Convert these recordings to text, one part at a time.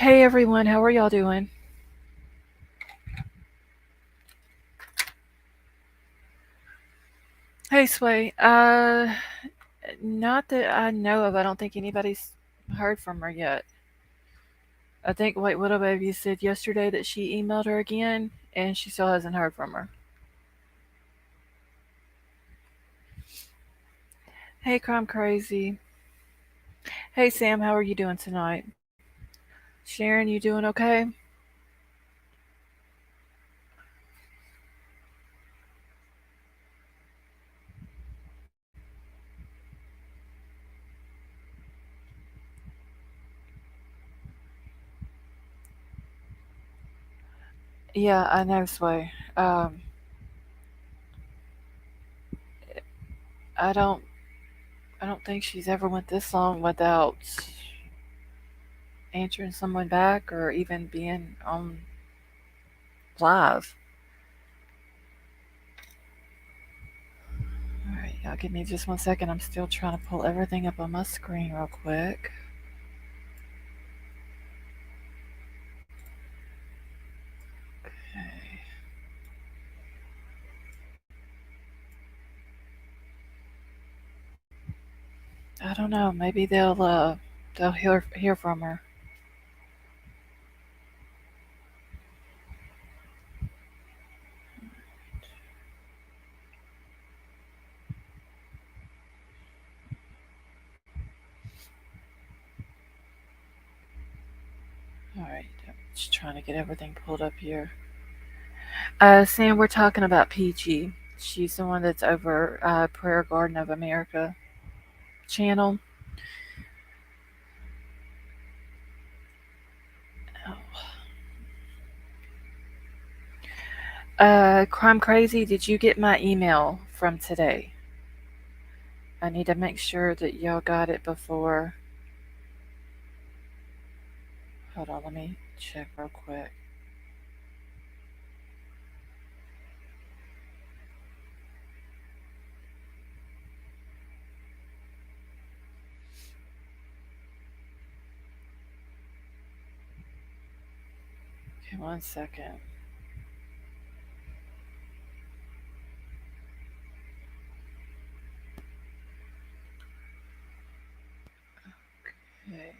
Hey everyone, how are y'all doing? Hey Sway, not that I know of. I don't think anybody's heard from her yet. I think White Widow Baby said yesterday that she emailed her again, and she still hasn't heard from her. Hey Crime Crazy. Hey Sam, how are you doing tonight? Sharon, you doing okay? Yeah, I know Sway. I don't, I don't think she's ever went this long without answering someone back or even being on live. Alright, y'all give me just 1 second. I'm still trying to pull everything up on my screen real quick. Okay. I don't know. Maybe they'll hear from her. Alright, I'm just trying to get everything pulled up here. Sam, we're talking about PG. She's the one that's over Prayer Garden of America channel. Oh. Crime Crazy, did you get my email from today? I need to make sure that y'all got it before. Hold on, let me check real quick. Okay, 1 second. Okay.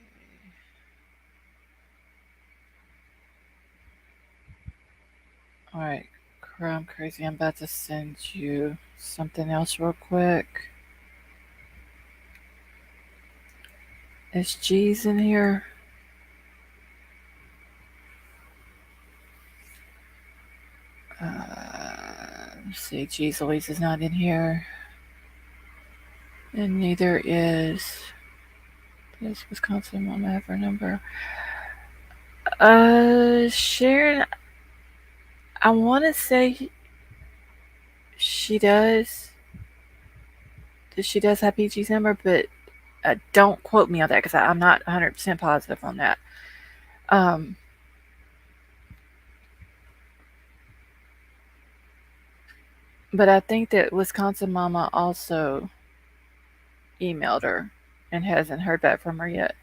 Alright, Crime Crazy, I'm about to send you something else real quick. Is G's in here? Let's see, G's Louise is not in here. And neither is this Wisconsin Mama have her number. Sharon, I want to say she does. She does have PG's number, but don't quote me on that because I'm not 100% positive on that. Um, but I think that Wisconsin Mama also emailed her and hasn't heard back from her yet.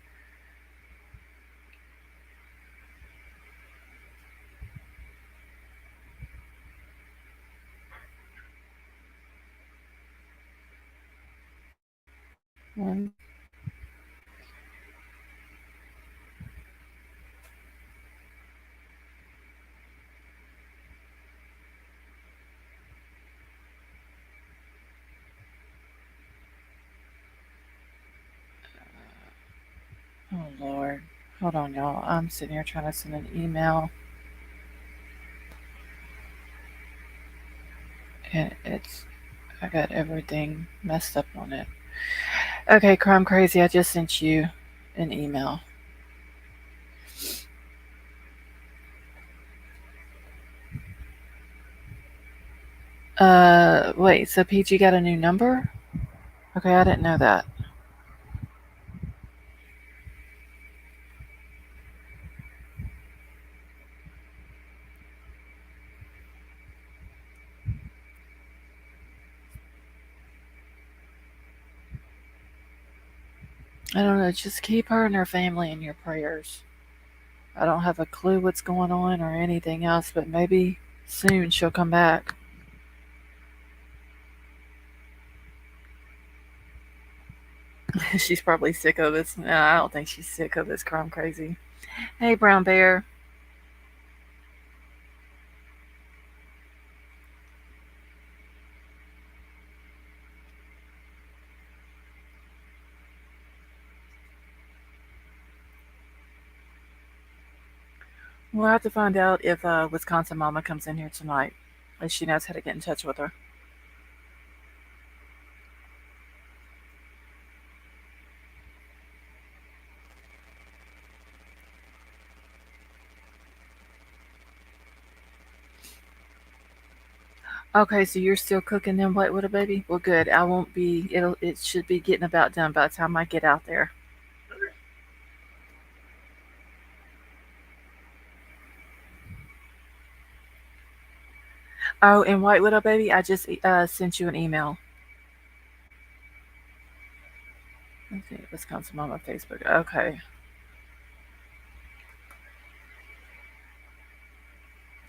One. Oh Lord. Hold on, y'all. I'm sitting here trying to send an email. And I got everything messed up on it. Okay, Crime Crazy, I just sent you an email. Wait, so PG got a new number? Okay, I didn't know that. I don't know, just keep her and her family in your prayers. I don't have a clue what's going on or anything else, but maybe soon she'll come back. She's probably sick of this. No, I don't think she's sick of this crime crazy. Hey, Brown Bear. We'll have to find out if Wisconsin Mama comes in here tonight. If she knows how to get in touch with her. Okay, so you're still cooking them White Widow baby? Well, good. I won't be. It should be getting about done by the time I get out there. Oh, and White Widow baby, I just sent you an email. Let's see, Wisconsin Mama Facebook. Okay.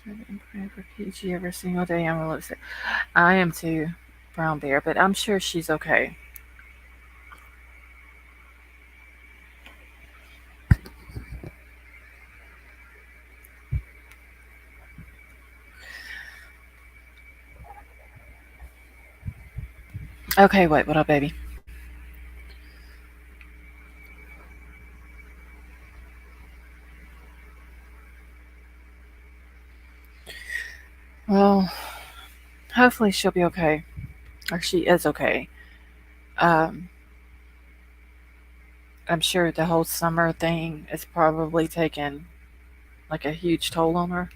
I've been praying for PG every single day. I'm really sick. I am too, Brown Bear, but I'm sure she's okay. Okay, White Widow baby. Well, hopefully she'll be okay, or she is okay. Um, I'm sure the whole summer thing is probably taken like a huge toll on her.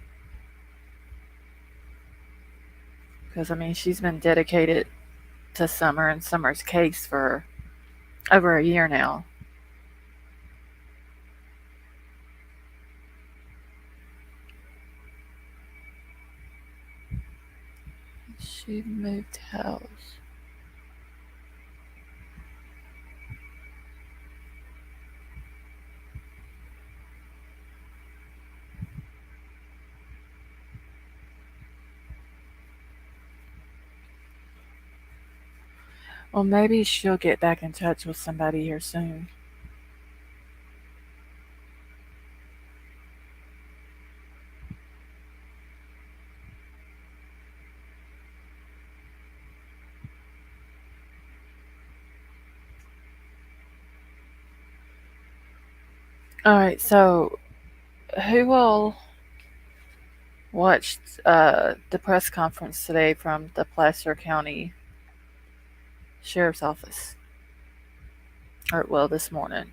Because, I mean, she's been dedicated to Summer and Summer's case for over a year now. She moved house. Well, maybe she'll get back in touch with somebody here soon. All right, so who all watched the press conference today from the Placer County Sheriff's Office? Or, well, this morning.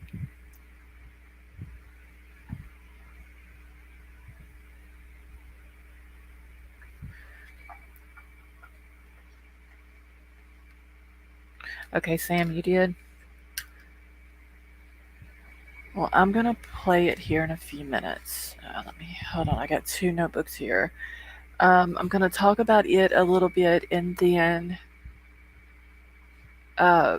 Okay, Sam, you did? Well, I'm going to play it here in a few minutes. Let me, hold on, I got two notebooks here. I'm going to talk about it a little bit, and then uh,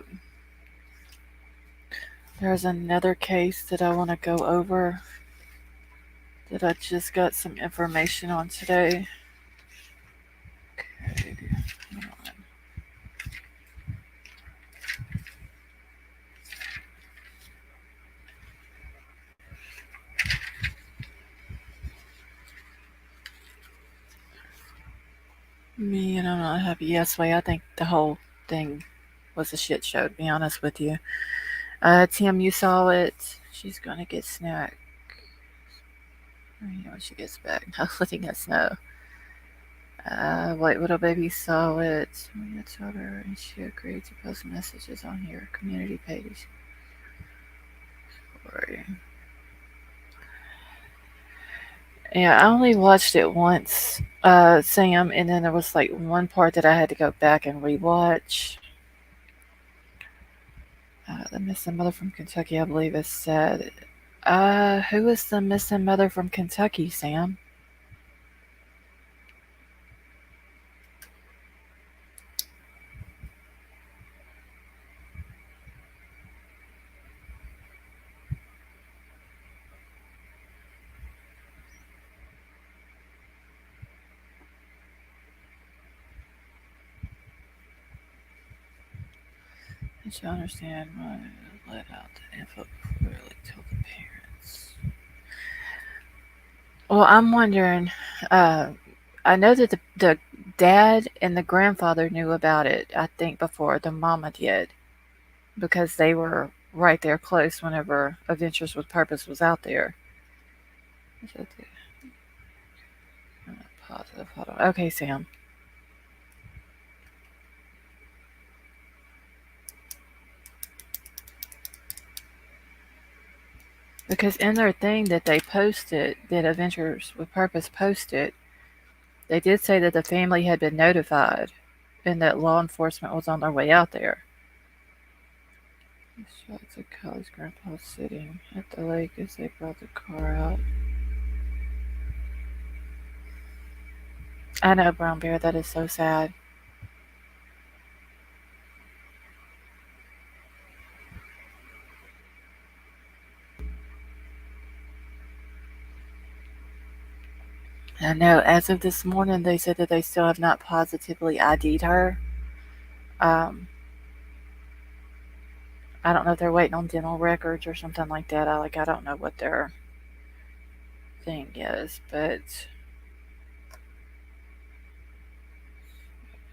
there's another case that I want to go over that I just got some information on today. Okay, hold on. Me and I'm not happy. Yes, way. I think the whole thing was a shit show, to be honest with you. Tim, you saw it. She's gonna get snack. When she gets back. Not letting us know. White Widow Baby saw it. I told her and she agreed to post messages on your community page. Sorry. Yeah, I only watched it once, Sam, and then there was like one part that I had to go back and rewatch. The missing mother from Kentucky, I believe, is said. Who is the missing mother from Kentucky, Sam? I should understand why I let out the info before I like told the parents. Well, I'm wondering. Uh, I know that the dad and the grandfather knew about it. I think before the mama did, because they were right there close whenever Adventures with Purpose was out there. Is that I'm not positive. Hold on. Okay, Sam. Because in their thing that they posted, that Adventures with Purpose posted, they did say that the family had been notified and that law enforcement was on their way out there. Shots of Kylie's grandpa sitting at the lake as they brought the car out. I know, Brown Bear, that is so sad. I know, as of this morning, they said that they still have not positively ID'd her. Um, I don't know if they're waiting on dental records or something like that. I don't know what their thing is, but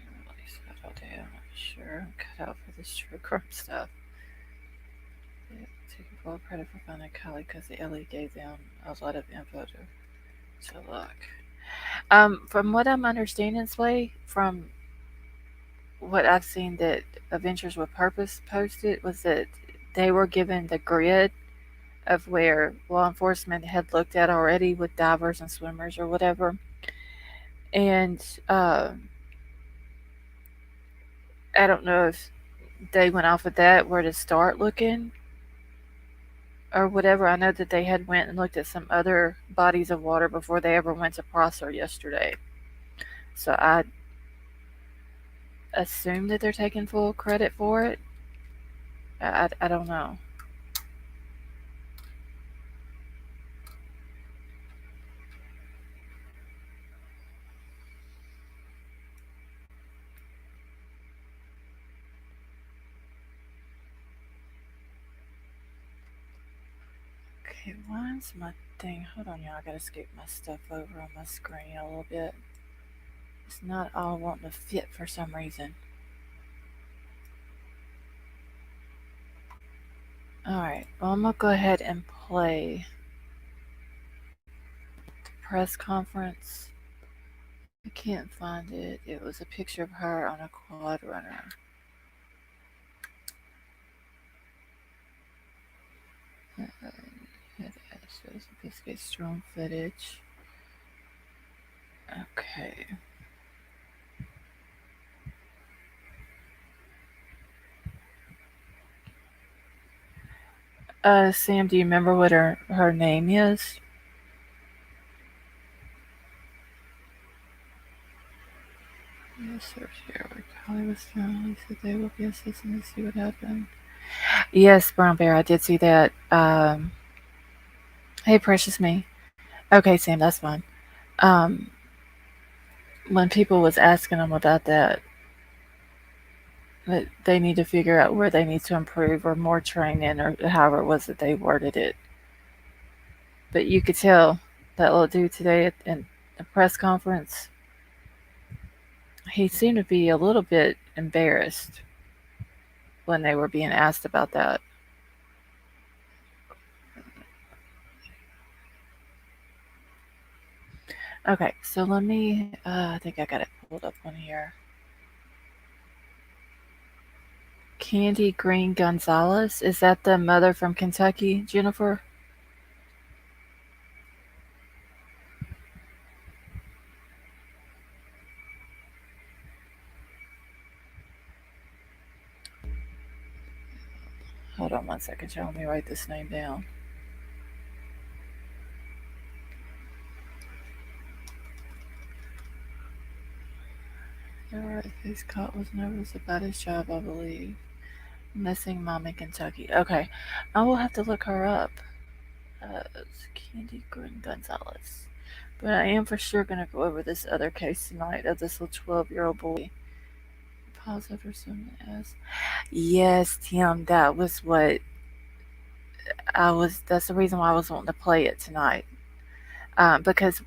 really settled down. I'm sure I'm cut out for this true crime stuff. Yeah, take full credit for finding Kylie because the Ellie gave them a lot of info to look. From what I'm understanding, Sway, from what I've seen that Adventures with Purpose posted was that they were given the grid of where law enforcement had looked at already with divers and swimmers or whatever. And I don't know if they went off of that where to start looking or whatever. I know that they had went and looked at some other bodies of water before they ever went to Prosser yesterday. So I assume that they're taking full credit for it. I don't know. Okay, why's my thing? Hold on, y'all. I gotta scoot my stuff over on my screen a little bit. It's not all wanting to fit for some reason. Alright, well, I'm gonna go ahead and play the press conference. I can't find it. It was a picture of her on a quad runner. It shows Biscuit strong footage. Okay. Sam, do you remember what her name is? Search here where Kylie was found. He said they will be assessing to see what happened. Yes, Brown Bear, I did see that. Hey, precious me. Okay, Sam, that's fine. Um, when people was asking them about that they need to figure out where they need to improve or more training or however it was that they worded it. But you could tell that little dude today in the press conference, he seemed to be a little bit embarrassed when they were being asked about that. Okay, so let me, I think I got it pulled up on here. Candy Green Gonzalez, is that the mother from Kentucky, Jennifer? Hold on one second, y'all. Let me write this name down. Alright, his caught was nervous about his job, I believe. Missing mom in Kentucky. Okay, I will have to look her up. It's Candy Green Gonzalez. But I am for sure going to go over this other case tonight of this little 12-year-old boy Pause over someone else. Yes, Tim, that was what that's the reason why I was wanting to play it tonight. Because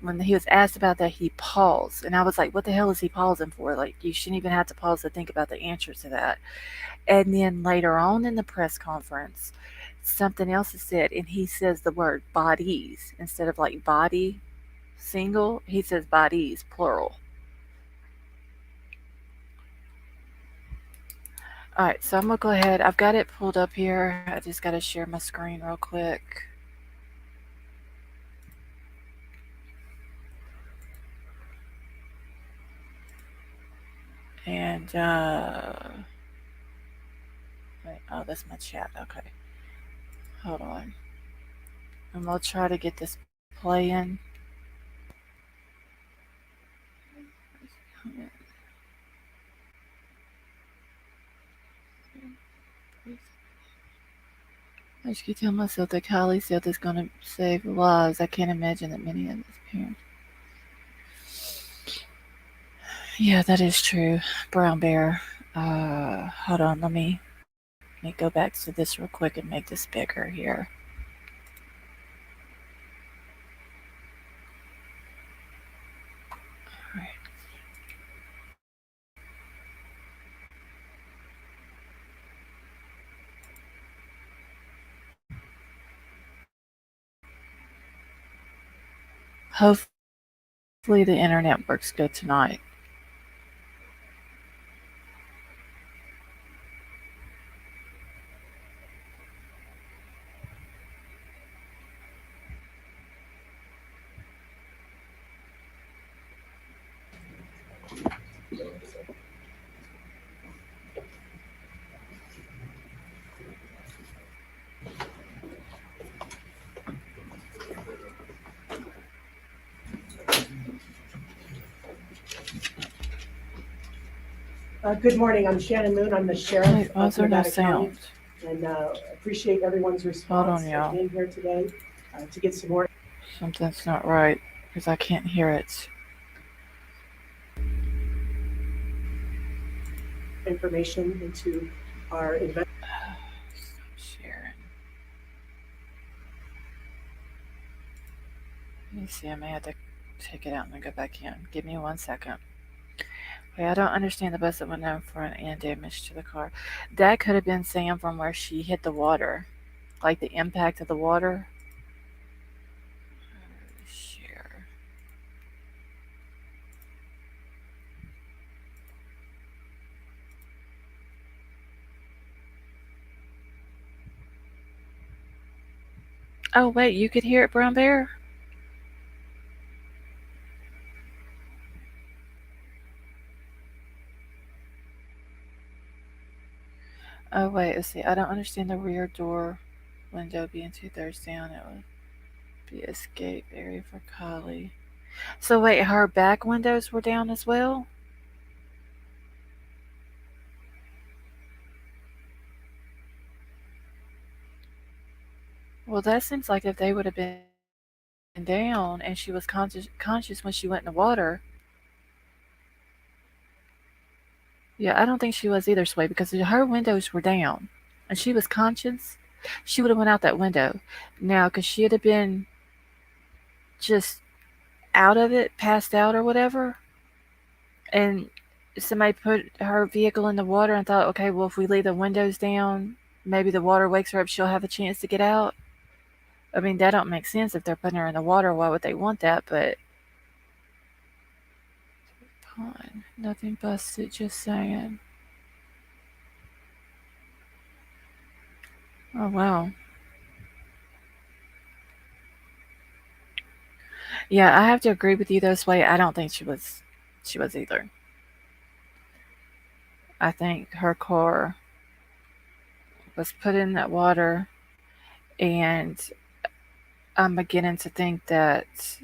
when he was asked about that, he paused, and I was like, "What the hell is he pausing for? Like, you shouldn't even have to pause to think about the answer to that." And then later on in the press conference, something else is said, and he says the word bodies instead of like body single. He says bodies plural. All right, so I'm gonna go ahead. I've got it pulled up here. I just got to share my screen real quick. And wait, oh, that's my chat. Okay, hold on. I'm gonna try to get this playing. I just keep telling myself that Kylie's health is gonna save lives. I can't imagine that many of his parents. Yeah, that is true. Brown bear. Hold on. Let me go back to this real quick and make this bigger here. All right. Hopefully the internet works good tonight. Good morning. I'm Shannon Moon. I'm the sheriff Wait, why is of there no Nevada County, sound? and appreciate everyone's Hold on, response of y'all. being here today to get some more Something's not right because I can't hear it. information into our Stop sharing. Let me see. I may have to take it out and then go back in. Give me 1 second. Wait, I don't understand the bus that went down front and damage to the car. That could have been Sam from where she hit the water, like the impact of the water. Share. Oh wait, you could hear it, Brown Bear. Oh wait, let's see. I don't understand the rear door window being 2/3 down. It would be escape area for Kiely. So wait, her back windows were down as well. Well, that seems like if they would have been down and she was conscious when she went in the water. Yeah, I don't think she was either, Sway, because her windows were down, and she was conscious. She would have went out that window. Now, because she'd have been just out of it, passed out or whatever, and somebody put her vehicle in the water and thought, okay, well, if we leave the windows down, maybe the water wakes her up, she'll have a chance to get out. I mean, that don't make sense if they're putting her in the water. Why would they want that? But fine, nothing busted. Just saying. Oh wow. Yeah, I have to agree with you though, Sway. I don't think she was either. I think her car was put in that water, and I'm beginning to think that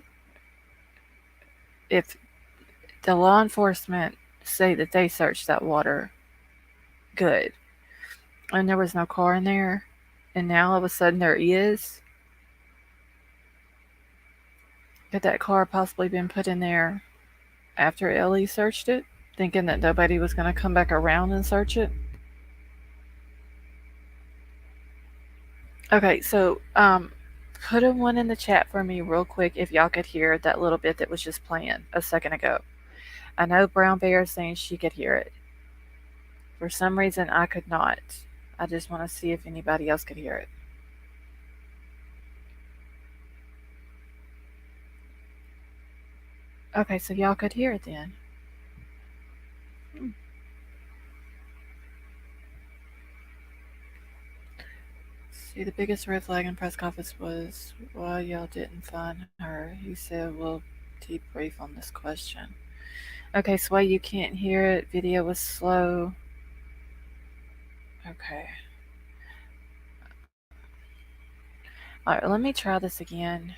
if the law enforcement say that they searched that water, good, and there was no car in there, and now all of a sudden there is, could that car possibly been put in there after Ellie searched it? thinking that nobody was going to come back around and search it. Okay, so put a one in the chat for me real quick if y'all could hear that little bit that was just playing a second ago. I know Brown Bear is saying she could hear it. For some reason, I could not. I just want to see if anybody else could hear it. Okay, so y'all could hear it then. Hmm. See, the biggest red flag in press conference was why y'all didn't find her. He said we'll debrief on this question. Okay, so why you can't hear it? Video was slow. Okay. All right, let me try this again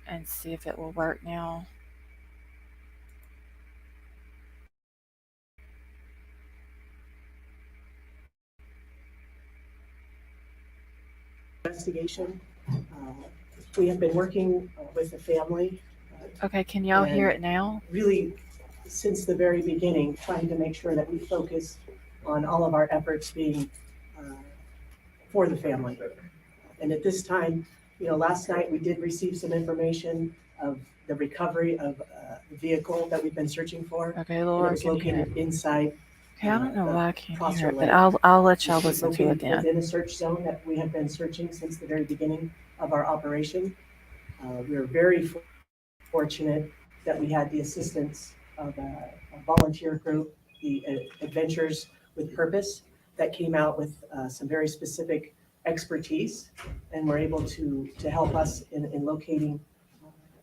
and see if it will work now. investigation. We have been working with the family Okay, can y'all hear and it now? really since the very beginning, trying to make sure that we focus on all of our efforts being uh, for the family. And at this time, last night we did receive some information of the recovery of the vehicle that we've been searching for, Okay, and it Laura was can hear it. located inside Okay, I don't know the why I can't hear Prosser it, but Lake. I'll let y'all It's listen to it located then. within a search zone that we have been searching since the very beginning of our operation. We are very fortunate that we had the assistance of a volunteer group, the Adventures with Purpose, that came out with some very specific expertise and were able to help us in locating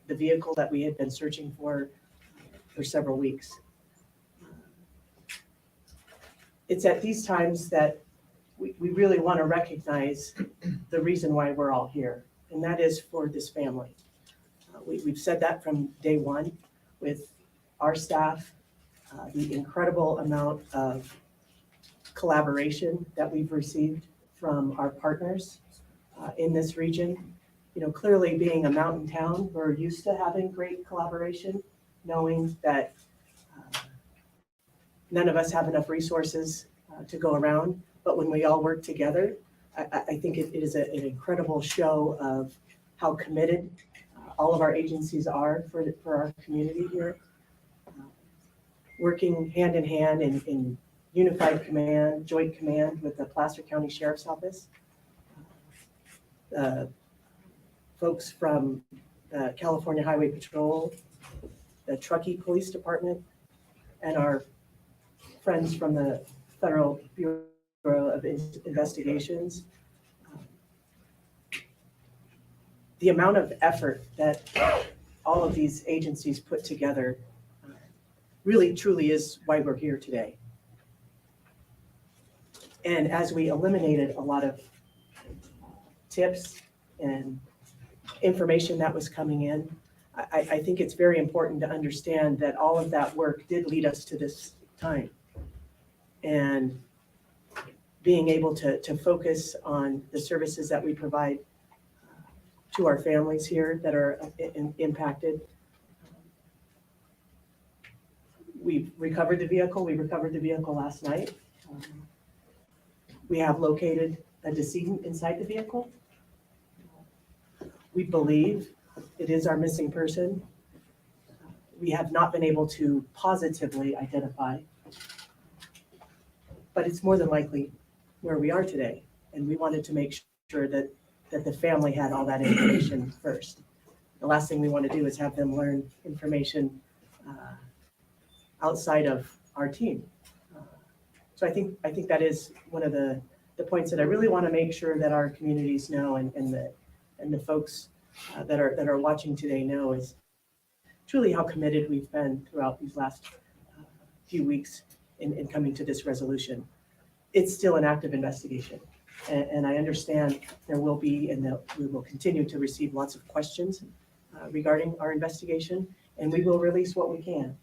the vehicle that we had been searching for several weeks. It's at these times that we really want to recognize the reason why we're all here, and that is for this family. We've said that from day one with our staff, the incredible amount of collaboration that we've received from our partners in this region. Clearly being a mountain town, we're used to having great collaboration, knowing that none of us have enough resources to go around. But when we all work together, I think it is an incredible show of how committed all of our agencies are for our community here. Working hand in hand in unified command, joint command with the Placer County Sheriff's Office. Folks from the California Highway Patrol, the Truckee Police Department, and our friends from the Federal Bureau of Investigations. The amount of effort that all of these agencies put together really truly is why we're here today. And as we eliminated a lot of tips and information that was coming in, I think it's very important to understand that all of that work did lead us to this time. And being able to focus on the services that we provide to our families here that are impacted. We've recovered the vehicle. We recovered the vehicle last night. We have located a decedent inside the vehicle. We believe it is our missing person. We have not been able to positively identify, but it's more than likely where we are today. And we wanted to make sure that the family had all that information first. The last thing we want to do is have them learn information outside of our team. So I think that is one of the points that I really want to make sure that our communities know and the folks that are watching today know is truly how committed we've been throughout these last few weeks in coming to this resolution. It's still an active investigation, and I understand there will be and that we will continue to receive lots of questions regarding our investigation, and we will release what we can.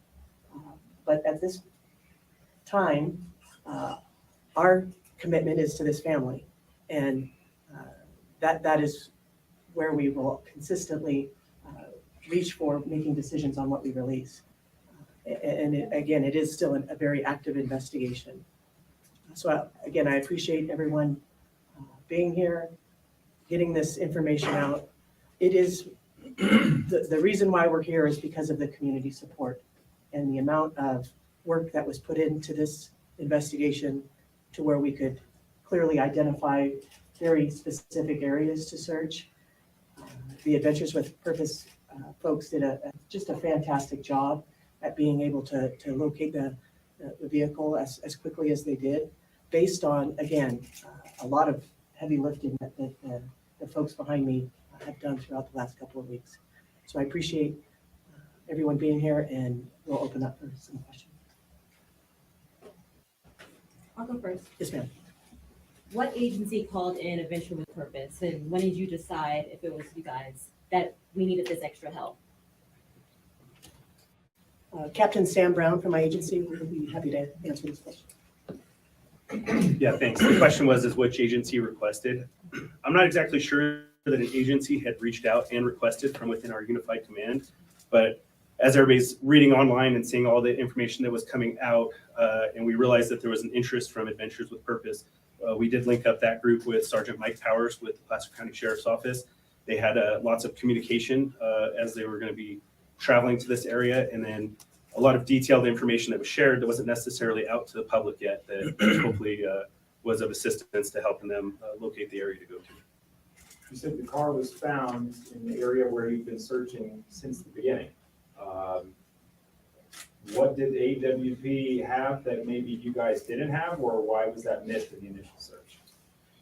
But at this time, our commitment is to this family, and that is where we will consistently reach for making decisions on what we release. Again, it is still a very active investigation. So again, I appreciate everyone being here, getting this information out. It is, the reason why we're here is because of the community support and the amount of work that was put into this investigation to where we could clearly identify very specific areas to search. The Adventures with Purpose folks did just a fantastic job at being able to locate the vehicle as quickly as they did, based on, again, a lot of heavy lifting that the folks behind me have done throughout the last couple of weeks. So I appreciate everyone being here, and we'll open up for some questions. I'll go first. Yes, ma'am. What agency called in Adventure with Purpose, and when did you decide, if it was you guys, that we needed this extra help? Captain Sam Brown from my agency would be happy to answer this question. Yeah, thanks. The question was, is which agency requested? I'm not exactly sure that an agency had reached out and requested from within our unified command, but as everybody's reading online and seeing all the information that was coming out, and we realized that there was an interest from Adventures with Purpose, we did link up that group with Sergeant Mike Powers with the Placer County Sheriff's Office. They had lots of communication as they were going to be traveling to this area, and then a lot of detailed information that was shared that wasn't necessarily out to the public yet, that hopefully was of assistance to helping them locate the area to go to. You said the car was found in the area where you've been searching since the beginning. What did AWP have that maybe you guys didn't have, or why was that missed in the initial search?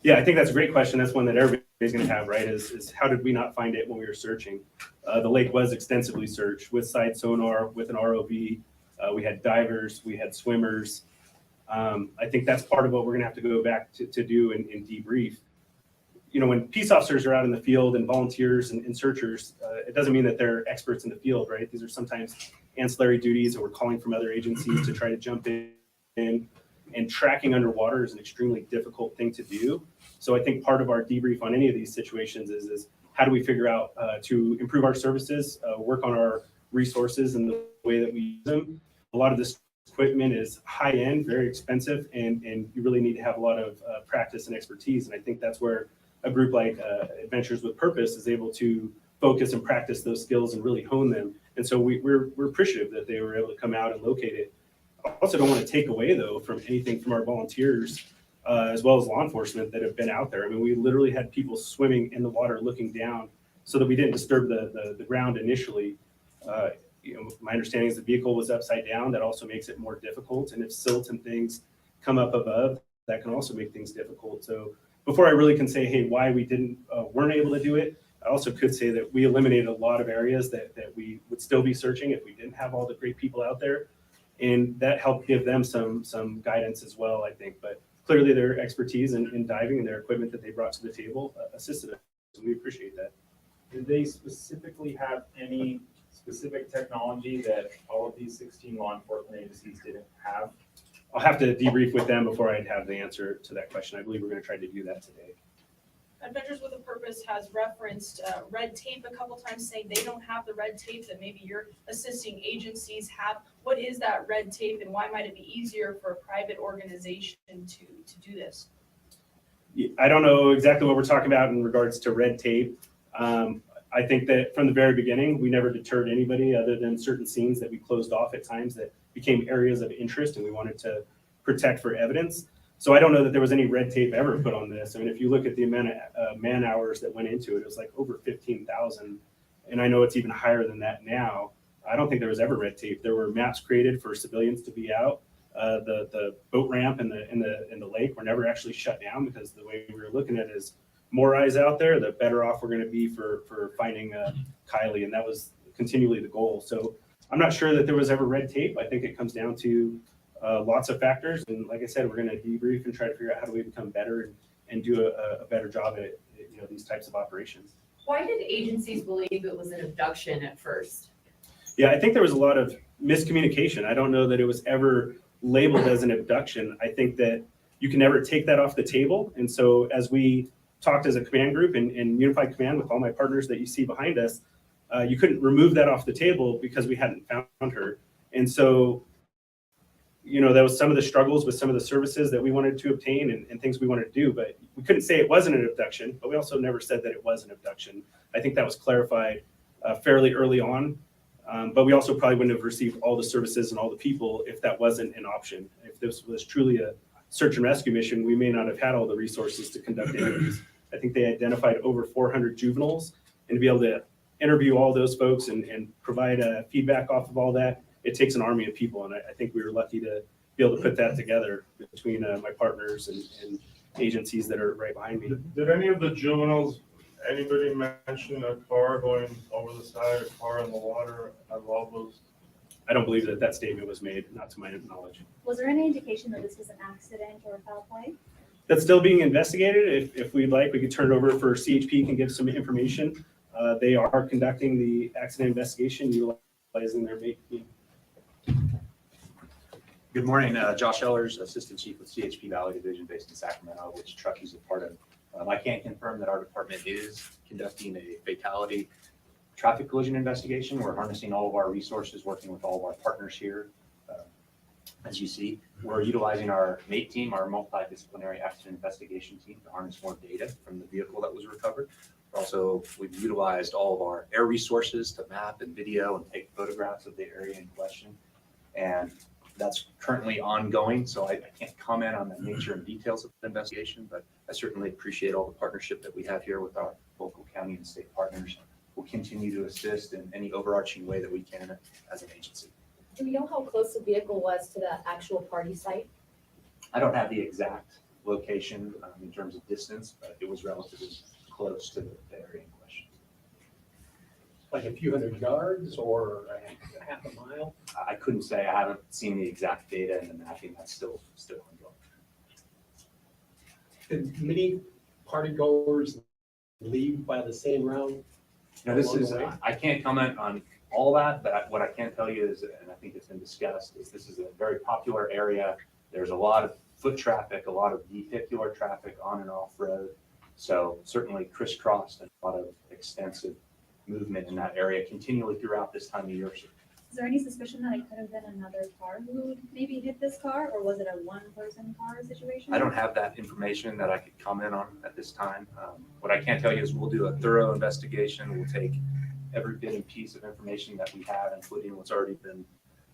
Yeah, I think that's a great question. That's one that everybody's going to have, right? Is how did we not find it when we were searching? The lake was extensively searched with side sonar, with an ROV. We had divers, we had swimmers. I think that's part of what we're going to have to go back to do and debrief. You know, when peace officers are out in the field and volunteers and searchers, it doesn't mean that they're experts in the field, right? These are sometimes ancillary duties, and we're calling from other agencies to try to jump in. And tracking underwater is an extremely difficult thing to do. So I think part of our debrief on any of these situations is how do we figure out to improve our services, work on our resources and the way that we use them. A lot of this equipment is high end, very expensive, and you really need to have a lot of practice and expertise. And I think that's where a group like Adventures with Purpose is able to focus and practice those skills and really hone them. And so we're appreciative that they were able to come out and locate it. I also don't want to take away, though, from anything from our volunteers, as well as law enforcement that have been out there. I mean, we literally had people swimming in the water looking down so that we didn't disturb the ground initially. You know, my understanding is the vehicle was upside down. That also makes it more difficult. And if silt and things come up above, that can also make things difficult. So before I really can say, hey, why we weren't able to do it, I also could say that we eliminated a lot of areas that we would still be searching if we didn't have all the great people out there. And that helped give them some guidance as well, I think. But clearly their expertise in diving and their equipment that they brought to the table assisted us. So we appreciate that. Did they specifically have any specific technology that all of these 16 law enforcement agencies didn't have? I'll have to debrief with them before I'd have the answer to that question. I believe we're going to try to do that today. Adventures with a Purpose has referenced red tape a couple times, saying they don't have the red tape that maybe your assisting agencies have. What is that red tape, and why might it be easier for a private organization to do this? I don't know exactly what we're talking about in regards to red tape. I think that from the very beginning, we never deterred anybody other than certain scenes that we closed off at times that became areas of interest and we wanted to protect for evidence. So I don't know that there was any red tape ever put on this. I mean, if you look at the amount of man hours that went into it, it was like over 15,000. And I know it's even higher than that now. I don't think there was ever red tape. There were maps created for civilians to be out. The boat ramp in the lake were never actually shut down, because the way we were looking at it is more eyes out there, the better off we're going to be for finding Kiely. And that was continually the goal. So I'm not sure that there was ever red tape. I think it comes down to lots of factors. And like I said, we're going to debrief and try to figure out how do we become better and do a better job at these types of operations. Why did agencies believe it was an abduction at first? Yeah, I think there was a lot of miscommunication. I don't know that it was ever labeled as an abduction. I think that you can never take that off the table. And so as we talked as a command group and unified command with all my partners that you see behind us, you couldn't remove that off the table because we hadn't found her. And so, that was some of the struggles with some of the services that we wanted to obtain and things we wanted to do, but we couldn't say it wasn't an abduction, but we also never said that it was an abduction. I think that was clarified fairly early on, but we also probably wouldn't have received all the services and all the people if that wasn't an option. If this was truly a search and rescue mission, we may not have had all the resources to conduct interviews. I think they identified over 400 juveniles, and to be able to interview all those folks and provide feedback off of all that, it takes an army of people, and I think we were lucky to be able to put that together between my partners and agencies that are right behind me. Did any of the juveniles, anybody mention a car going over the side, a car in the water, of all those? I don't believe that statement was made, not to my knowledge. Was there any indication that this was an accident or foul play? That's still being investigated. If we'd like, we could turn it over for CHP can give some information. They are conducting the accident investigation utilizing their mate team. Good morning, Josh Ellers, Assistant Chief with CHP Valley Division based in Sacramento, which Truckey's a part of. I can confirm that our department is conducting a fatality traffic collision investigation. We're harnessing all of our resources, working with all of our partners here. As you see, we're utilizing our MATE team, our multidisciplinary accident investigation team, to harness more data from the vehicle that was recovered. Also, we've utilized all of our air resources to map and video and take photographs of the area in question. And that's currently ongoing, so I can't comment on the nature and details of the investigation, but I certainly appreciate all the partnership that we have here with our local county and state partners. We'll continue to assist in any overarching way that we can as an agency. Do we know how close the vehicle was to the actual party site? I don't have the exact location in terms of distance, but it was relatively close to the area in question. Like a few hundred yards or a half a mile? I couldn't say. I haven't seen the exact data and the mapping. That's still ongoing. Did many party goers leave by the same route? Now, I can't comment on all that, but what I can tell you is, and I think it's been discussed, is this is a very popular area. There's a lot of foot traffic, a lot of vehicular traffic on and off road. So certainly crisscrossed and a lot of extensive movement in that area continually throughout this time of year. Is there any suspicion that it could have been another car who maybe hit this car, or was it a one-person car situation? I don't have that information that I could comment on at this time. What I can tell you is we'll do a thorough investigation. We'll take every bit and piece of information that we have, including what's already been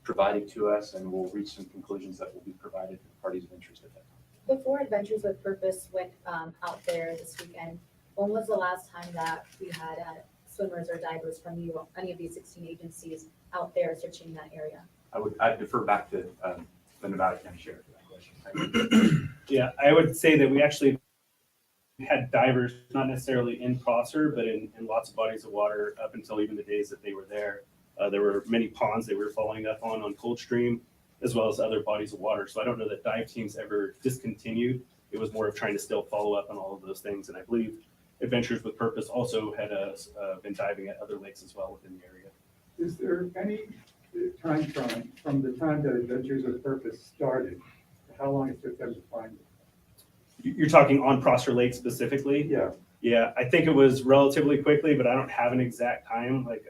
provided to us, and we'll reach some conclusions that will be provided to the parties of interest at that time. Before Adventures with Purpose went out there this weekend, when was the last time that we had swimmers or divers from any of these 16 agencies out there searching that area? I'd defer back to the Nevada County Sheriff for that question. Yeah, I would say that we actually had divers, not necessarily in Prosser, but in lots of bodies of water up until even the days that they were there. There were many ponds they were following up on Coldstream, as well as other bodies of water. So I don't know that dive teams ever discontinued. It was more of trying to still follow up on all of those things. And I believe Adventures with Purpose also had been diving at other lakes as well within the area. Is there any time from the time that Adventures with Purpose started, how long it took them to find it? You're talking on Prosser Lake specifically? Yeah. Yeah, I think it was relatively quickly, but I don't have an exact time. Like,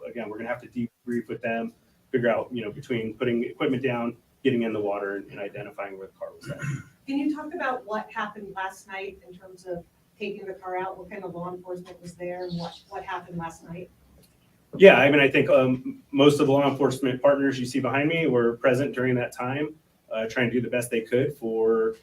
again, we're gonna have to debrief with them, figure out, between putting equipment down, getting in the water, and identifying where the car was at. Can you talk about what happened last night in terms of taking the car out? What kind of law enforcement was there and what happened last night? Yeah, I mean, I think most of the law enforcement partners you see behind me were present during that time, trying to do the best they could for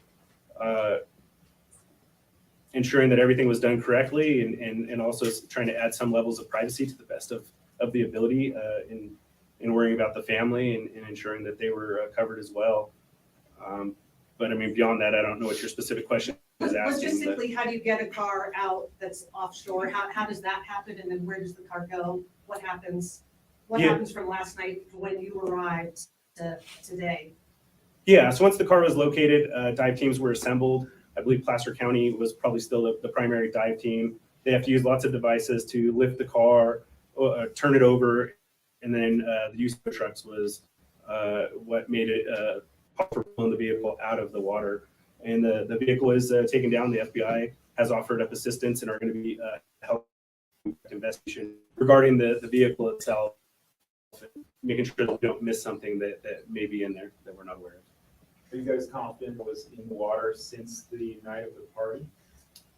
ensuring that everything was done correctly and also trying to add some levels of privacy to the best of the ability in worrying about the family and ensuring that they were covered as well. But I mean, beyond that, I don't know what your specific question is asking. Logistically, how do you get a car out that's offshore? How does that happen? And then where does the car go? What happens? What happens from last night to when you arrived to today? Yeah, so once the car was located, dive teams were assembled. I believe Placer County was probably still the primary dive team. They have to use lots of devices to lift the car, turn it over, and then the use of trucks was what made it possible to pull the vehicle out of the water. And the vehicle is taken down. The FBI has offered up assistance and are going to be helping investigation regarding the vehicle itself. making sure that we don't miss something that may be in there that we're not aware of. Are you guys confident it was in the water since the night of the party?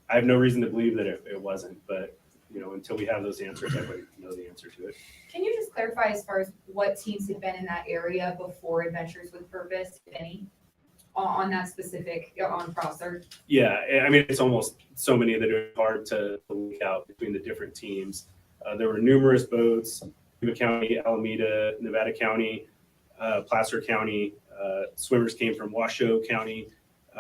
I have no reason to believe that it wasn't, but until we have those answers, I wouldn't know the answer to it. Can you just clarify as far as what teams had been in that area before Adventures with Purpose, if any, on that specific, on Prosser? Yeah, I mean, it's almost so many that it's hard to link out between the different teams. There were numerous boats, Yuba County, Alameda, Nevada County, Placer County. Swimmers came from Washoe County.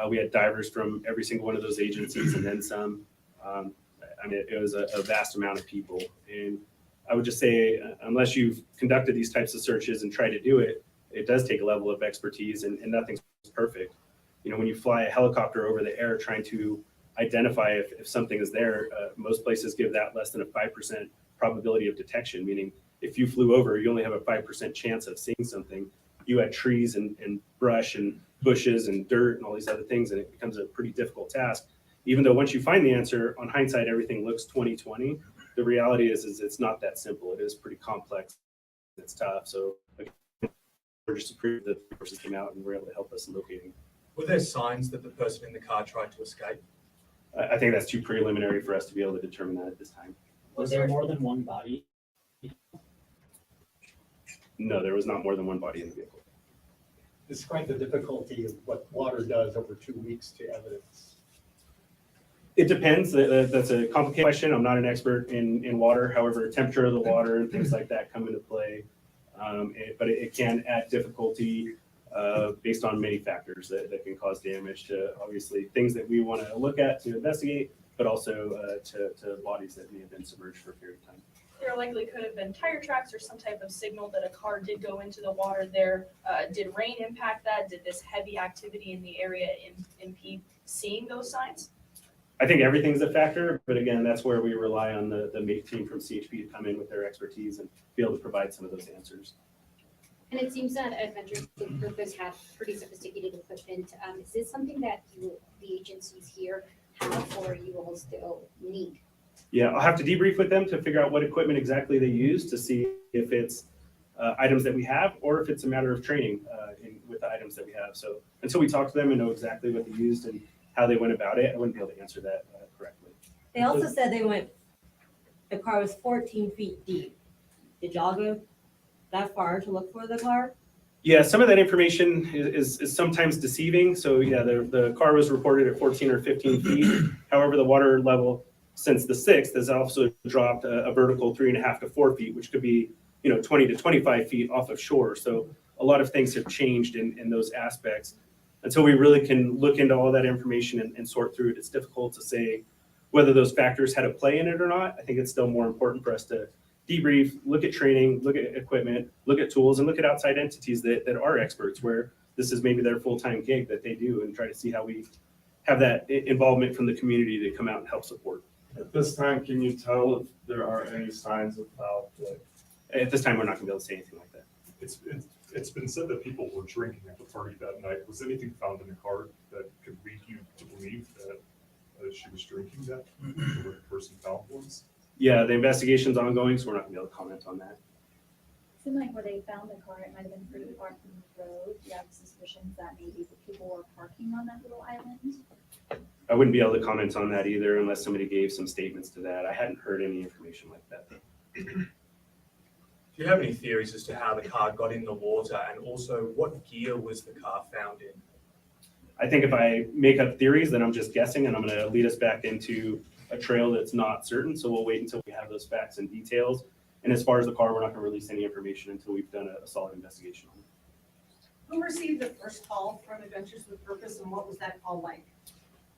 We had divers from every single one of those agencies and then some. I mean, it was a vast amount of people. And I would just say, unless you've conducted these types of searches and tried to do it, it does take a level of expertise, and nothing's perfect. When you fly a helicopter over the air trying to identify if something is there, most places give that less than a 5% probability of detection, meaning if you flew over, you only have a 5% chance of seeing something. You had trees and brush and bushes and dirt and all these other things, and it becomes a pretty difficult task. Even though once you find the answer, on hindsight, everything looks 20/20. The reality is it's not that simple. It is pretty complex. It's tough. So again, we're just appreciative that the person came out and were able to help us in locating. Were there signs that the person in the car tried to escape? I think that's too preliminary for us to be able to determine that at this time. Was there more than one body? No, there was not more than one body in the vehicle. Describe the difficulty of what water does over 2 weeks to evidence. It depends. That's a complicated question. I'm not an expert in water. However, temperature of the water and things like that come into play. But it can add difficulty based on many factors that can cause damage to, obviously, things that we want to look at to investigate, but also to bodies that may have been submerged for a period of time. There likely could have been tire tracks or some type of signal that a car did go into the water there. Did rain impact that? Did this heavy activity in the area impede seeing those signs? I think everything's a factor, but again, that's where we rely on the MATE team from CHP to come in with their expertise and be able to provide some of those answers. And it seems that Adventures with Purpose have pretty sophisticated equipment. Is this something that the agencies here have, or you all still need? Yeah, I'll have to debrief with them to figure out what equipment exactly they use to see if it's items that we have or if it's a matter of training with the items that we have. So until we talk to them and know exactly what they used and how they went about it, I wouldn't be able to answer that correctly. They also said the car was 14 feet deep. Did y'all go that far to look for the car? Yeah, some of that information is sometimes deceiving. So yeah, the car was reported at 14 or 15 feet. However, the water level since the 6th has also dropped a vertical 3.5 to 4 feet, which could be 20 to 25 feet off of shore. So a lot of things have changed in those aspects. Until we really can look into all that information and sort through it, it's difficult to say whether those factors had a play in it or not. I think it's still more important for us to debrief, look at training, look at equipment, look at tools, and look at outside entities that are experts where this is maybe their full-time gig that they do, and try to see how we have that involvement from the community to come out and help support. At this time, can you tell if there are any signs of foul play? At this time, we're not going to be able to say anything like that. It's been said that people were drinking at the party that night. Was anything found in the car that could lead you to believe that she was drinking that, or the person found was? Yeah, the investigation's ongoing, so we're not going to be able to comment on that. It seemed like where they found the car, it might have been pretty far from the road. Do you have suspicions that maybe the people were parking on that little island? I wouldn't be able to comment on that either unless somebody gave some statements to that. I hadn't heard any information like that. Do you have any theories as to how the car got in the water, and also what gear was the car found in? I think if I make up theories, then I'm just guessing, and I'm going to lead us back into a trail that's not certain. So we'll wait until we have those facts and details. And as far as the car, we're not going to release any information until we've done a solid investigation on it. Who received the first call from Adventures with Purpose, and what was that call like?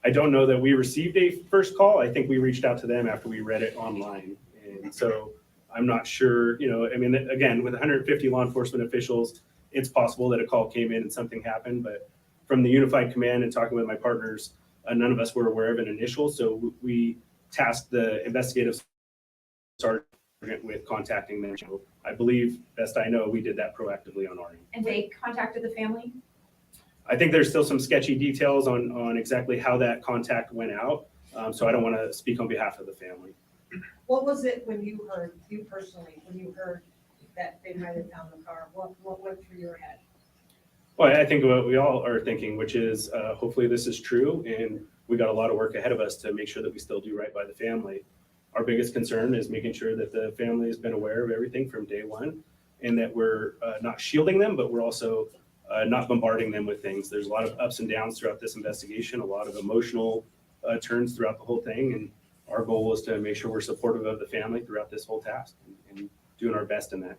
I don't know that we received a first call. I think we reached out to them after we read it online. And so I'm not sure, I mean, again, with 150 law enforcement officials, it's possible that a call came in and something happened. But from the unified command and talking with my partners, none of us were aware of an initial. So we tasked the investigative sergeant with contacting them. So I believe, best I know, we did that proactively on our end. And they contacted the family? I think there's still some sketchy details on exactly how that contact went out. So I don't want to speak on behalf of the family. What was it when you personally, when you heard that they might have found the car? What went through your head? Well, I think what we all are thinking, which is hopefully this is true, and we got a lot of work ahead of us to make sure that we still do right by the family. Our biggest concern is making sure that the family has been aware of everything from day one, and that we're not shielding them, but we're also not bombarding them with things. There's a lot of ups and downs throughout this investigation, a lot of emotional turns throughout the whole thing, and our goal is to make sure we're supportive of the family throughout this whole task and doing our best in that.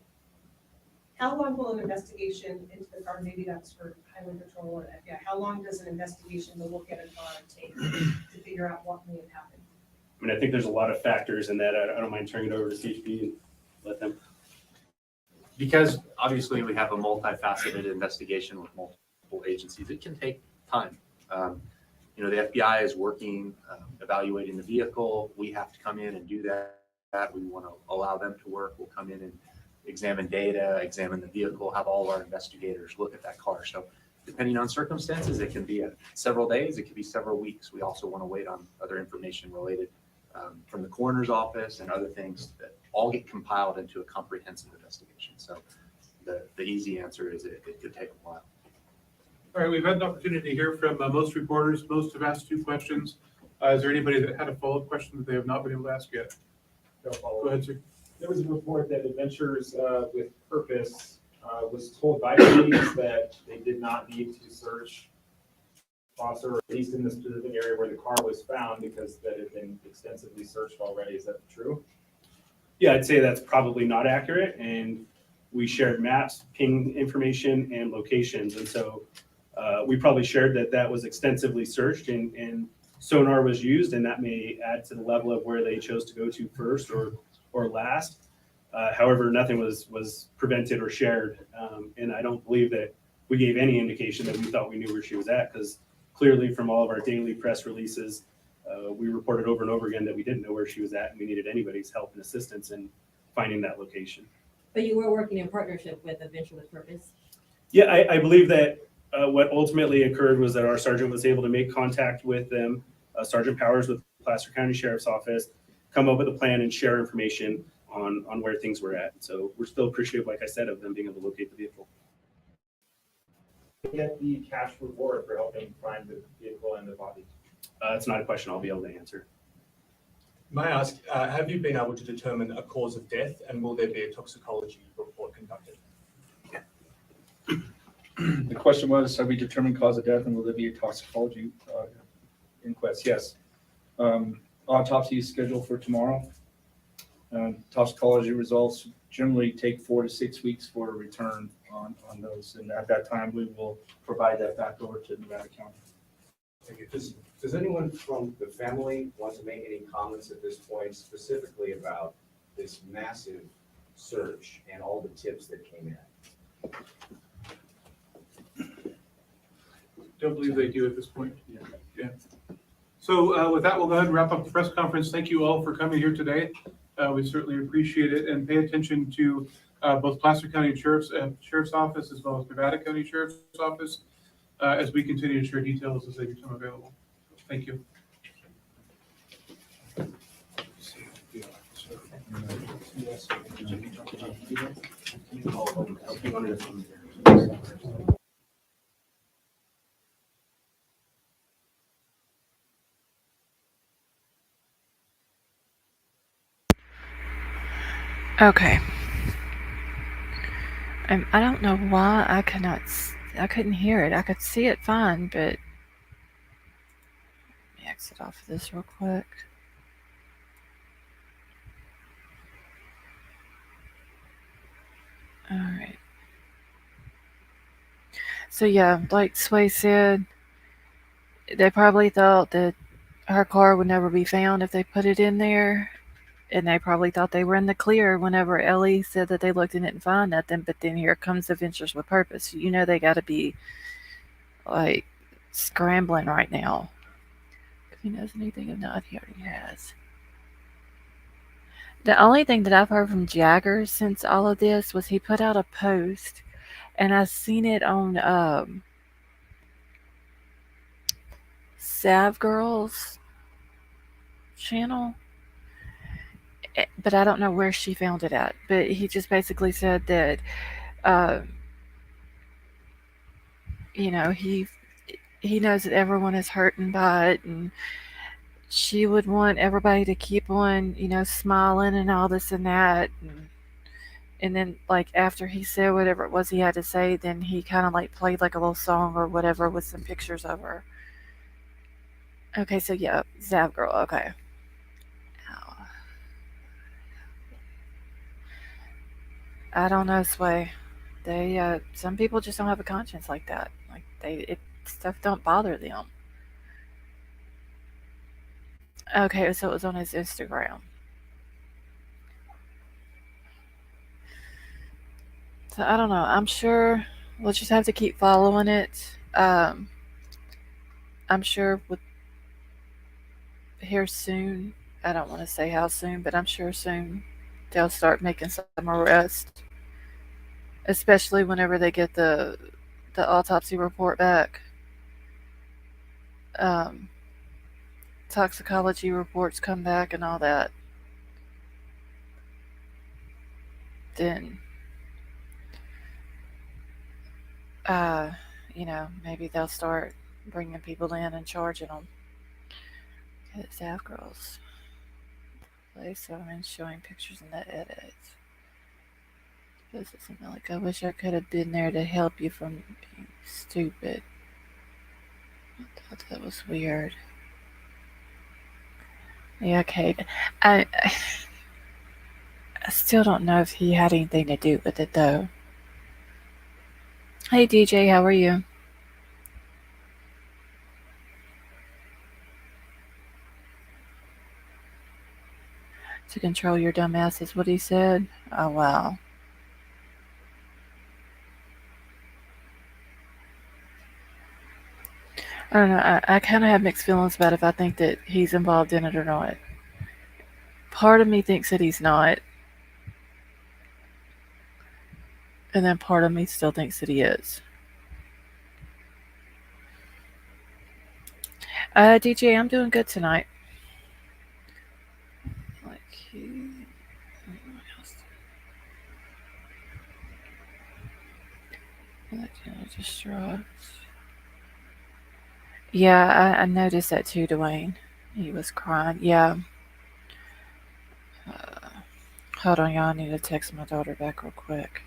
How long will an investigation into the car, maybe that's for highway patrol or FBI, how long does an investigation to look at a car take to figure out what may have happened? I mean, I think there's a lot of factors in that. I don't mind turning it over to CHP and let them. Because obviously we have a multifaceted investigation with multiple agencies, it can take time. You know, the FBI is working, evaluating the vehicle. We have to come in and do that. We want to allow them to work. We'll come in and examine data, examine the vehicle, have all of our investigators look at that car. So depending on circumstances, it can be several days, it could be several weeks. We also want to wait on other information related from the coroner's office and other things that all get compiled into a comprehensive investigation. So the easy answer is it could take a while. All right, we've had an opportunity to hear from most reporters. Most have asked 2 questions. Is there anybody that had a follow-up question that they have not been able to ask yet? No follow-up. Go ahead, sir. There was a report that Adventures with Purpose was told by police that they did not need to search Foster, or at least in the specific area where the car was found, because that had been extensively searched already. Is that true? Yeah, I'd say that's probably not accurate. And we shared maps, ping information, and locations. And so we probably shared that was extensively searched and sonar was used, and that may add to the level of where they chose to go to first or last. However, nothing was prevented or shared. And I don't believe that we gave any indication that we thought we knew where she was at, because clearly from all of our daily press releases, we reported over and over again that we didn't know where she was at and we needed anybody's help and assistance in finding that location. But you were working in partnership with Adventure with Purpose? Yeah, I believe that what ultimately occurred was that our sergeant was able to make contact with them, Sergeant Powers with Placer County Sheriff's Office, come up with a plan and share information on where things were at. So we're still appreciative, like I said, of them being able to locate the vehicle. Get the cash reward for helping find the vehicle and the body? It's not a question I'll be able to answer. May I ask, have you been able to determine a cause of death, and will there be a toxicology report conducted? The question was, have we determined cause of death and will there be a toxicology inquest? Yes. Autopsy is scheduled for tomorrow. Toxicology results generally take 4 to 6 weeks for a return on those. And at that time, we will provide that back over to Nevada County. Thank you. Does anyone from the family want to make any comments at this point specifically about this massive search and all the tips that came in? Don't believe they do at this point. Yeah. So with that, we'll go ahead and wrap up the press conference. Thank you all for coming here today. We certainly appreciate it, and pay attention to both Placer County Sheriff's Office as well as Nevada County Sheriff's Office as we continue to share details as they become available. Thank you. Okay. I don't know why I couldn't hear it. I could see it fine, but let me exit off of this real quick. All right. So yeah, like Sway said, they probably thought that her car would never be found if they put it in there. And they probably thought they were in the clear whenever Ellie said that they looked in it and found nothing. But then here comes Adventures with Purpose. You know they got to be like scrambling right now. If he knows anything of not, he already has. The only thing that I've heard from Jagger since all of this was he put out a post, and I've seen it on Sav Girls channel. but I don't know where she found it at. But he just basically said that, uh, you know, he knows that everyone is hurting by it, and she would want everybody to keep on, smiling and all this and that. And then, like, after he said whatever it was he had to say, then he kind of like played like a little song or whatever with some pictures of her. Okay, so yeah, Zav girl. Okay. Ow. I don't know, Sway. Some people just don't have a conscience like that. Like stuff don't bother them. Okay, so it was on his Instagram. So I don't know. I'm sure we'll just have to keep following it. I'm sure with here soon. I don't want to say how soon, but I'm sure soon they'll start making some arrests, especially whenever they get the autopsy report back. Um, Toxicology reports come back and all that. Then, uh, maybe they'll start bringing people in and charging them. It's out girls. Play and showing pictures in the edits. This isn't like I wish I could have been there to help you from being stupid. I thought that was weird. Yeah, okay. I still don't know if he had anything to do with it though. Hey DJ, how are you? To control your dumb ass is what he said. Oh wow. I don't know. I kind of have mixed feelings about if I think that he's involved in it or not. Part of me thinks that he's not, and then part of me still thinks that he is. DJ, I'm doing good tonight. Like distraught. Yeah, I noticed that too, Dwayne. He was crying. Yeah. Hold on, y'all. I need to text my daughter back real quick.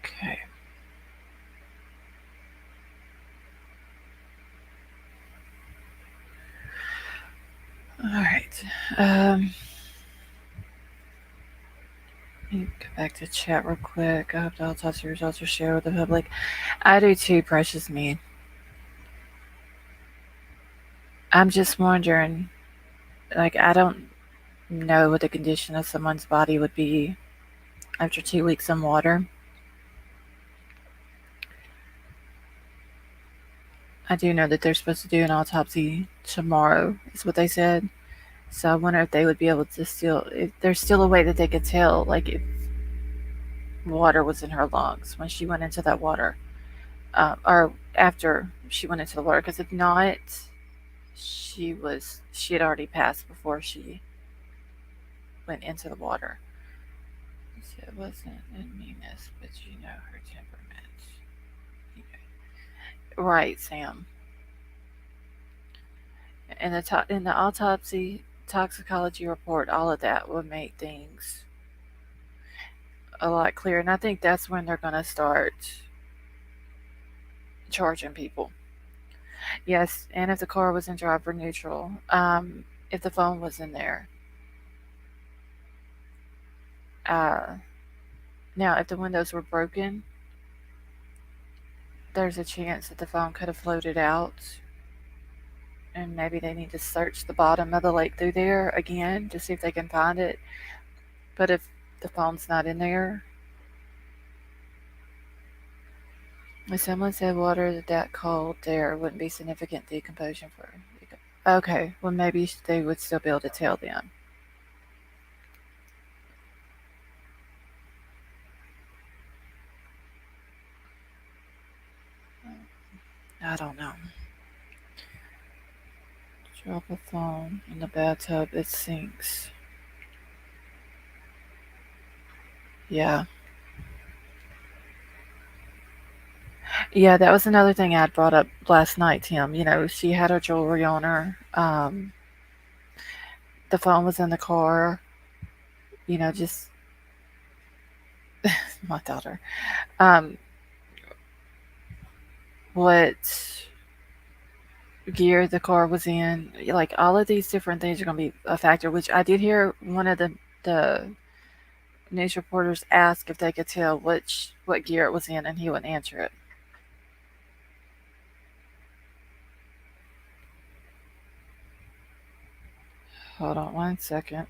Okay. All right. Let me go back to chat real quick. I hope the autopsy results are shared with the public. I do too, precious me. I'm just wondering, like, I don't know what the condition of someone's body would be after 2 weeks in water. I do know that they're supposed to do an autopsy tomorrow, is what they said. So I wonder if they would be able to if there's still a way that they could tell, like, if water was in her lungs when she went into that water, or after she went into the water. Because if not, she had already passed before she went into the water. So it wasn't in meanness, but her temperament. Right, Sam. And in the autopsy toxicology report, all of that will make things a lot clearer. And I think that's when they're going to start charging people. Yes, and if the car was in driver neutral, if the phone was in there. Now, if the windows were broken, there's a chance that the phone could have floated out. And maybe they need to search the bottom of the lake through there again to see if they can find it. But if the phone's not in there, if someone said water that cold there wouldn't be significant decomposition for. Okay, well maybe they would still be able to tell them. I don't know. Drop a phone in the bathtub, it sinks. Yeah. Yeah, that was another thing I brought up last night, Tim. She had her jewelry on her. The phone was in the car. Just my daughter. Um, what gear the car was in, like all of these different things are going to be a factor. Which I did hear one of the news reporters ask if they could tell what gear it was in, and he wouldn't answer it. Hold on one second.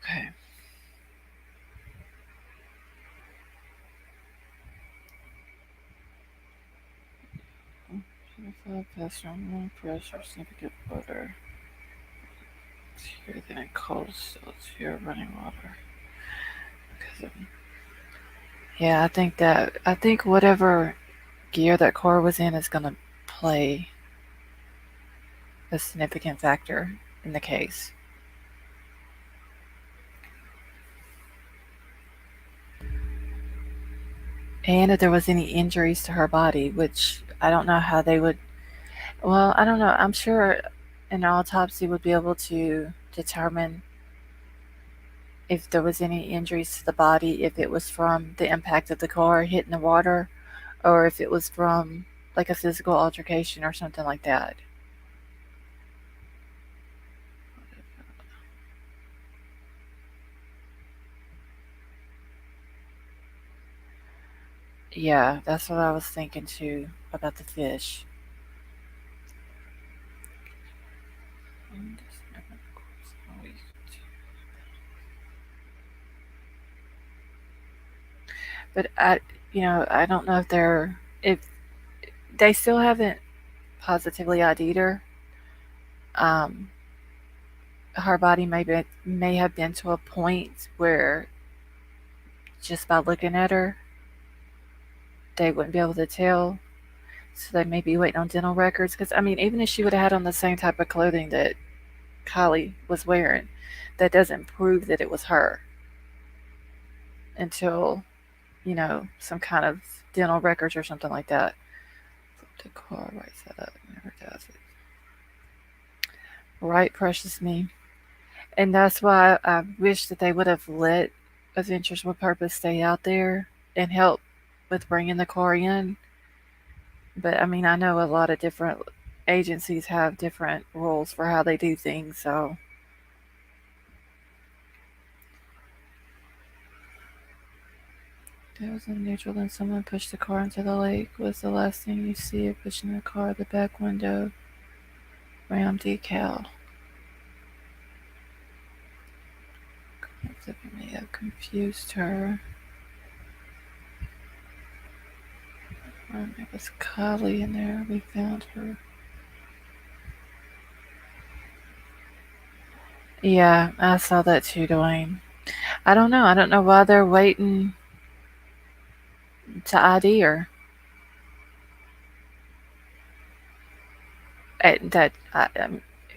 Okay. Purified pressure, significant water. Here then cold salts here, running water. Yeah, I think whatever gear that car was in is gonna play a significant factor in the case. And if there was any injuries to her body, which I don't know how they would. Well, I don't know. I'm sure an autopsy would be able to determine if there was any injuries to the body, if it was from the impact of the car hitting the water, or if it was from like a physical altercation or something like that. Yeah, that's what I was thinking too about the fish. But I don't know if they still haven't positively ID'd her. Um, her body may have been to a point where just by looking at her, they wouldn't be able to tell. So they may be waiting on dental records. Because even if she would have had on the same type of clothing that Kylie was wearing, that doesn't prove that it was her until some kind of dental records or something like that. Flip the car, right side up, never does it. Right, precious me. And that's why I wish that they would have let Adventures with Purpose stay out there and help with bringing the car in. But I know a lot of different agencies have different rules for how they do things, so. There was a neutral and someone pushed the car into the lake. Was the last thing you see of pushing the car, the back window, ram decal. It may have confused her. It was Kiely in there. We found her. Yeah, I saw that too, Dwayne. I don't know. I don't know why they're waiting to ID her. It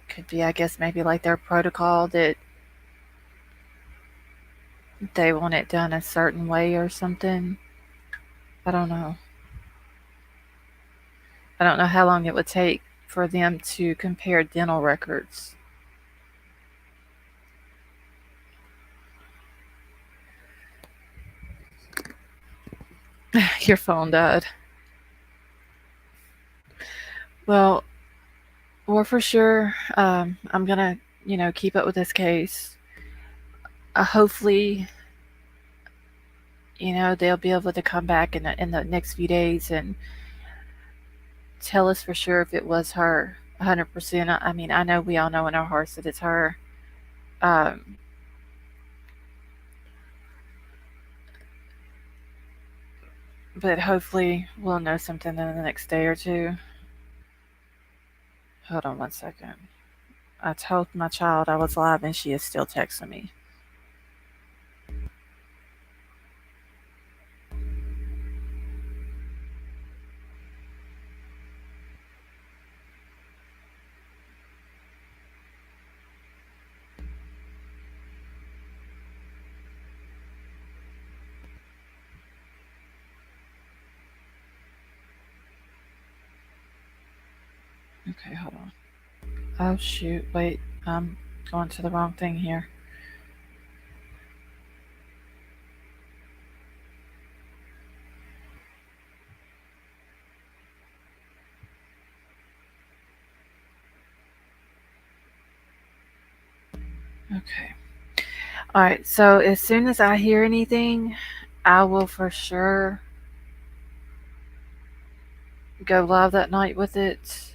could be, I guess, maybe like their protocol that they want it done a certain way or something. I don't know. I don't know how long it would take for them to compare dental records. Your phone died. Well, for sure, I'm gonna, keep up with this case. Hopefully, they'll be able to come back in the next few days and tell us for sure if it was her 100%. I know we all know in our hearts that it's her. Um, but hopefully we'll know something in the next day or two. Hold on one second. I told my child I was live and she is still texting me. Okay, hold on. Oh shoot, wait, I'm going to the wrong thing here. Okay. Alright, so as soon as I hear anything, I will for sure go live that night with it.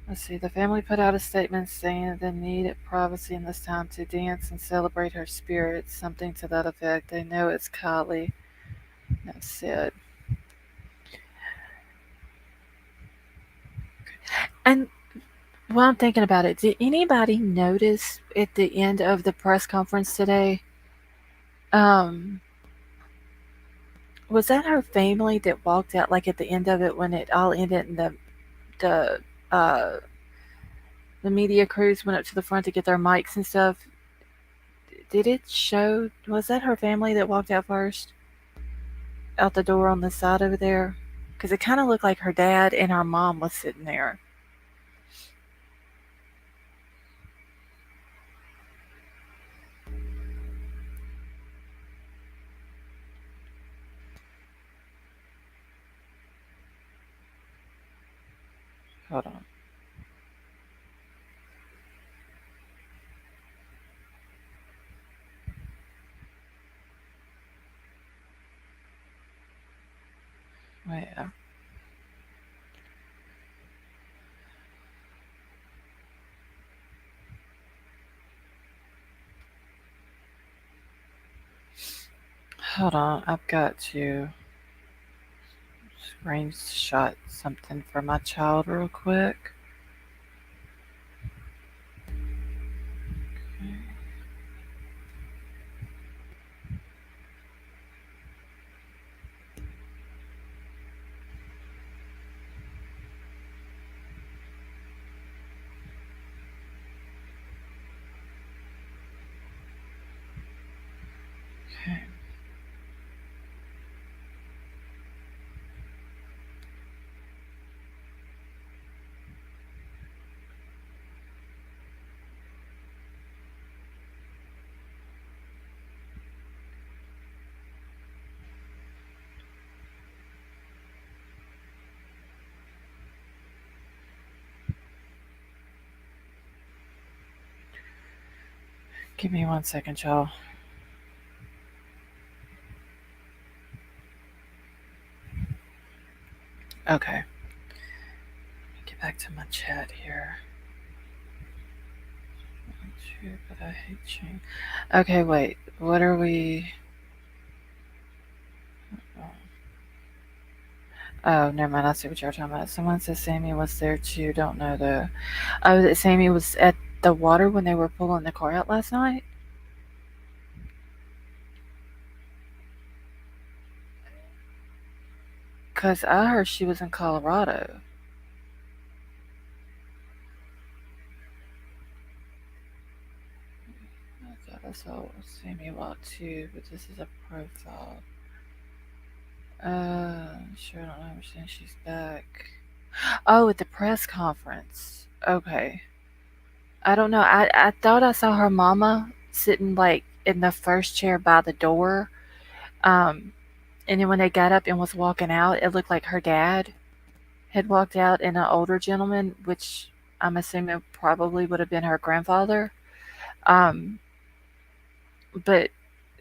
Let's see, the family put out a statement saying they need privacy in this time to dance and celebrate her spirit, something to that effect. They know it's Kiely. That said. And while I'm thinking about it, did anybody notice at the end of the press conference today? Um, was that her family that walked out like at the end of it when it all ended and the uh the media crews went up to the front to get their mics and stuff? Did it show? Was that her family that walked out first? Out the door on the side over there? Because it kind of looked like her dad and her mom was sitting there. Hold on. Wait. Hold on. I've got to screenshot something for my child real quick. Okay. Okay. Give me 1 second, y'all. Okay. Get back to my chat here. But I hate change. Okay, wait. What are we? Oh, never mind. I see what you're talking about. Someone says Sammy was there too. Don't know though. Oh, that Sammy was at the water when they were pulling the car out last night? Because I heard she was in Colorado. I thought I saw Sammy walk too, but this is a profile. Sure, I don't understand. She's back. Oh, at the press conference. Okay. I don't know. I thought I saw her mama sitting like in the first chair by the door. And then when they got up and was walking out, it looked like her dad had walked out and an older gentleman, which I'm assuming probably would have been her grandfather. Um, but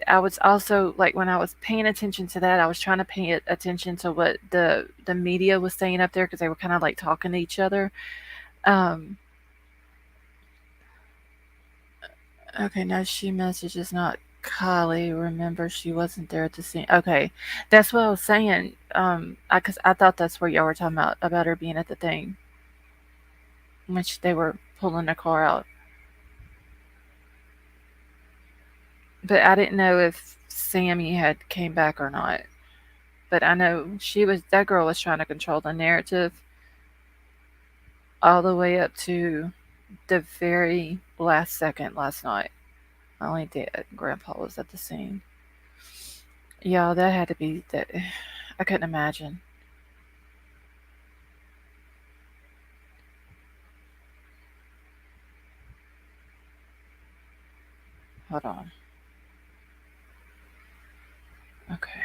I was also like when I was paying attention to that, I was trying to pay attention to what the media was saying up there because they were kind of like talking to each other. Um, okay, now she messages not Kylie. Remember, she wasn't there at the scene. Okay, that's what I was saying. Because I thought that's what y'all were talking about her being at the thing when they were pulling the car out. But I didn't know if Sammy had came back or not. But I know that girl was trying to control the narrative all the way up to the very last second last night. Only dad Grandpa was at the scene. Yeah, that had to be that. I couldn't imagine. Hold on. Okay.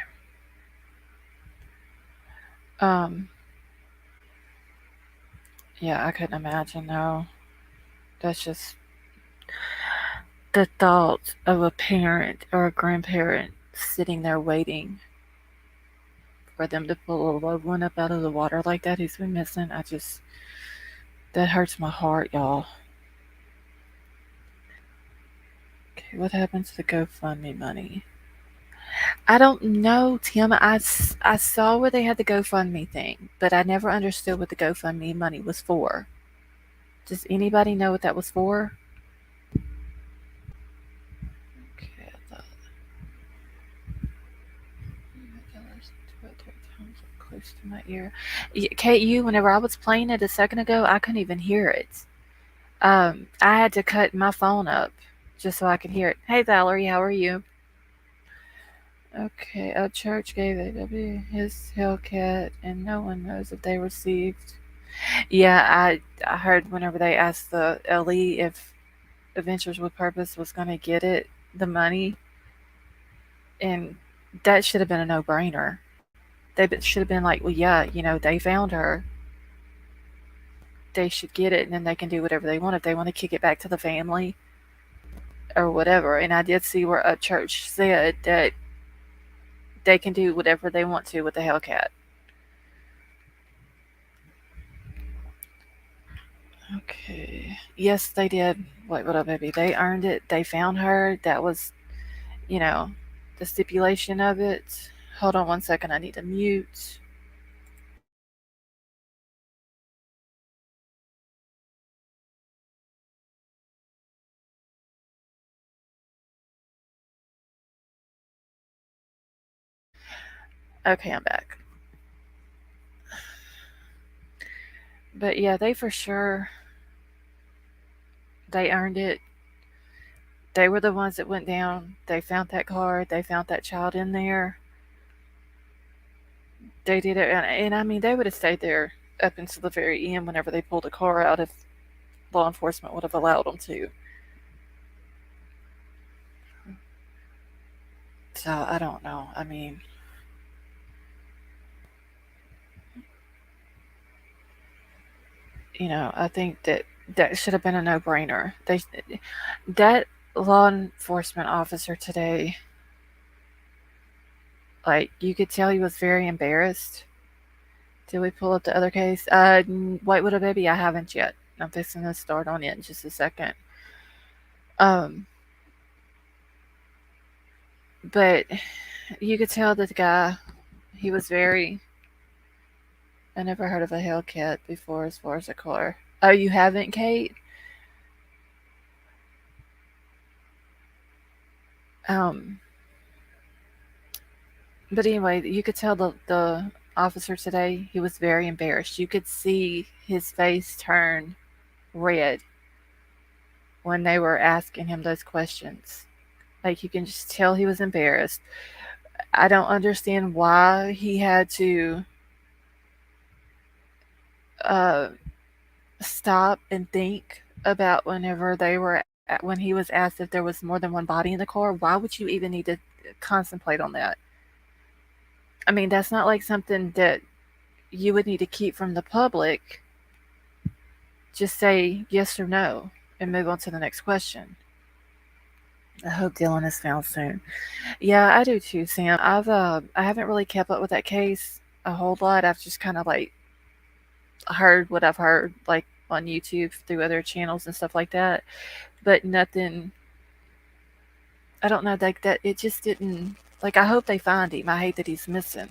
Um. Yeah, I couldn't imagine. No, that's just the thought of a parent or a grandparent sitting there waiting for them to pull a loved one up out of the water like that who's been missing. That hurts my heart, y'all. Okay, what happened to the GoFundMe money? I don't know, Tim. I saw where they had the GoFundMe thing, but I never understood what the GoFundMe money was for. Does anybody know what that was for? Okay, I thought. Close to my ear. Kate, whenever I was playing it a second ago, I couldn't even hear it. I had to cut my phone up just so I could hear it. Hey, Valerie, how are you? Okay, a church gave AW his Hellcat, and no one knows if they received. Yeah, I heard whenever they asked the LE if Adventures with Purpose was going to get the money, and that should have been a no-brainer. They should have been like, well, yeah, they found her. They should get it, and then they can do whatever they want if they want to kick it back to the family or whatever. And I did see where a church said that they can do whatever they want to with the Hellcat. Okay. Yes, they did. Wait, what up, baby? They earned it. They found her. That was, you know, the stipulation of it. Hold on one second. I need to mute. Okay, I'm back. But yeah, they for sure, they earned it. They were the ones that went down. They found that car. They found that child in there. They did it. And I mean, they would have stayed there up until the very end whenever they pulled the car out if law enforcement would have allowed them to. So I don't know. I mean, I think that should have been a no-brainer. That law enforcement officer today, like you could tell he was very embarrassed. Did we pull up the other case? Whitewood a Baby, I haven't yet. I'm fixing to start on it in just a second. But you could tell that the guy, he was very. I never heard of a Hellcat before, as far as a car. Oh, you haven't, Kate? But anyway, you could tell the officer today, he was very embarrassed. You could see his face turn red when they were asking him those questions. Like, you can just tell he was embarrassed. I don't understand why he had to stop and think about when he was asked if there was more than one body in the car. Why would you even need to contemplate on that? I mean, that's not like something that you would need to keep from the public. Just say yes or no and move on to the next question. I hope Dylan is found soon. Yeah, I do too, Sam. I haven't really kept up with that case a whole lot. I've just kind of like heard what I've heard, like on YouTube through other channels and stuff like that, but nothing. I don't know, like that. It just didn't. Like, I hope they find him. I hate that he's missing.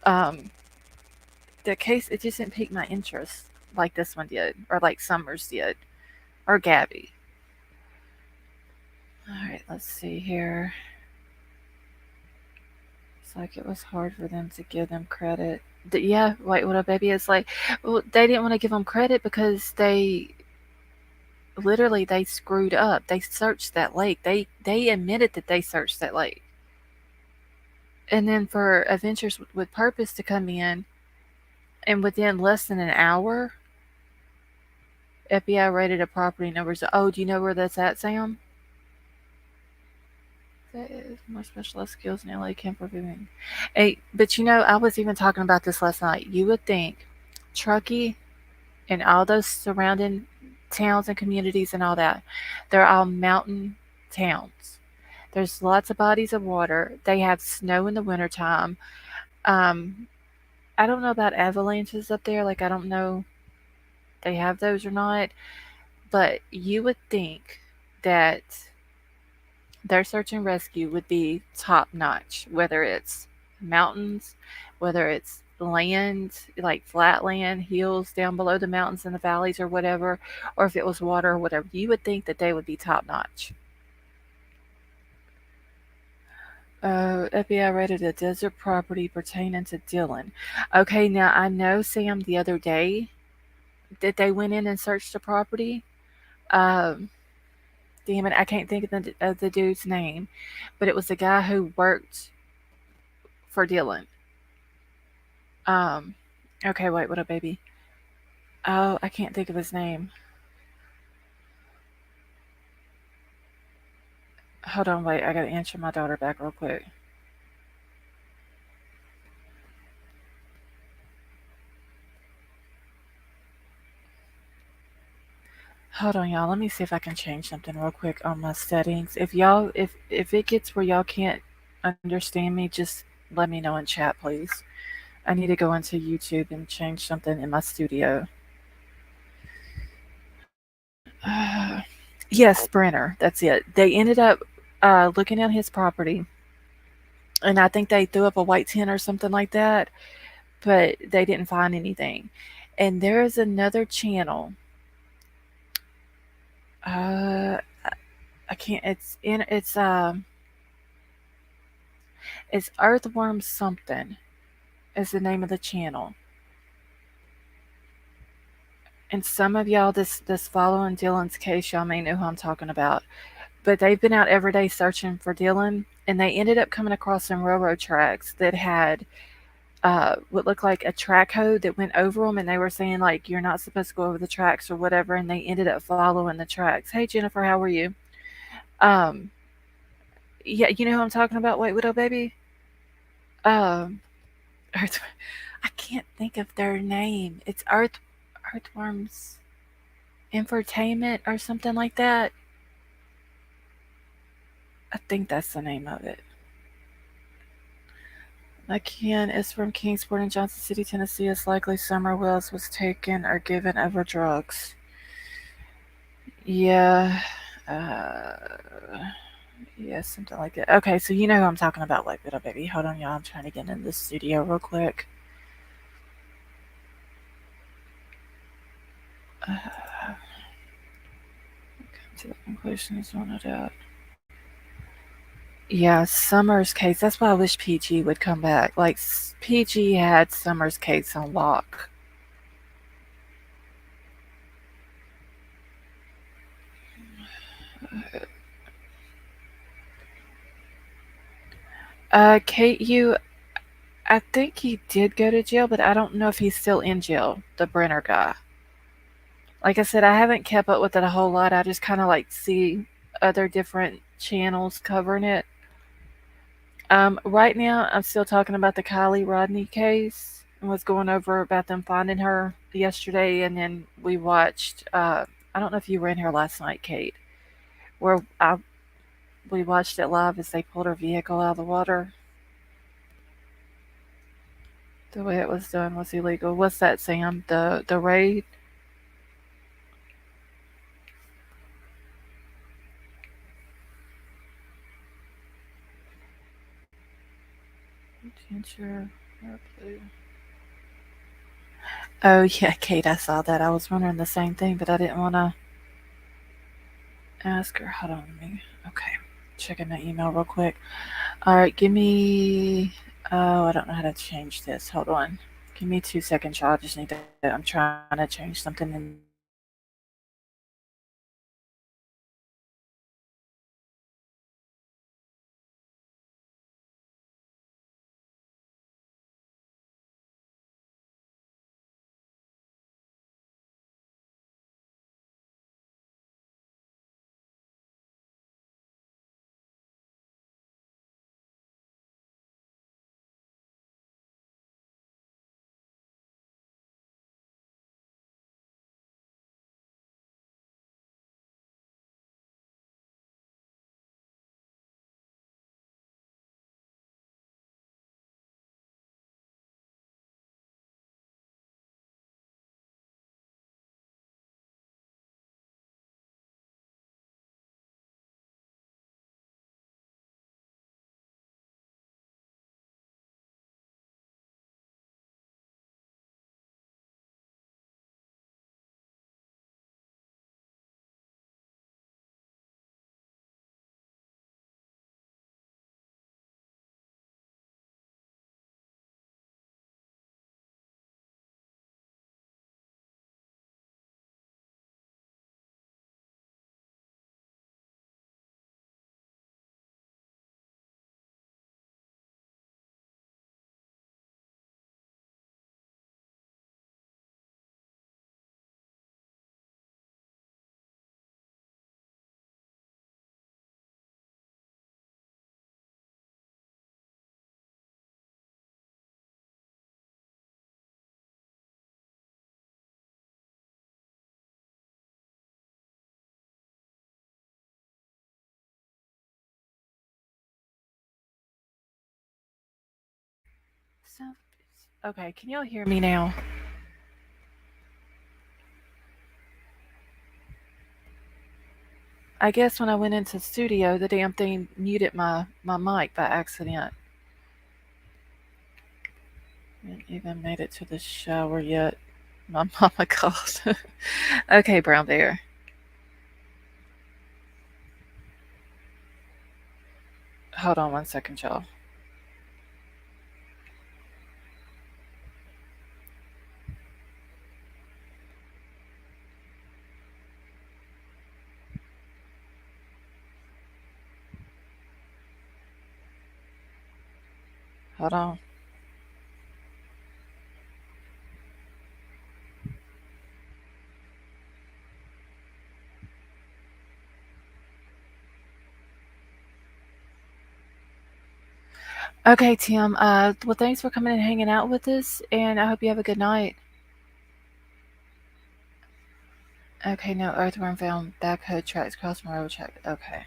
The case, it just didn't pique my interest. like this one did, or like Summers did, or Gabby. All right, let's see here. It's like it was hard for them to give them credit. Yeah, White Widow Baby is like, well, they didn't want to give them credit because they screwed up. They searched that lake. They admitted that they searched that lake. And then for Adventures with Purpose to come in and within less than an hour, FBI raided a property numbers. Oh, do you know where that's at, Sam? That is more specialized skills in LA camp reviewing. Hey, but I was even talking about this last night. You would think Truckee and all those surrounding towns and communities and all that, they're all mountain towns. There's lots of bodies of water. They have snow in the wintertime. Um, I don't know about avalanches up there. Like, I don't know they have those or not. But you would think that their search and rescue would be top notch, whether it's mountains, whether it's land, like flat land, hills down below the mountains and the valleys or whatever, or if it was water or whatever. You would think that they would be top notch. FBI raided a desert property pertaining to Dylan. Okay, now I know, Sam, the other day that they went in and searched the property. Um, Damn it, I can't think of the dude's name, but it was the guy who worked for Dylan. Um, okay, wait, what a baby. Oh, I can't think of his name. Hold on, wait, I gotta answer my daughter back real quick. Hold on, y'all. Let me see if I can change something real quick on my settings. If it gets where y'all can't understand me, just let me know in chat, please. I need to go into YouTube and change something in my studio. Yes, Brenner. That's it. They ended up looking at his property, and I think they threw up a white tent or something like that, but they didn't find anything. And there is another channel. I can't. It's Earthworm something is the name of the channel. And some of y'all this following Dylan's case, y'all may know who I'm talking about. But they've been out every day searching for Dylan, and they ended up coming across some railroad tracks that had what looked like a track code that went over them, and they were saying like you're not supposed to go over the tracks or whatever, and they ended up following the tracks. Hey Jennifer, how are you? Um, yeah, you know who I'm talking about, White Widow Baby? Um, Earth, I can't think of their name. It's Earthworms Infotainment or something like that. I think that's the name of it. McKeon is from Kingsport in Johnson City, Tennessee. It's likely Summer Wells was taken or given over drugs. Yeah. Yeah, something like that. Okay, so you know who I'm talking about, White Widow Baby. Hold on, y'all. I'm trying to get in the studio real quick. Come to the conclusion is one of that. Yeah, Summer's case. That's why I wish PG would come back. Like, PG had Summer's case on lock. Kate, I think he did go to jail, but I don't know if he's still in jail, the Brenner guy. Like I said, I haven't kept up with it a whole lot. I just kind of like see other different channels covering it. Right now, I'm still talking about the Kiely Rodni case and was going over about them finding her yesterday, and then we watched. I don't know if you were in here last night, Kate, where we watched it live as they pulled her vehicle out of the water. The way it was done was illegal. What's that, Sam? The raid? Oh yeah, Kate, I saw that. I was wondering the same thing, but I didn't want to ask her. Hold on, let me. Okay, checking the email real quick. All right, give me. Oh, I don't know how to change this. Hold on. Give me 2 seconds, y'all. I just need to. I'm trying to change something in the email. So, okay, can y'all hear me now? I guess when I went into the studio, the damn thing muted my mic by accident. Didn't even made it to the shower yet. My mama called. Okay, Brown Bear. Hold on 1 second, y'all. Hold on. Okay, Tim. Well, thanks for coming and hanging out with us, and I hope you have a good night. Okay, no earthworm found. Backhoe tracks cross from railroad track. Okay.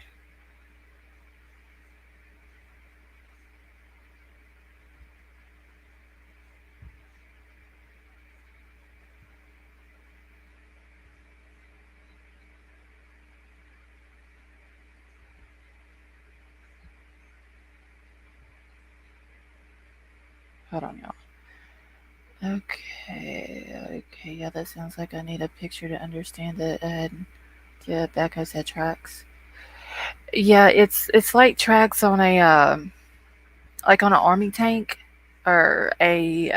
Hold on, y'all. Okay, yeah, that sounds like I need a picture to understand it. Yeah, backhoe said tracks. Yeah, it's like tracks on a like on an army tank or a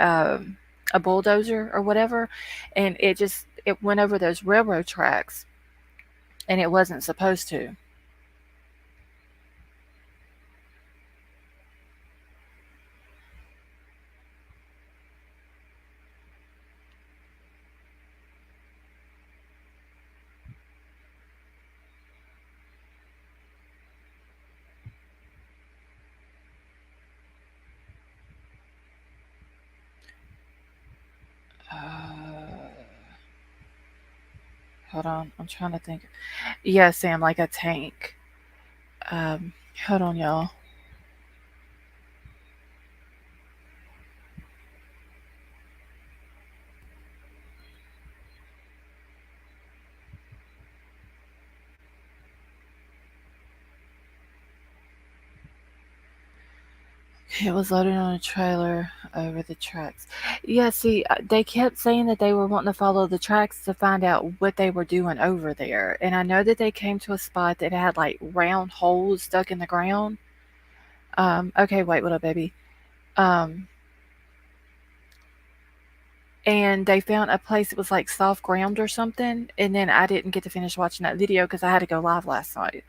bulldozer or whatever, and it went over those railroad tracks, and it wasn't supposed to. Uh, Hold on, I'm trying to think. Yeah, Sam, like a tank. Um, Hold on, y'all. It was loaded on a trailer over the tracks. Yeah, see, they kept saying that they were wanting to follow the tracks to find out what they were doing over there. And I know that they came to a spot that had like round holes stuck in the ground. Okay, wait, what up, baby? Um, and they found a place that was like soft ground or something. And then I didn't get to finish watching that video because I had to go live last night.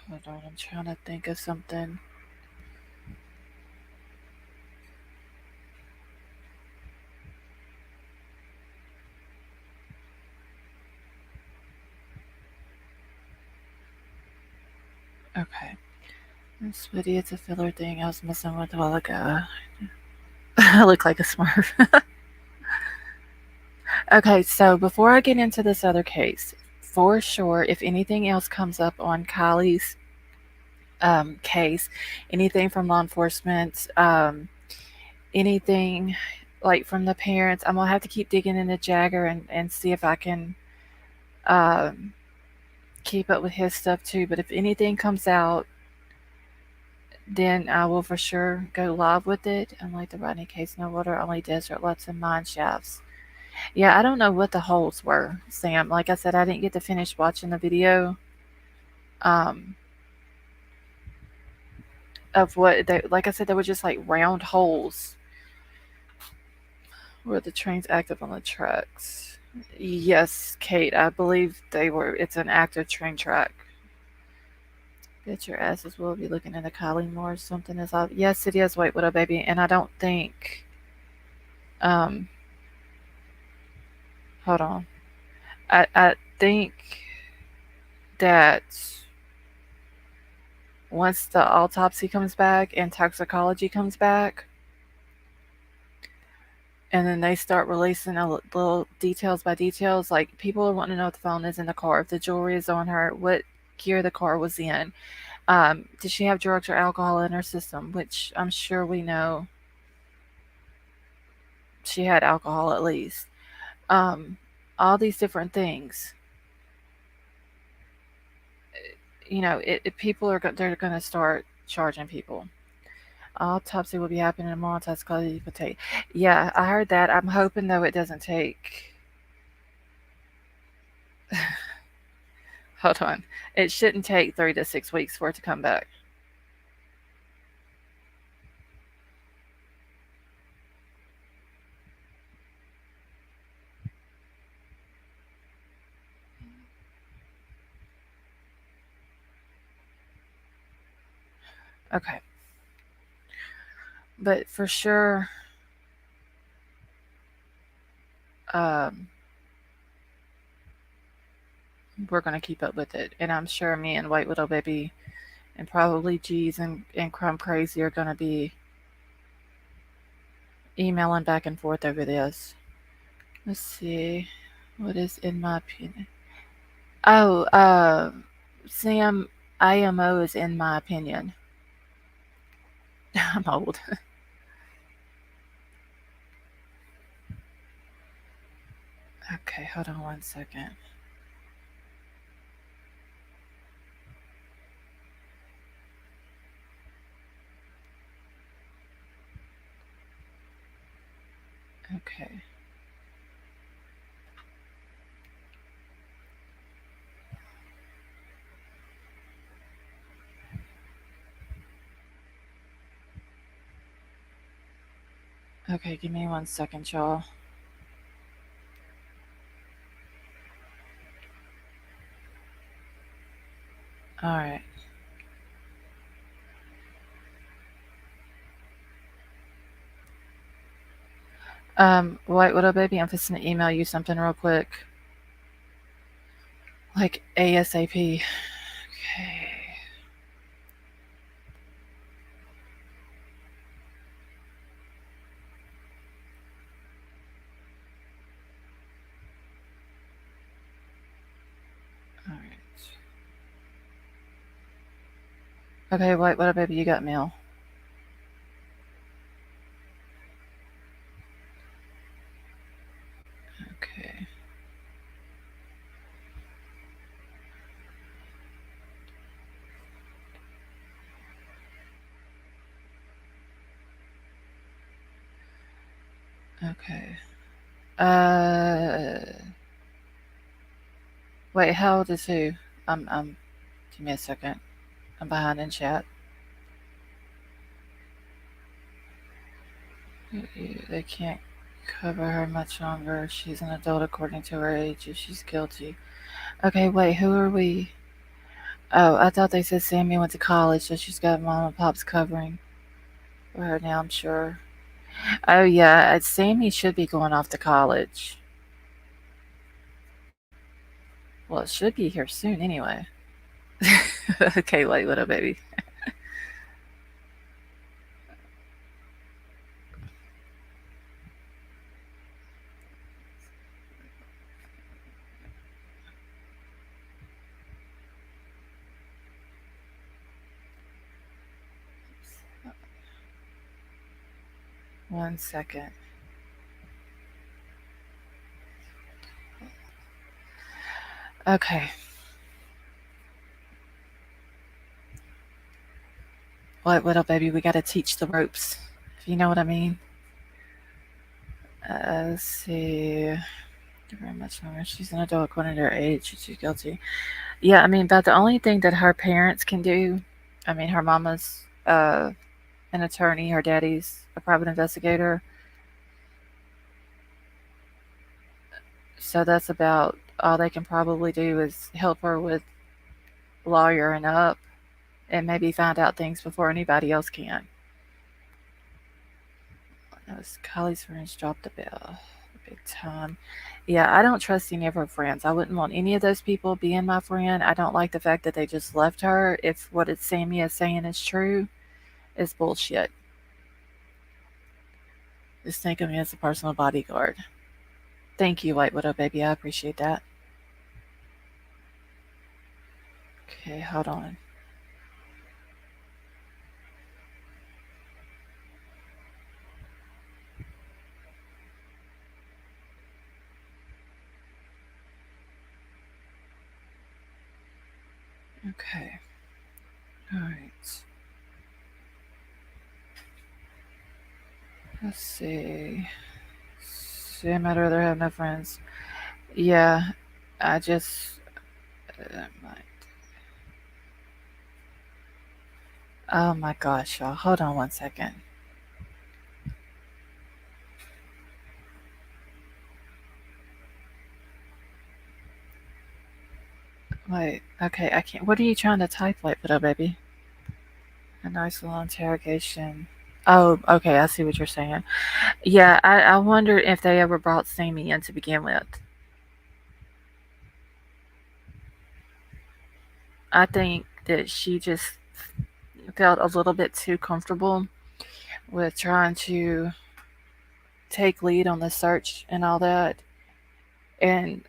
Hold on, I'm trying to think of something. Okay. This video, it's a filler thing I was messing with a while ago. I look like a smurf. Okay, so before I get into this other case, for sure, if anything else comes up on Kiely's case, anything from law enforcement, anything like from the parents, I'm gonna have to keep digging into Jagger and see if I can um, keep up with his stuff too. But if anything comes out, then I will for sure go live with it. Unlike the Rodney case, no water, only desert, lots of mine shafts. Yeah, I don't know what the holes were, Sam. Like I said, I didn't get to finish watching the video um, of what they, like I said, there were just like round holes where the train's active on the tracks. Yes, Kate, I believe they were. It's an active train track. Bet your asses will be looking into Kiely more. Something is off. Yes, it is. Wait, what up, baby? And I don't think. Um, hold on. I think that once the autopsy comes back and toxicology comes back, and then they start releasing a little details by details, like people are wanting to know if the phone is in the car, if the jewelry is on her, what gear the car was in, did she have drugs or alcohol in her system, which I'm sure we know she had alcohol at least. Um, all these different things. You know, people are they're going to start charging people. Autopsy will be happening tomorrow. Toxicology will take. Yeah, I heard that. I'm hoping though it doesn't take. Hold on. It shouldn't take 3 to 6 weeks for it to come back. Okay. But for sure, um, we're going to keep up with it. And I'm sure me and White Widow Baby and probably G's and Crumb Crazy are going to be emailing back and forth over this. Let's see. What is in my opinion? Oh, Sam, IMO is in my opinion. I'm old. Okay, hold on one second. Okay. Okay, give me one second, y'all. All right. White Widow Baby, I'm just gonna email you something real quick. Like ASAP. Okay. All right. Okay, White Widow Baby, you got mail. Okay. Okay. Wait, how old is who? Give me a second. I'm behind in chat. They can't cover her much longer. She's an adult according to her age. If she's guilty. Okay, wait, who are we? Oh, I thought they said Sammy went to college, so she's got mom and pop's covering for her now, I'm sure. Oh, yeah, Sammy should be going off to college. Well, it should be here soon anyway. Okay, wait, little baby. One second. Okay. What, little baby? We gotta teach the ropes. If you know what I mean. Let's see. Very much longer. She's an adult according to her age. She's guilty. Yeah, I mean, but the only thing that her parents can do, I mean, her mama's an attorney, her daddy's a private investigator. So that's about all they can probably do is help her with lawyering up and maybe find out things before anybody else can. Kiely's friends dropped the bell big time. Yeah, I don't trust any of her friends. I wouldn't want any of those people being my friend. I don't like the fact that they just left her. If what Sammy is saying is true, is bullshit. Just think of me as a personal bodyguard. Thank you, White Widow baby. I appreciate that. Okay, hold on. Okay. All right. Let's see. Sam, I'd rather have no friends. Yeah, I just. Oh my gosh, y'all. Hold on one second. Wait, okay, I can't. What are you trying to type, White Widow baby? A nice little interrogation. Oh, okay, I see what you're saying. Yeah, I wonder if they ever brought Sammy in to begin with. I think that she just felt a little bit too comfortable with trying to take lead on the search and all that. And,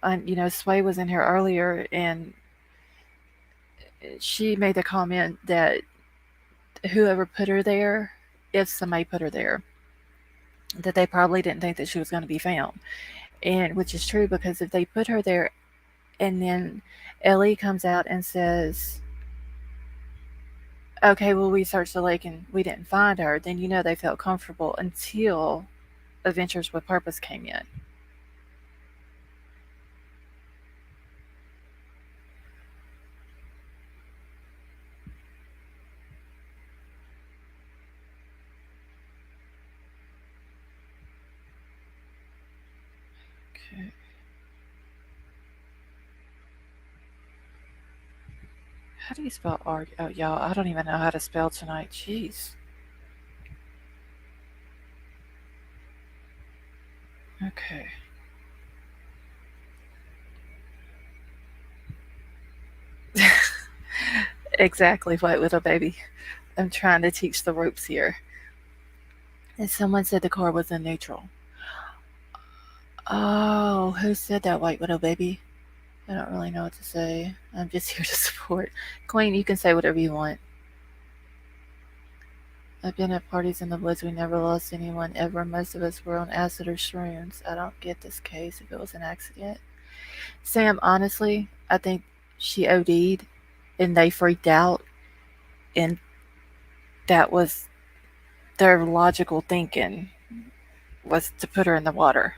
Sway was in here earlier and she made the comment that whoever put her there, if somebody put her there, that they probably didn't think that she was going to be found. And which is true because if they put her there and then Ellie comes out and says, okay, well, we searched the lake and we didn't find her, then they felt comfortable until Adventures with Purpose came in. Okay. How do you spell arg? Oh, y'all, I don't even know how to spell tonight. Jeez. Okay. Exactly, White Widow baby. I'm trying to teach the ropes here. And someone said the car was in neutral. Oh, who said that, White Widow baby? I don't really know what to say. I'm just here to support. Queen, you can say whatever you want. I've been at parties in the woods. We never lost anyone ever. Most of us were on acid or shrooms. I don't get this case if it was an accident. Sam, honestly, I think she OD'd and they freaked out, and that was their logical thinking was to put her in the water.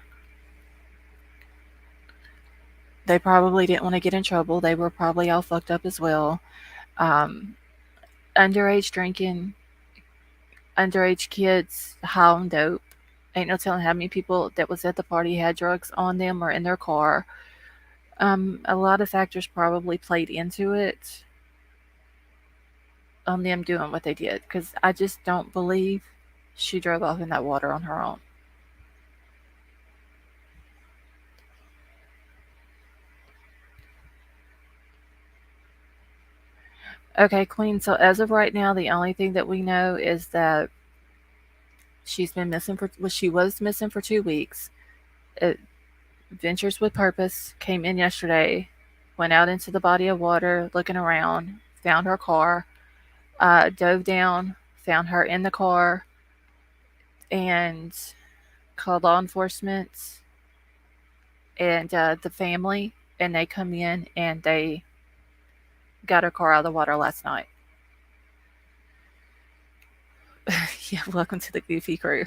They probably didn't want to get in trouble. They were probably all fucked up as well. Um, Underage drinking, underage kids high on dope. Ain't no telling how many people that was at the party had drugs on them or in their car. A lot of factors probably played into it on them doing what they did because I just don't believe she drove off in that water on her own. Okay, Queen. So as of right now, the only thing that we know is that she's been missing for well, she was missing for 2 weeks. It, Ventures with Purpose came in yesterday, went out into the body of water, looking around, found her car, dove down, found her in the car, and called law enforcement and the family, and they come in and they got her car out of the water last night. Yeah, welcome to the goofy crew.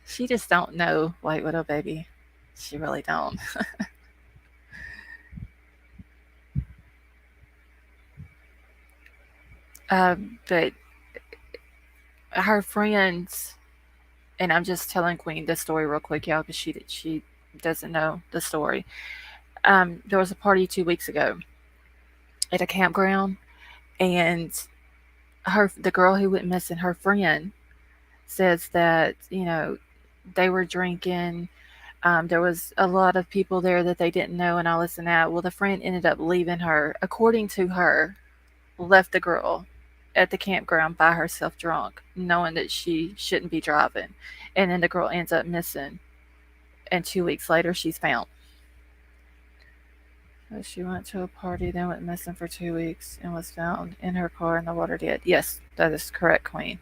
She just don't know White Widow Baby. She really don't. But her friends, and I'm just telling Queen the story real quick, y'all, because she doesn't know the story. There was a party 2 weeks ago at a campground, and the girl who went missing, her friend says that they were drinking. There was a lot of people there that they didn't know, and all this and that. Well, the friend ended up leaving her, according to her, left the girl at the campground by herself drunk, knowing that she shouldn't be driving. And then the girl ends up missing. And 2 weeks later, she's found. So she went to a party, then went missing for 2 weeks, and was found in her car in the water dead. Yes, that is correct, Queen.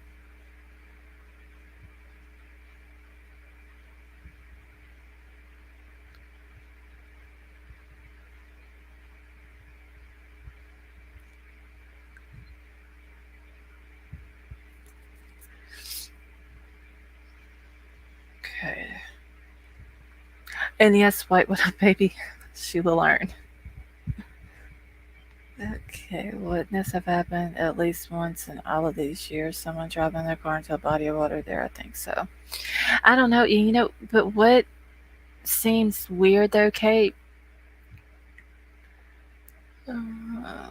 Okay. And yes, White Widow Baby, she will learn. Okay, witness have happened at least once in all of these years. Someone driving their car into a body of water there, I think so. I don't know, but what seems weird though, Kate?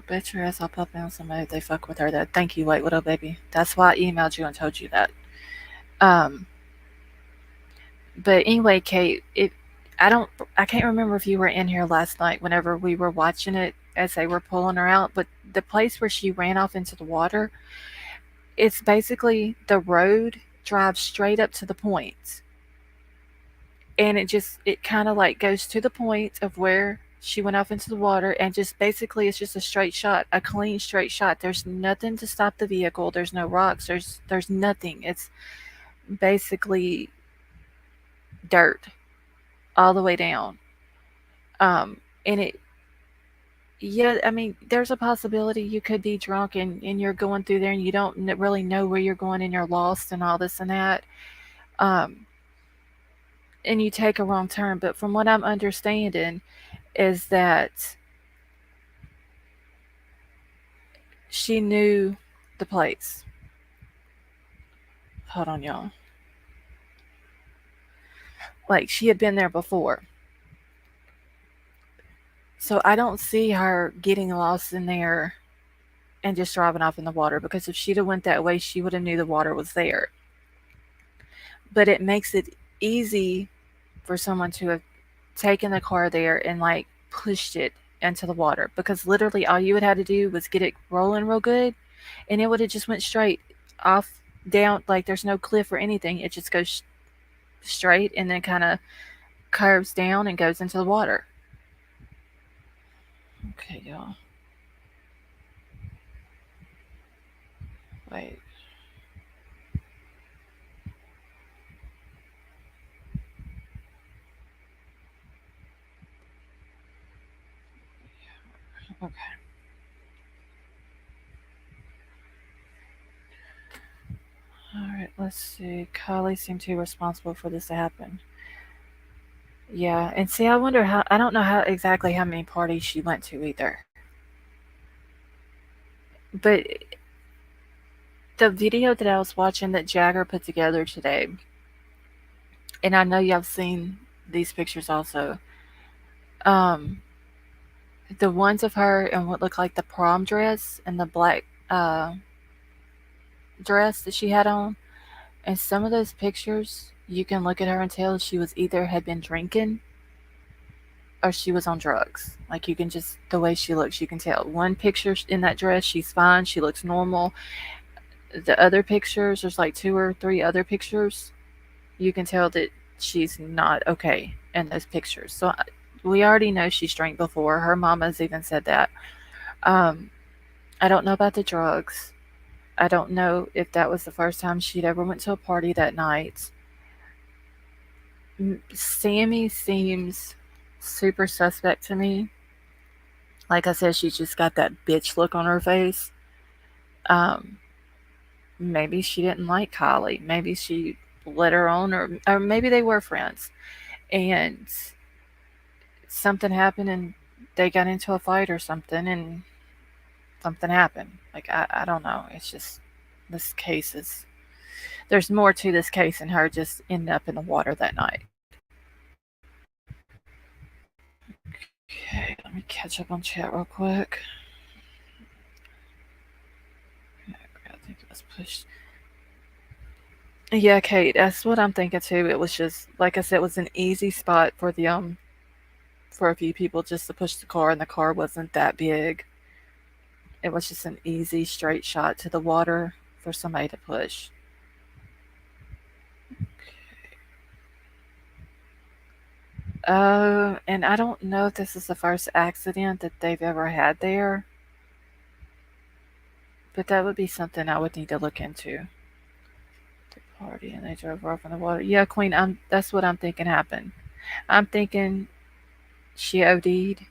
Bet your ass I'll pop in on somebody if they fuck with her though. Thank you, White Widow Baby. That's why I emailed you and told you that. Um, but anyway, Kate, I can't remember if you were in here last night whenever we were watching it as they were pulling her out, but the place where she ran off into the water, it's basically the road drives straight up to the point. And it kind of like goes to the point of where she went off into the water, and just basically it's just a straight shot, a clean straight shot. There's nothing to stop the vehicle. There's no rocks. There's nothing. It's basically dirt all the way down. And it, yeah, I mean, there's a possibility you could be drunk and you're going through there and you don't really know where you're going and you're lost and all this and that. Um, and you take a wrong turn. But from what I'm understanding, is that she knew the place. Hold on, y'all. Like, she had been there before. So I don't see her getting lost in there and just driving off in the water, because if she'd have went that way, she would have knew the water was there. But it makes it easy for someone to have taken the car there and like pushed it into the water, because literally all you would have to do was get it rolling real good and it would have just went straight off down. Like, there's no cliff or anything. It just goes straight and then kind of curves down and goes into the water. Okay, y'all. Wait. Okay. All right, let's see. Kiely seemed too responsible for this to happen. Yeah, and see, I wonder how, I don't know how exactly how many parties she went to either. But the video that I was watching that Jagger put together today, and I know y'all seen these pictures also. Um, the ones of her in what looked like the prom dress and the black dress that she had on, and some of those pictures, you can look at her and tell she was either had been drinking or she was on drugs. Like you can just the way she looks, you can tell. One picture in that dress, she's fine, she looks normal. The other pictures, there's like two or three other pictures, you can tell that she's not okay in those pictures. So we already know she's drank before. Her mama's even said that. Um, I don't know about the drugs. I don't know if that was the first time she'd ever went to a party that night. Sammy seems super suspect to me. Like I said, she's just got that bitch look on her face. Um, maybe she didn't like Kylie. Maybe she let her on, or maybe they were friends. And something happened and they got into a fight or something, and something happened. Like, I don't know. It's just, this case is, there's more to this case than her just ending up in the water that night. Okay, let me catch up on chat real quick. I think it was pushed. Yeah, Kate, that's what I'm thinking too. It was just, like I said, it was an easy spot for the for a few people just to push the car, and the car wasn't that big. It was just an easy straight shot to the water for somebody to push. And I don't know if this is the first accident that they've ever had there, but that would be something I would need to look into. The party and they drove off in the water. Yeah, Queen, that's what I'm thinking happened. I'm thinking she OD'd.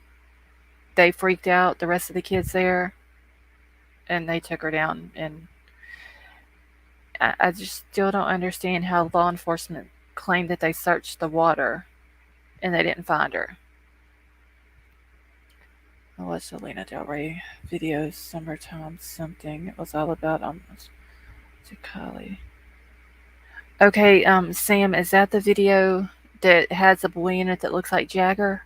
They freaked out, the rest of the kids there, and they took her down. And I just still don't understand how law enforcement claimed that they searched the water and they didn't find her. I watched the Lena Del Rey video, Summertime Something. It was all about to Kiely. Okay, Sam, is that the video that has a boy in it that looks like Jagger?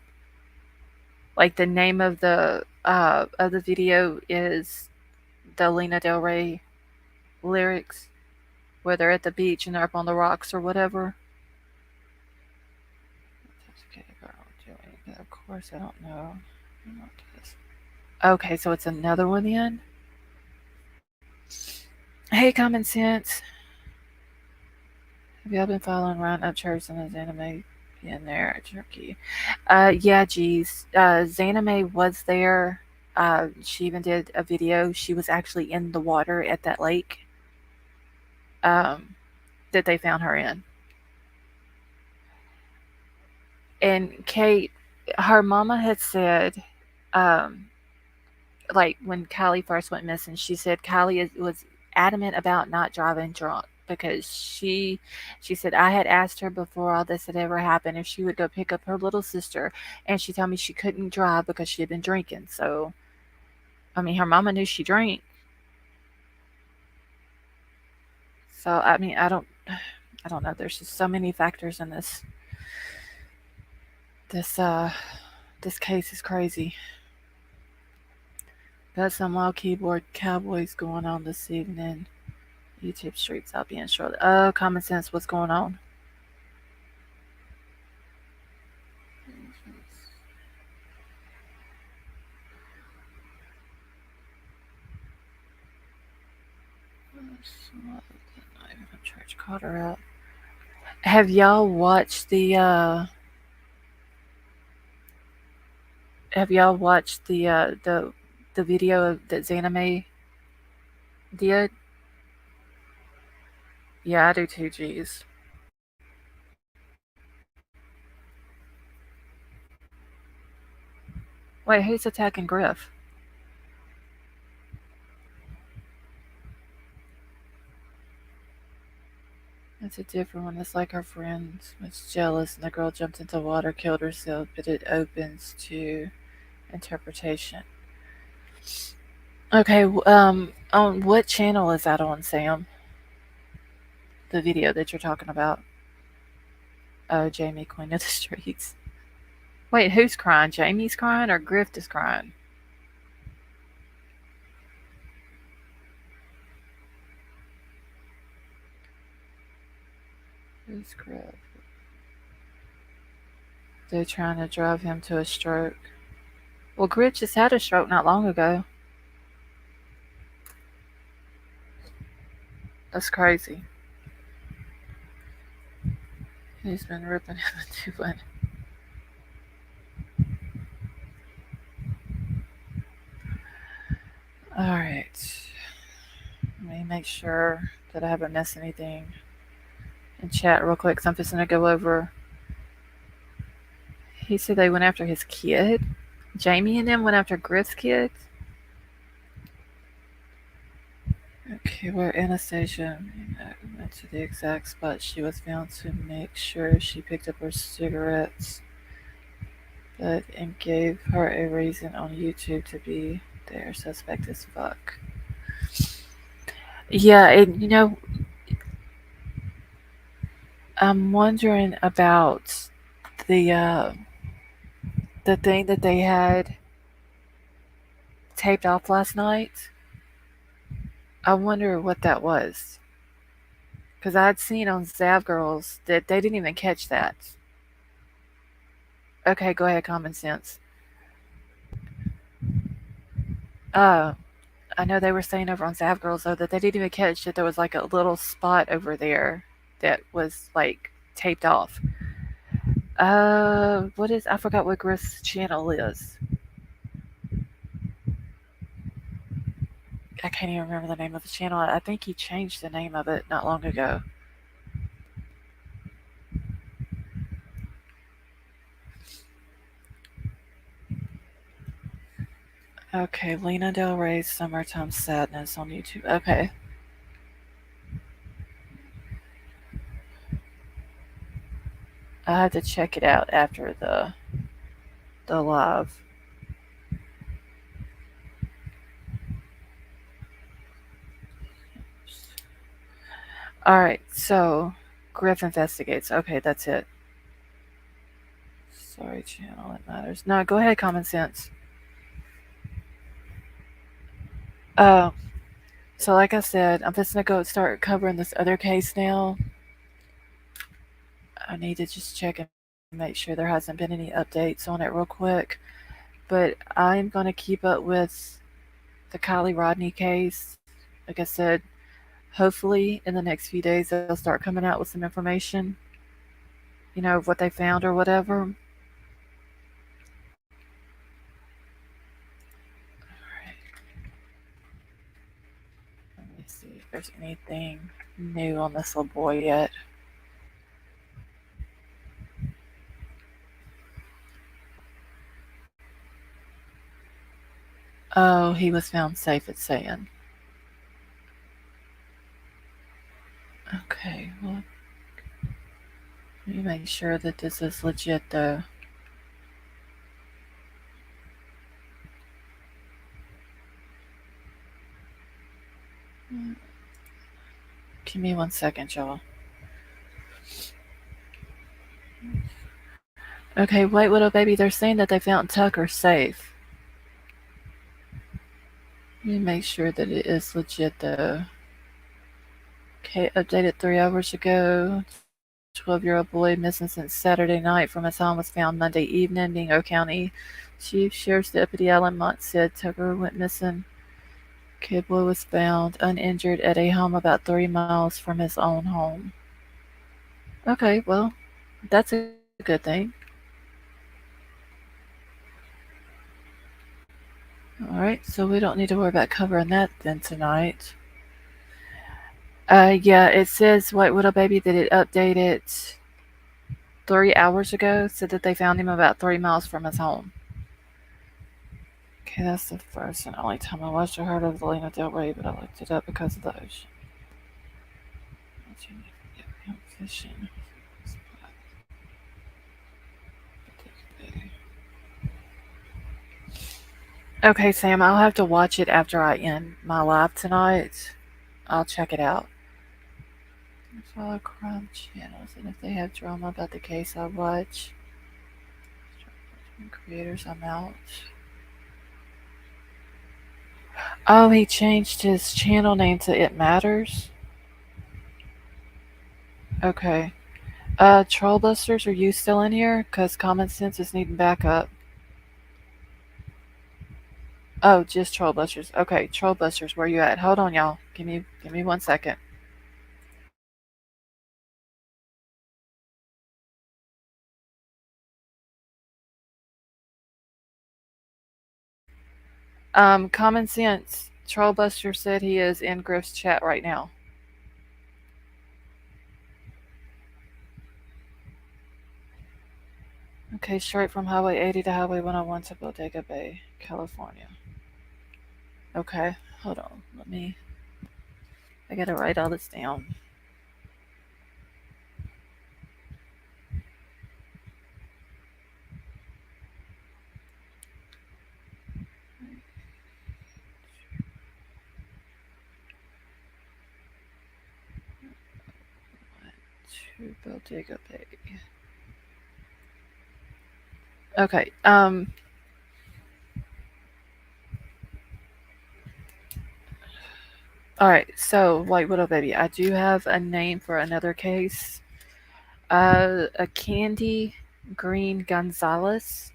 Like the name of the video is the Lena Del Rey lyrics, where they're at the beach and they're up on the rocks or whatever. Of course, I don't know. Okay, so it's another one then. Hey, Common Sense. Have y'all been following Ryan Upchurch and his anime in there? Jerky. Yeah, geez. Zanime was there. She even did a video. She was actually in the water at that lake that they found her in. And Kate, her mama had said, like when Kiely first went missing, she said Kiely was adamant about not driving drunk because she said I had asked her before all this had ever happened if she would go pick up her little sister, and she told me she couldn't drive because she had been drinking. So, I mean, her mama knew she drank. So, I mean, I don't know. There's just so many factors in this. This case is crazy. Got some wild keyboard cowboys going on this evening. YouTube streets, I'll be in shortly. Oh, Common Sense, what's going on? Church caught her out. Have y'all watched the the video that Zanime did? Yeah, I do too, geez. Wait, who's attacking Griff? That's a different one. It's like her friend was jealous and the girl jumped into water, killed herself, but it opens to interpretation. Okay, on what channel is that on, Sam? The video that you're talking about? Oh, Jamie, Queen of the Streets. Wait, who's crying? Jamie's crying or Grift is crying? Who's Grift? They're trying to drive him to a stroke. Well, Grift just had a stroke not long ago. That's crazy. He's been ripping him a new one. Alright. Let me make sure that I haven't missed anything in chat real quick. So I'm just going to go over. He said they went after his kid. Jamie and them went after Griff's kid. Okay, where Anastasia went to the exact spot she was found to make sure she picked up her cigarettes, but and gave her a reason on YouTube to be there. Suspect as fuck. Yeah, and I'm wondering about the the thing that they had taped off last night. I wonder what that was. Because I had seen on Zav Girls that they didn't even catch that. Okay, go ahead, common sense. Uh, I know they were saying over on Zav Girls, though, that they didn't even catch that there was like a little spot over there that was like taped off. I forgot what Griff's channel is. I can't even remember the name of the channel. I think he changed the name of it not long ago. Okay, Lena Del Rey's Summertime Sadness on YouTube. Okay. I had to check it out after the live. Alright, so Griff investigates. Okay, that's it. Sorry, channel, it matters. No, go ahead, common sense. So like I said, I'm just gonna go start covering this other case now. I need to just check and make sure there hasn't been any updates on it real quick. But I'm gonna keep up with the Kiely case. Like I said, hopefully in the next few days they'll start coming out with some information, of what they found or whatever. Let me see if there's anything new on this little boy yet. Oh, he was found safe, it's saying. Okay, well, let me make sure that this is legit, though. Give me 1 second, y'all. Okay, White Widow Baby, they're saying that they found Tucker safe. Let me make sure that it is legit, though. Okay, updated 3 hours ago. 12-year-old boy missing since Saturday night from his home was found Monday evening. Bingo County Chief Sheriff's Deputy Alan Mott said Tucker went missing. Kid boy was found uninjured at a home about 3 miles from his own home. Okay, well, that's a good thing. Alright, so we don't need to worry about covering that then tonight. Yeah, it says White Widow Baby that it updated 3 hours ago, said that they found him about 3 miles from his home. Okay, that's the first and only time I watched or heard of the Lena Del Rey, but I looked it up because of the ocean. fishing. Okay, Sam, I'll have to watch it after I end my live tonight. I'll check it out. Follow crime channels, and if they have drama about the case, I watch. Creators, I'm out. Oh, he changed his channel name to It Matters. Okay. Trollbusters, are you still in here? Cause Common Sense is needing backup. Oh, just Trollbusters. Okay, Trollbusters, where you at? Hold on, y'all. Give me 1 second. Common Sense. Trollbuster said he is in Griff's chat right now. Okay, straight from Highway 80 to Highway 101 to Bodega Bay, California. Okay, hold on. I gotta write all this down. To Bodega Bay. Okay, alright, so White Widow Baby, I do have a name for another case. A Candy Green Gonzalez.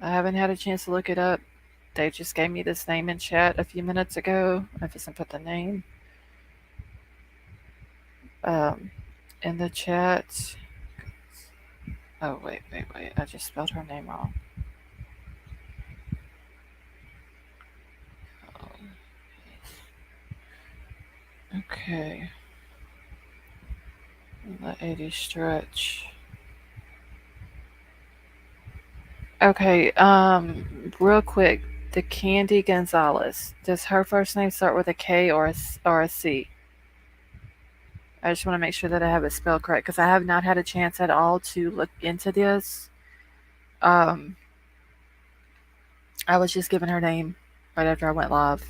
I haven't had a chance to look it up. They just gave me this name in chat a few minutes ago. I just put the name in the chat. Oh, wait. I just spelled her name wrong. Okay. The 80 stretch. Okay, real quick. The Candy Gonzalez. Does her first name start with a K or a C? I just want to make sure that I have it spelled correct because I have not had a chance at all to look into this. I was just given her name right after I went live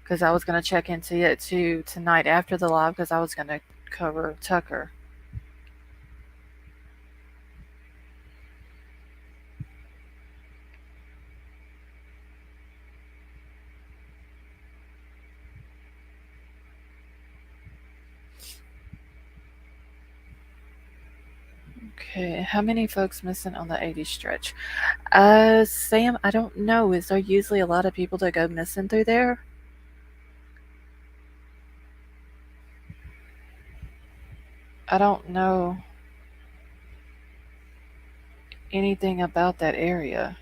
because I was going to check into it too tonight after the live because I was going to cover Tucker. Okay, how many folks missing on the 80 stretch? Sam, I don't know. Is there usually a lot of people that go missing through there? I don't know anything about that area.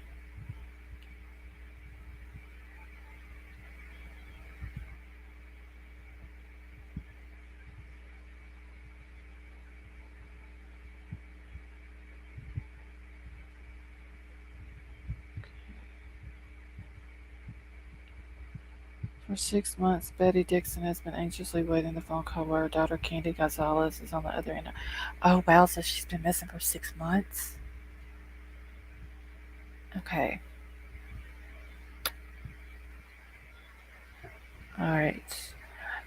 For 6 months, Betty Dixon has been anxiously waiting the phone call where her daughter Candy Gonzalez is on the other end. Oh, wow, so she's been missing for 6 months? Okay. Alright.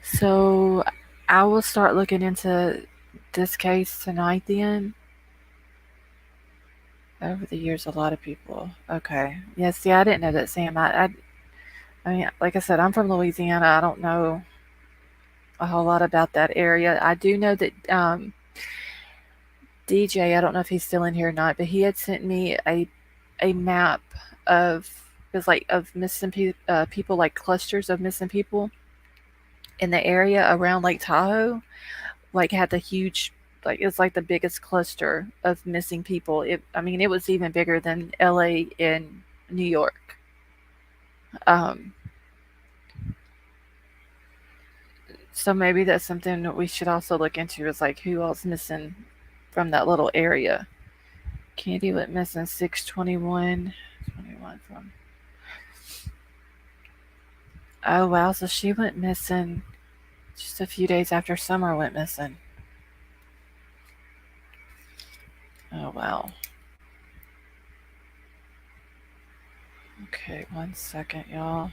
So, I will start looking into this case tonight then. Over the years, a lot of people. Okay. Yeah, see, I didn't know that, Sam. I mean, like I said, I'm from Louisiana. I don't know a whole lot about that area. I do know that DJ, I don't know if he's still in here or not, but he had sent me a map of missing people, like clusters of missing people in the area around Lake Tahoe. Like had the huge, like it's like the biggest cluster of missing people. It was even bigger than LA and New York. So maybe that's something that we should also look into is like who else missing from that little area. Candy went missing 6/21 from. Oh wow, so she went missing just a few days after Summer went missing. Oh, wow. Okay, 1 second, y'all.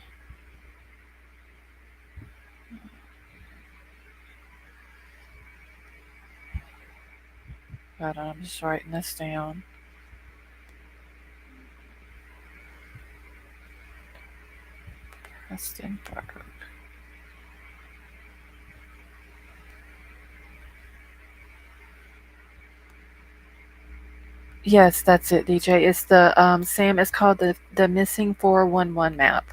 Hold on, I'm just writing this down. Prestonburg. Yes, that's it, DJ. It's the Sam. It's called the missing 411 map.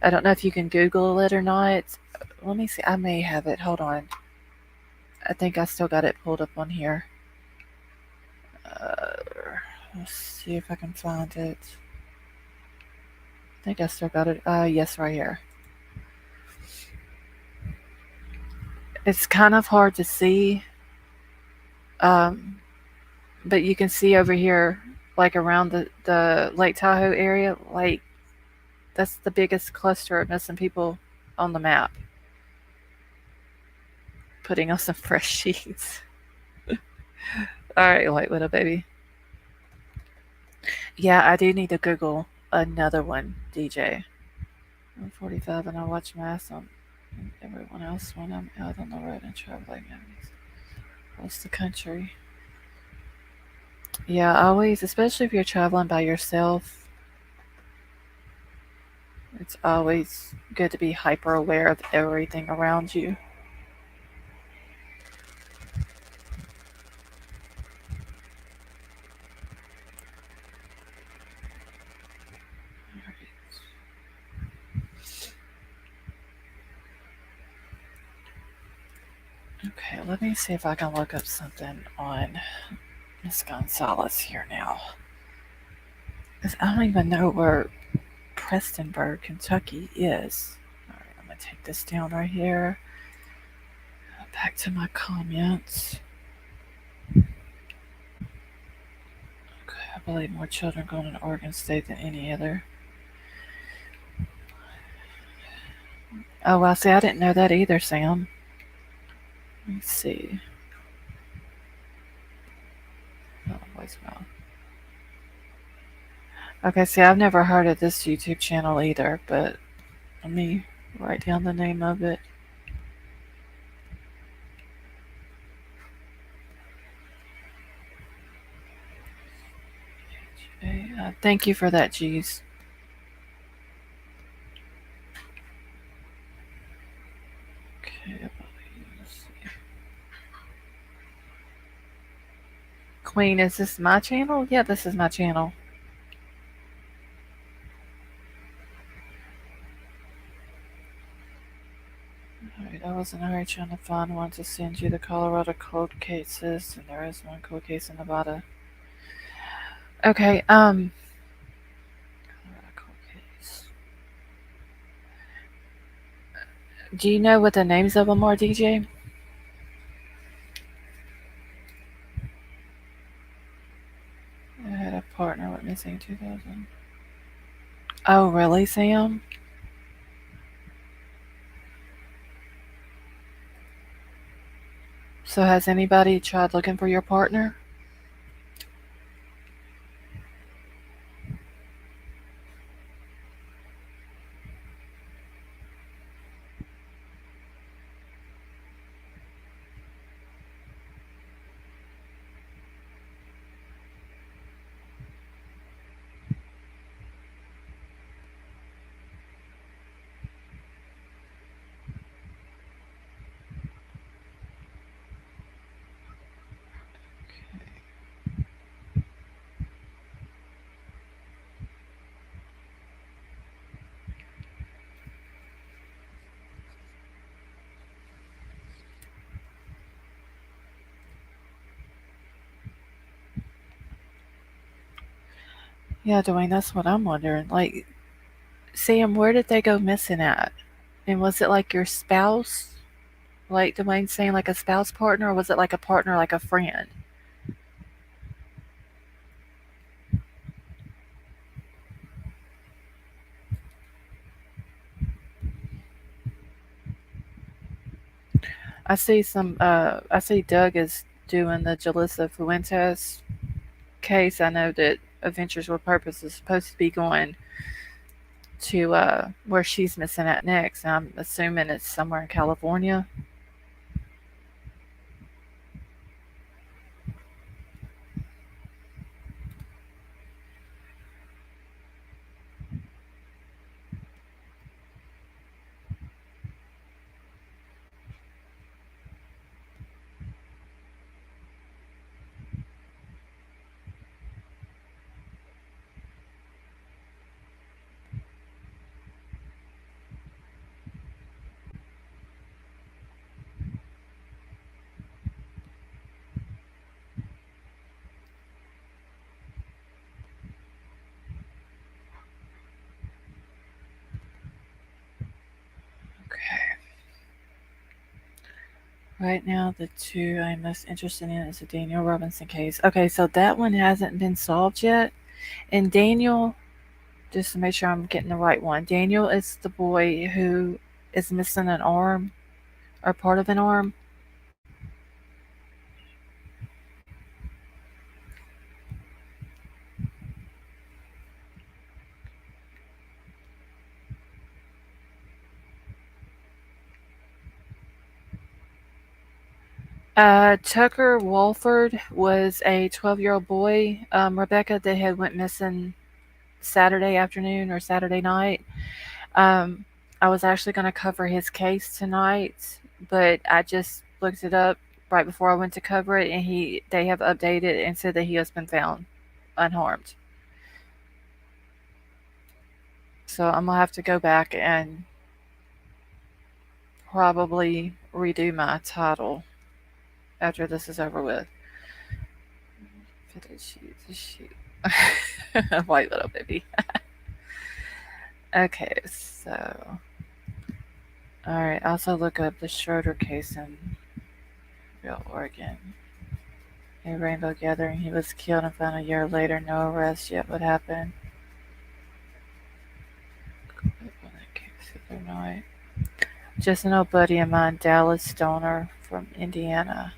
I don't know if you can Google it or not. Let me see. I may have it. Hold on. I think I still got it pulled up on here. Uh, let's see if I can find it. I think I still got it. Yes, right here. It's kind of hard to see, um, but you can see over here, like around the Lake Tahoe area, like that's the biggest cluster of missing people on the map. Putting on some fresh sheets. All right, white widow baby. Yeah, I do need to Google another one, DJ. I'm 45 and I watch Mass on everyone else when I'm out on the road and traveling across the country. Yeah, always, especially if you're traveling by yourself, it's always good to be hyper aware of everything around you. Okay, let me see if I can look up something on Miss Gonzalez here now. Because I don't even know where Prestonburg, Kentucky is. Alright, I'm going to take this down right here. Back to my comments. Okay, I believe more children going to Oregon State than any other. Oh, well, see, I didn't know that either, Sam. Let's see. Oh, voicemail. Okay, see, I've never heard of this YouTube channel either, but let me write down the name of it. Okay, thank you for that, G's. Okay, let's see. Queen, is this my channel? Yeah, this is my channel. Alright, I was in a hurry trying to find one to send you the Colorado cold cases, and there is one cold case in Nevada. Okay, Colorado cold case. Do you know what the names of them are, DJ? I had a partner with missing 2000. Oh, really, Sam? So has anybody tried looking for your partner? Yeah, Dwayne, that's what I'm wondering. Like, Sam, where did they go missing at? And was it like your spouse? Like Dwayne's saying, like a spouse partner, or was it like a partner, like a friend? I see Doug is doing the Jalissa Fuentes case. I know that Adventures with Purpose is supposed to be going to where she's missing at next. I'm assuming it's somewhere in California. Okay. Right now, the two I'm most interested in is the Daniel Robinson case. Okay, so that one hasn't been solved yet. And Daniel, just to make sure I'm getting the right one, Daniel is the boy who is missing an arm or part of an arm. Tucker Wolford was a 12-year-old boy, Rebecca, that had went missing Saturday afternoon or Saturday night. Um, I was actually going to cover his case tonight, but I just looked it up right before I went to cover it, and they have updated and said that he has been found unharmed. So I'm gonna have to go back and probably redo my title after this is over with. Shoot. White little baby. Okay, so all right. Also look up the Schroeder case in Real Oregon. A rainbow gathering. He was killed and found a year later. No arrest yet. What happened? Just an old buddy of mine, Dallas Stoner from Indiana.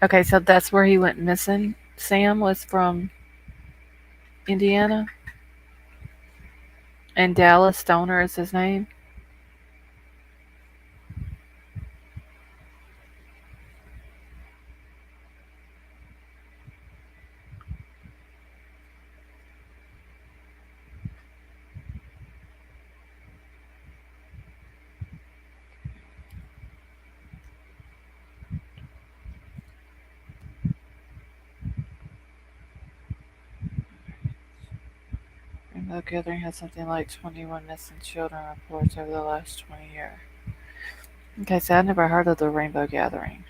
Okay, so that's where he went missing. Sam was from Indiana, and Dallas Stoner is his name. Rainbow Gathering has something like 21 missing children reports over the last 20 years. Okay, so I've never heard of the Rainbow Gathering.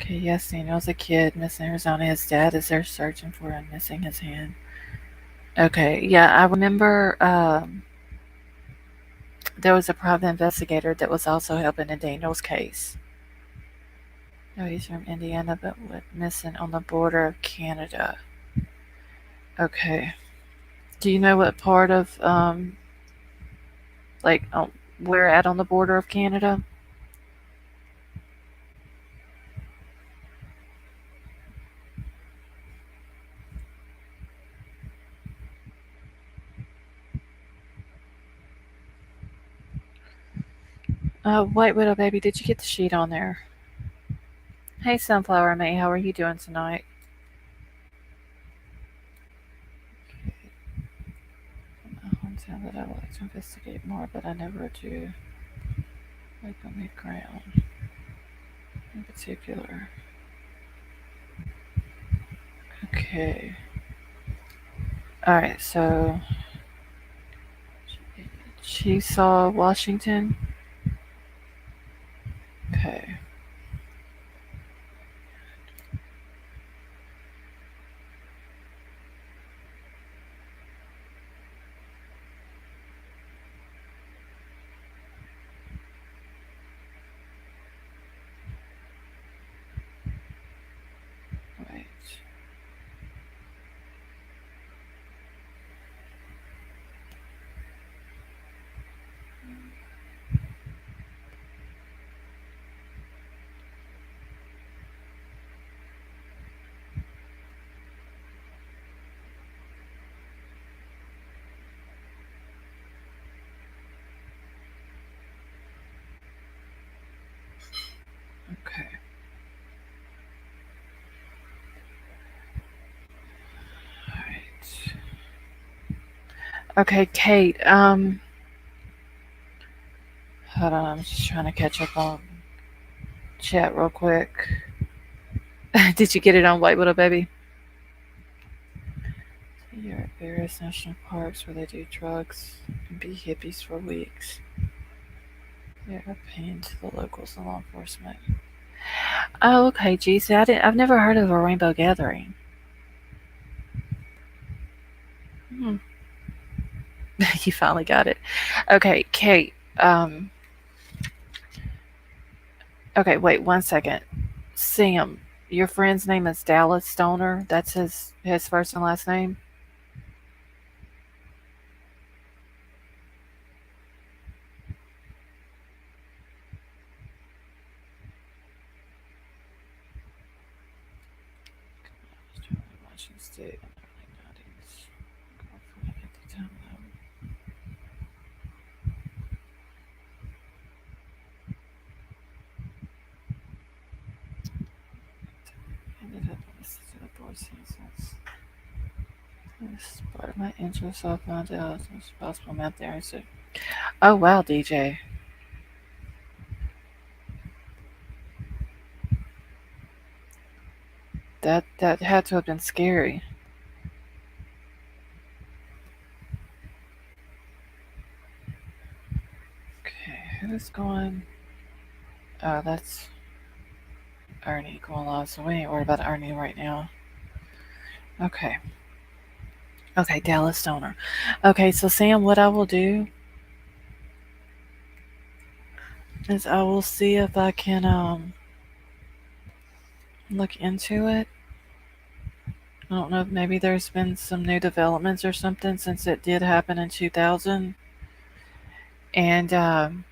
Okay, yes, Daniel's a kid missing Arizona. His dad is there searching for him, missing his hand. Okay, yeah, I remember there was a private investigator that was also helping in Daniel's case. No, he's from Indiana, but went missing on the border of Canada. Okay. Do you know what part of, like, where at on the border of Canada? White Widow Baby, did you get the sheet on there? Hey, Sunflower May, how are you doing tonight? Hometown that I would like to investigate more, but I never do. Like on the ground. in particular. Okay. All right, so she saw Washington. Okay. Right. Okay. All right. Okay, Kate. Hold on. I'm just trying to catch up on chat real quick. Did you get it on White Widow, baby? You're at various national parks where they do drugs and be hippies for weeks. They're a pain to the locals and law enforcement. Oh, okay, geez. I've never heard of a rainbow gathering. Hmm. You finally got it. Okay, Kate. Okay, wait 1 second. Sam, your friend's name is Dallas Stoner. That's his first and last name. Washington State in the early 90s. Girlfriend at the time, ended up listening to the board since. This sparked my interest. So I found out as much as possible math there. So, oh wow, DJ. That had to have been scary. Okay, who's going? Oh, that's Ernie going live. So we ain't worried about Ernie right now. Okay. Okay, Dallas Stoner. Okay, so Sam, what I will do is I will see if I can look into it. I don't know if maybe there's been some new developments or something since it did happen in 2000. And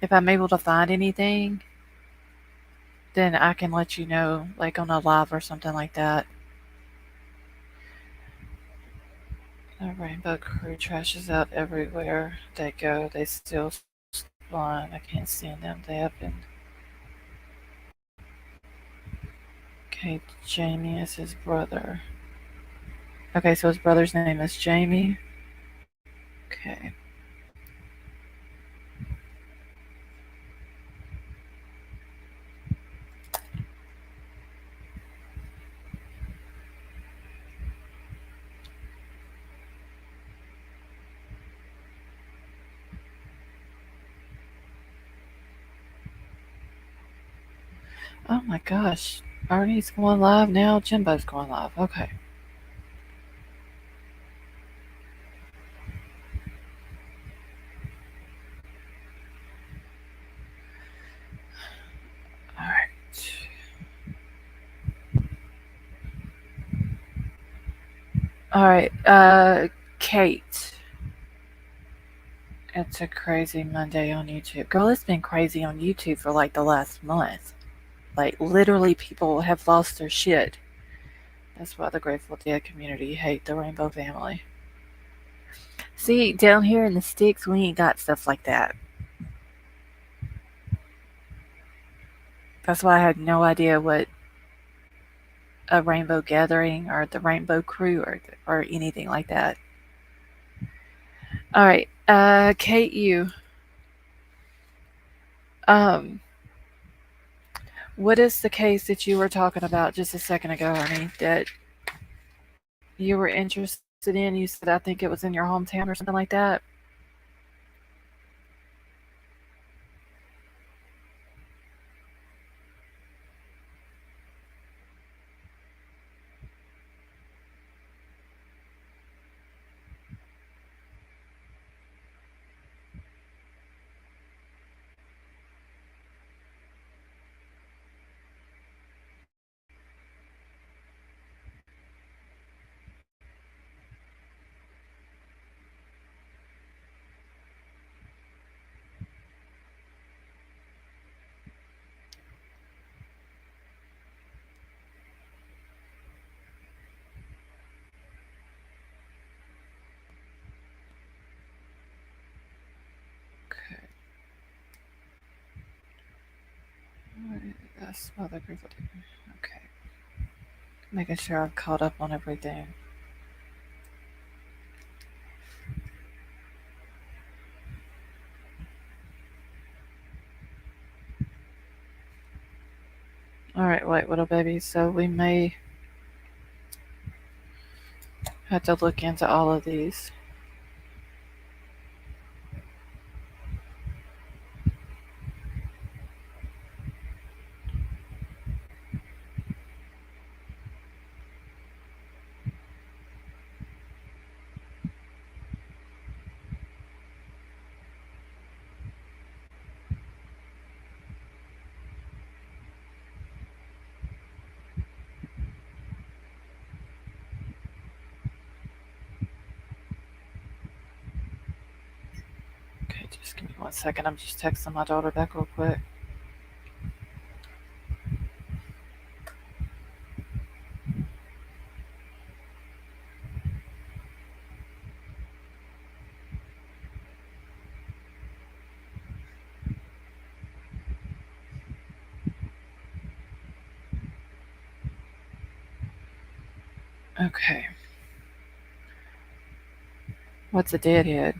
if I'm able to find anything, then I can let you know, like on a live or something like that. The Rainbow Crew trashes out everywhere they go. They still spawn. I can't stand them. They have been. Okay, Jamie is his brother. Okay, so his brother's name is Jamie. Okay. Oh my gosh. Arnie's going live now. Jimbo's going live. Okay. Alright. Alright. Kate. It's a crazy Monday on YouTube. Girl, it's been crazy on YouTube for like the last month. Like, literally, people have lost their shit. That's why the Grateful Dead community hate the Rainbow family. See, down here in the sticks, we ain't got stuff like that. That's why I had no idea what a Rainbow Gathering or the Rainbow Crew or anything like that. All right, Kate, you. Um, What is the case that you were talking about just a second ago, honey, that you were interested in? You said, I think it was in your hometown or something like that. Okay. That's Mother Grateful Dead. Okay. Making sure I've caught up on everything. All right, wait, little baby. So we may have to look into all of these. Okay, just give me 1 second. I'm just texting my daughter back real quick. Okay. What's a deadhead?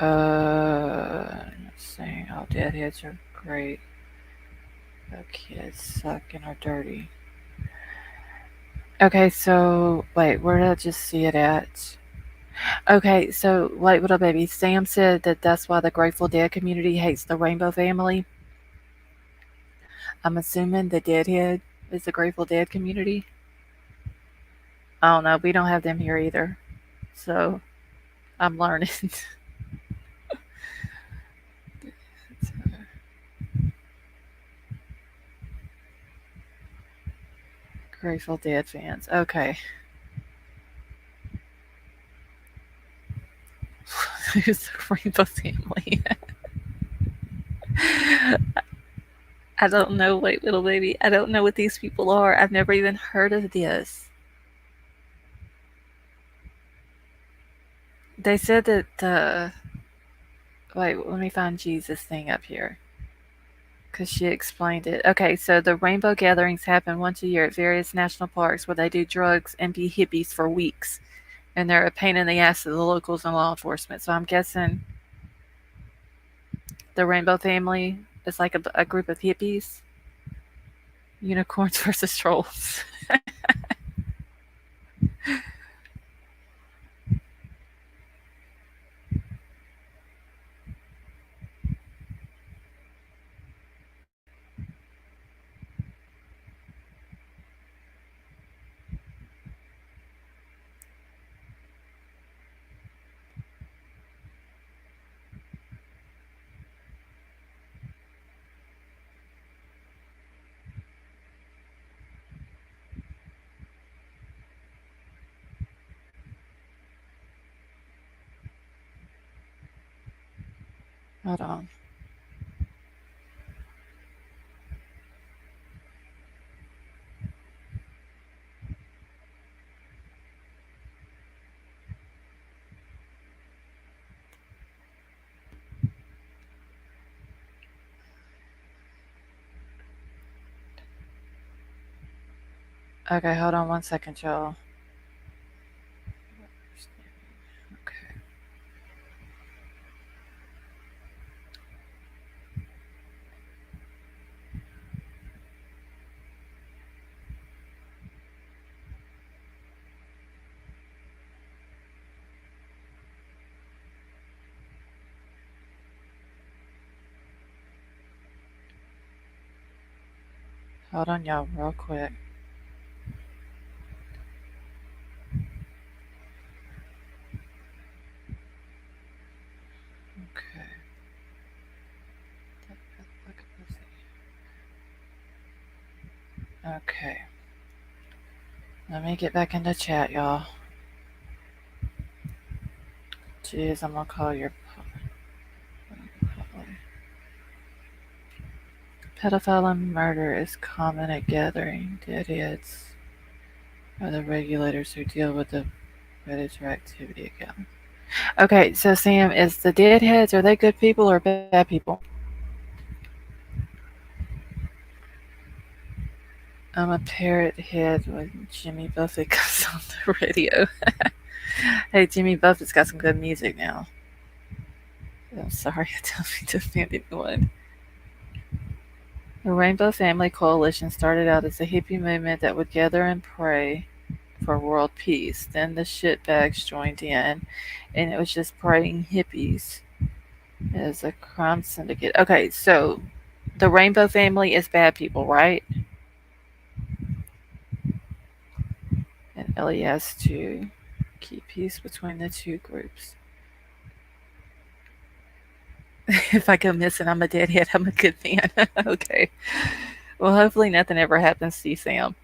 Let's see. Oh, deadheads are great. The kids suck and are dirty. Okay, so wait, where did I just see it at? Okay, so wait, little baby. Sam said that that's why the Grateful Dead community hates the Rainbow family. I'm assuming the Deadhead is the Grateful Dead community. I don't know. We don't have them here either, so I'm learning. Grateful Dead fans. Okay. Who's the Rainbow family? I don't know. Wait, little baby. I don't know what these people are. I've never even heard of this. They said that. Wait, let me find Jesus thing up here because she explained it. Okay, so the rainbow gatherings happen once a year at various national parks where they do drugs and be hippies for weeks, and they're a pain in the ass to the locals and law enforcement. So I'm guessing the Rainbow family is like a group of hippies, unicorns versus trolls. Hold on. Okay, hold on 1 second, y'all. Okay. Hold on, y'all, real quick. Okay. Okay. Let me get back into chat, y'all. Jeez, I'm gonna call your pedophile and murder is common at gathering deadheads are the regulators who deal with the predator activity again. Okay, so Sam, is the deadheads, are they good people or bad people? I'm a parrot head when Jimmy Buffett comes on the radio. Hey, Jimmy Buffett's got some good music now. I'm sorry, I don't mean to offend anyone. The Rainbow Family Coalition started out as a hippie movement that would gather and pray for world peace. Then the shitbags joined in, and it was just praying hippies as a crime syndicate. Okay, so the Rainbow Family is bad people, right? And Ellie has to keep peace between the two groups. If I go missing, I'm a deadhead. I'm a good man. Okay. Well, hopefully nothing ever happens to you, Sam.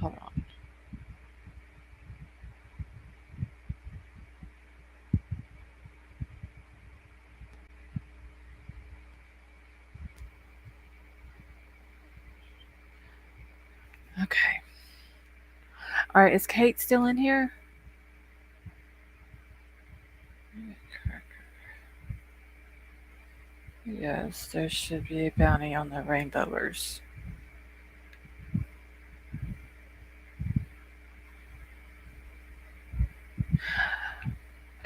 Hold on. Okay. All right, is Kate still in here? Yes, there should be a bounty on the rainbowers.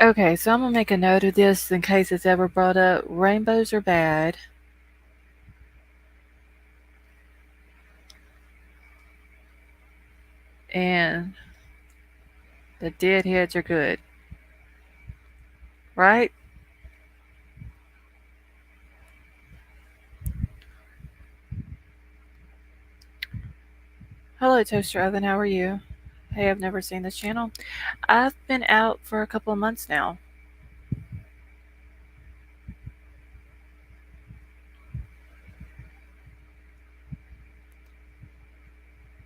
Okay, so I'm gonna make a note of this in case it's ever brought up. Rainbows are bad. And the deadheads are good. Right? Hello, Toaster Oven. How are you? Hey, I've never seen this channel. I've been out for a couple of months now.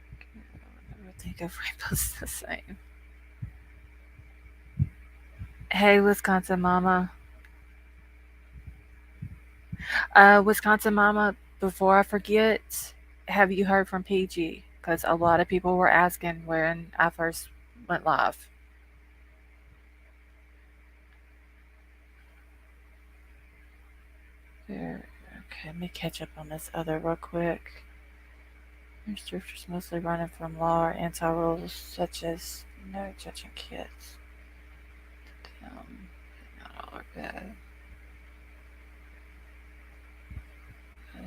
I never think of rainbows the same. Hey, Wisconsin Mama. Wisconsin Mama, before I forget, have you heard from PG? Because a lot of people were asking when I first went live. There. Okay, let me catch up on this other real quick. There's drifters mostly running from law or anti-rules such as no judging kids. Not all are bad.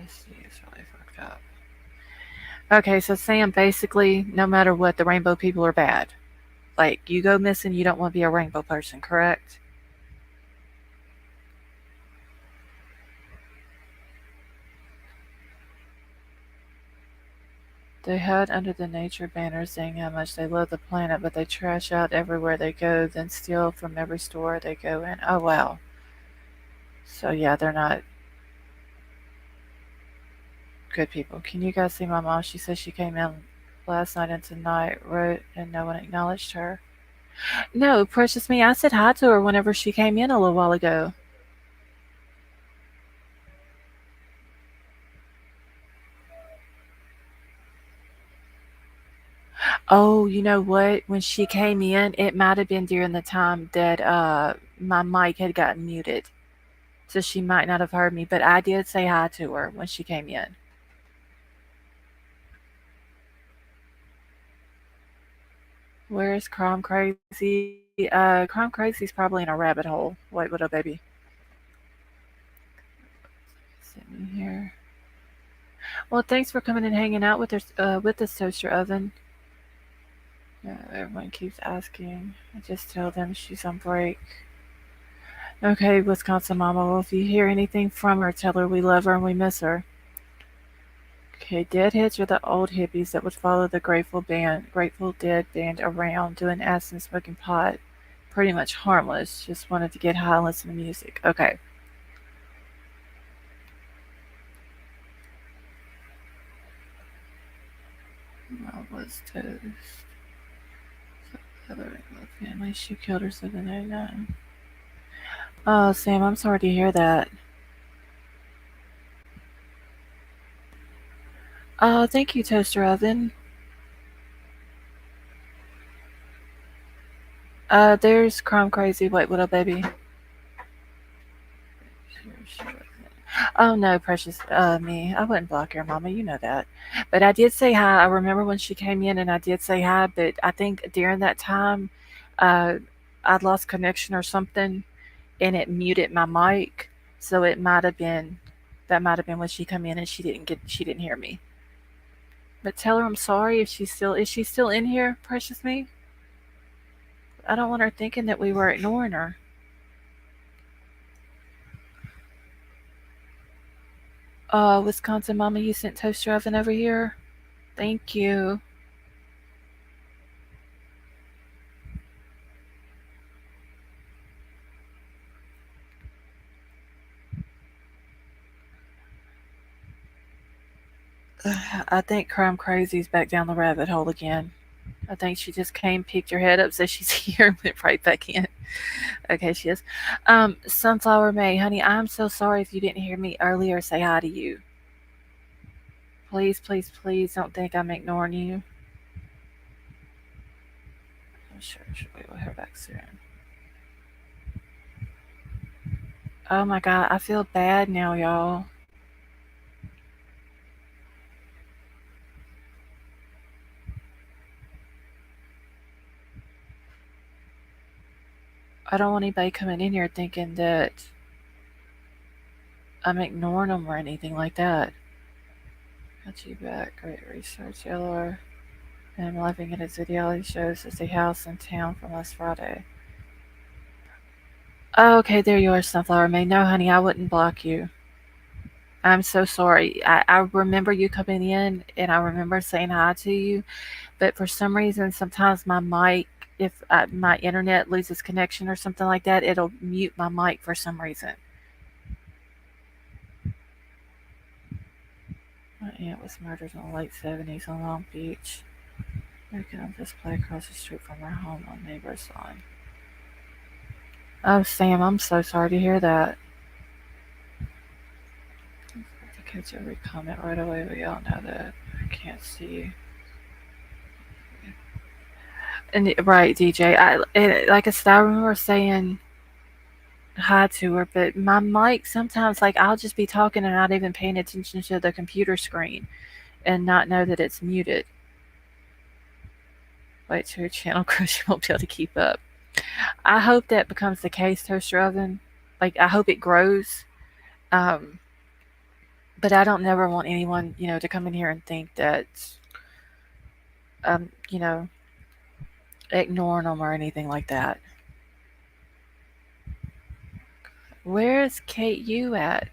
This is really fucked up. Okay, so Sam, basically, no matter what, the rainbow people are bad. Like, you go missing, you don't want to be a rainbow person, correct? They hide under the nature banner saying how much they love the planet, but they trash out everywhere they go, then steal from every store they go in. Oh, wow. So, yeah, they're not good people. Can you guys see my mom? She says she came in last night and tonight, wrote, and no one acknowledged her. No, precious me, I said hi to her whenever she came in a little while ago. Oh, you know what? When she came in, it might have been during the time that my mic had gotten muted. So she might not have heard me, but I did say hi to her when she came in. Where's Crime Crazy? Crime Crazy's probably in a rabbit hole. Wait, what up, baby? Sitting here. Well, thanks for coming and hanging out with us, Toaster Oven. Everyone keeps asking. I just tell them she's on break. Okay, Wisconsin Mama. Well, if you hear anything from her, tell her we love her and we miss her. Okay, Deadheads are the old hippies that would follow the Grateful Dead band around doing acid and smoking pot. Pretty much harmless. Just wanted to get high and listen to music. Okay. What was toast? Family. She killed her 799. Oh, Sam, I'm sorry to hear that. Oh, thank you, Toaster Oven. There's Crime Crazy. Wait, what up, baby? Oh no, precious me. I wouldn't block your mama, you know that. But I did say hi. I remember when she came in and I did say hi, but I think during that time uh I'd lost connection or something and it muted my mic. So it might have been that might have been when she come in and she didn't hear me. But tell her I'm sorry if she's still in here, precious me. I don't want her thinking that we were ignoring her. Wisconsin mama, you sent toaster oven over here. Thank you. I think Crime Crazy's back down the rabbit hole again. I think she just came, peeked her head up, said she's here, and went right back in. Okay, she is. Sunflower May, honey, I'm so sorry if you didn't hear me earlier say hi to you. Please, please, please don't think I'm ignoring you. I'm sure we will hear back soon. Oh my god, I feel bad now, y'all. I don't want anybody coming in here thinking that I'm ignoring them or anything like that. Got you back. Great research, Yellow. And I'm laughing at his ideology shows as a house in town from last Friday. Oh, okay, there you are, Sunflower May. No, honey, I wouldn't block you. I'm so sorry. I remember you coming in and I remember saying hi to you, but for some reason, sometimes my mic, if my internet loses connection or something like that, it'll mute my mic for some reason. My aunt was murdered in the late 70s in Long Beach. Working on display across the street from her home on neighbor's lawn. Oh, Sam, I'm so sorry to hear that. To catch every comment right away, we all know that. I can't see you. And right, DJ. Like I said, I remember saying hi to her, but my mic sometimes, like, I'll just be talking and not even paying attention to the computer screen and not know that it's muted. Wait till your channel grows, you won't be able to keep up. I hope that becomes the case, Toaster Oven. Like, I hope it grows. Um, but I don't never want anyone, to come in here and think that, um, you know, ignoring them or anything like that. Where's Kate U at?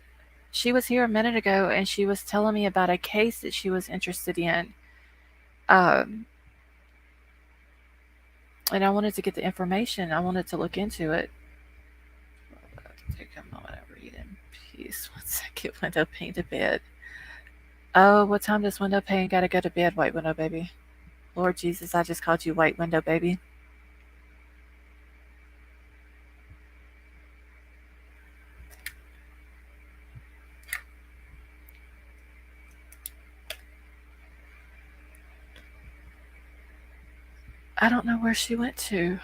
She was here a minute ago and she was telling me about a case that she was interested in. Um, and I wanted to get the information. I wanted to look into it. Take a moment and read in peace. 1 second. Window pane to bed. Oh, what time does window pane gotta go to bed, white window baby? Lord Jesus, I just called you white window baby. I don't know where she went to.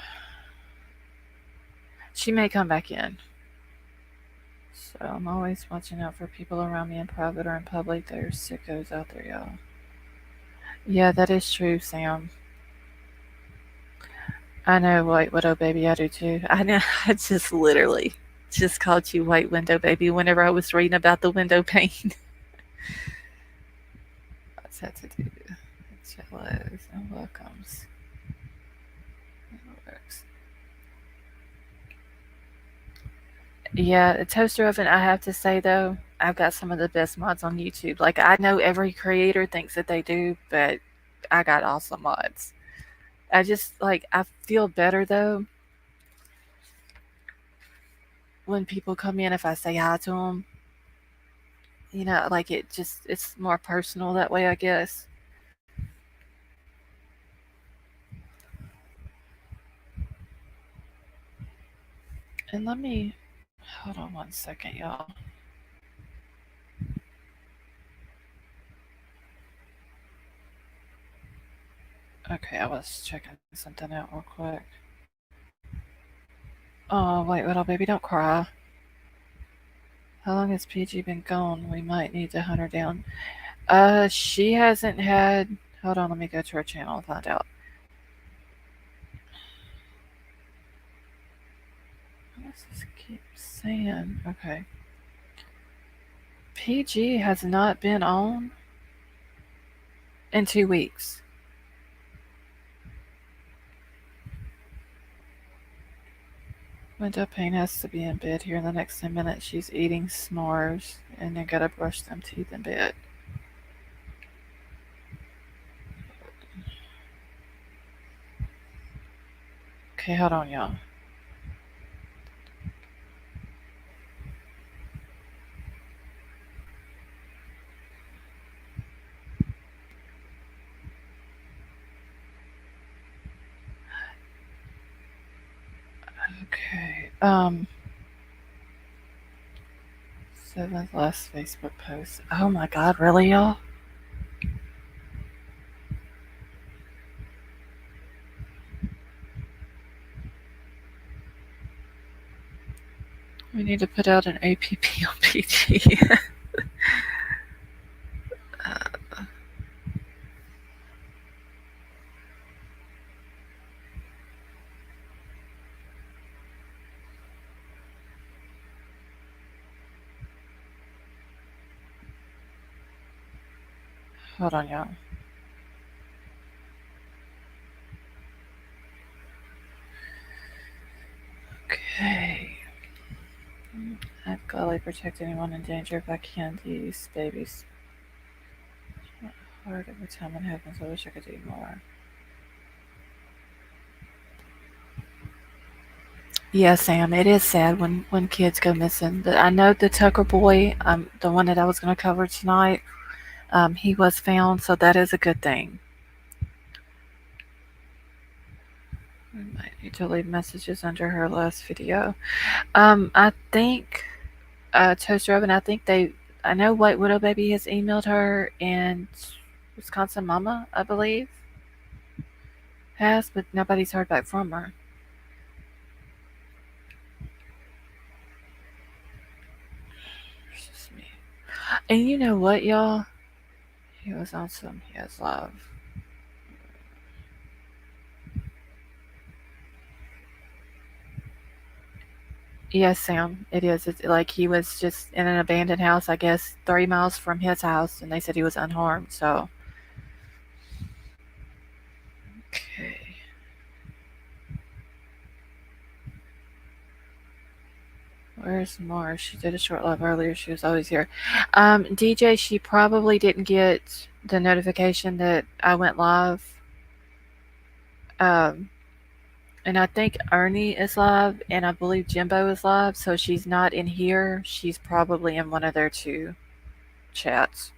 She may come back in. So I'm always watching out for people around me in private or in public. There's sickos out there, y'all. Yeah, that is true, Sam. I know, White Widow Baby, I do too. I know, I just literally just called you White Window Baby whenever I was reading about the window pane. What's that to do? Cellos and welcomes. It works. Yeah, a toaster oven, I have to say though, I've got some of the best mods on YouTube. Like, I know every creator thinks that they do, but I got awesome mods. I just, like, I feel better though when people come in if I say hi to them. You know, like it's more personal that way, I guess. And let me hold on one second, y'all. Okay, I was checking something out real quick. Oh, wait, little baby, don't cry. How long has PG been gone? We might need to hunt her down. She hasn't had. Hold on, let me go to her channel and find out. What does this keep saying? Okay. PG has not been on in 2 weeks. Window pane has to be in bed here in the next 10 minutes. She's eating s'mores and then gotta brush them teeth in bed. Okay, hold on, y'all. Okay. Seventh last Facebook post. Oh my god, really, y'all? We need to put out an APP on PG. Hold on, y'all. Okay. I've gladly protect anyone in danger if I can. These babies. Hard every time it happens. I wish I could do more. Yeah, Sam, it is sad when kids go missing. But I know the Tucker boy, the one that I was going to cover tonight, he was found, so that is a good thing. We might need to leave messages under her last video. I think, Toaster Oven, I know White Widow Baby has emailed her, and Wisconsin Mama, I believe, has, but nobody's heard back from her. It's just me. And you know what, y'all? He was on some He Has Love. Yes, Sam, it is. It's like he was just in an abandoned house, I guess, 3 miles from his house, and they said he was unharmed, so. Okay. Where's Mars? She did a short live earlier. She was always here. DJ, she probably didn't get the notification that I went live. And I think Ernie is live, and I believe Jimbo is live, so she's not in here. She's probably in one of their 2 chats.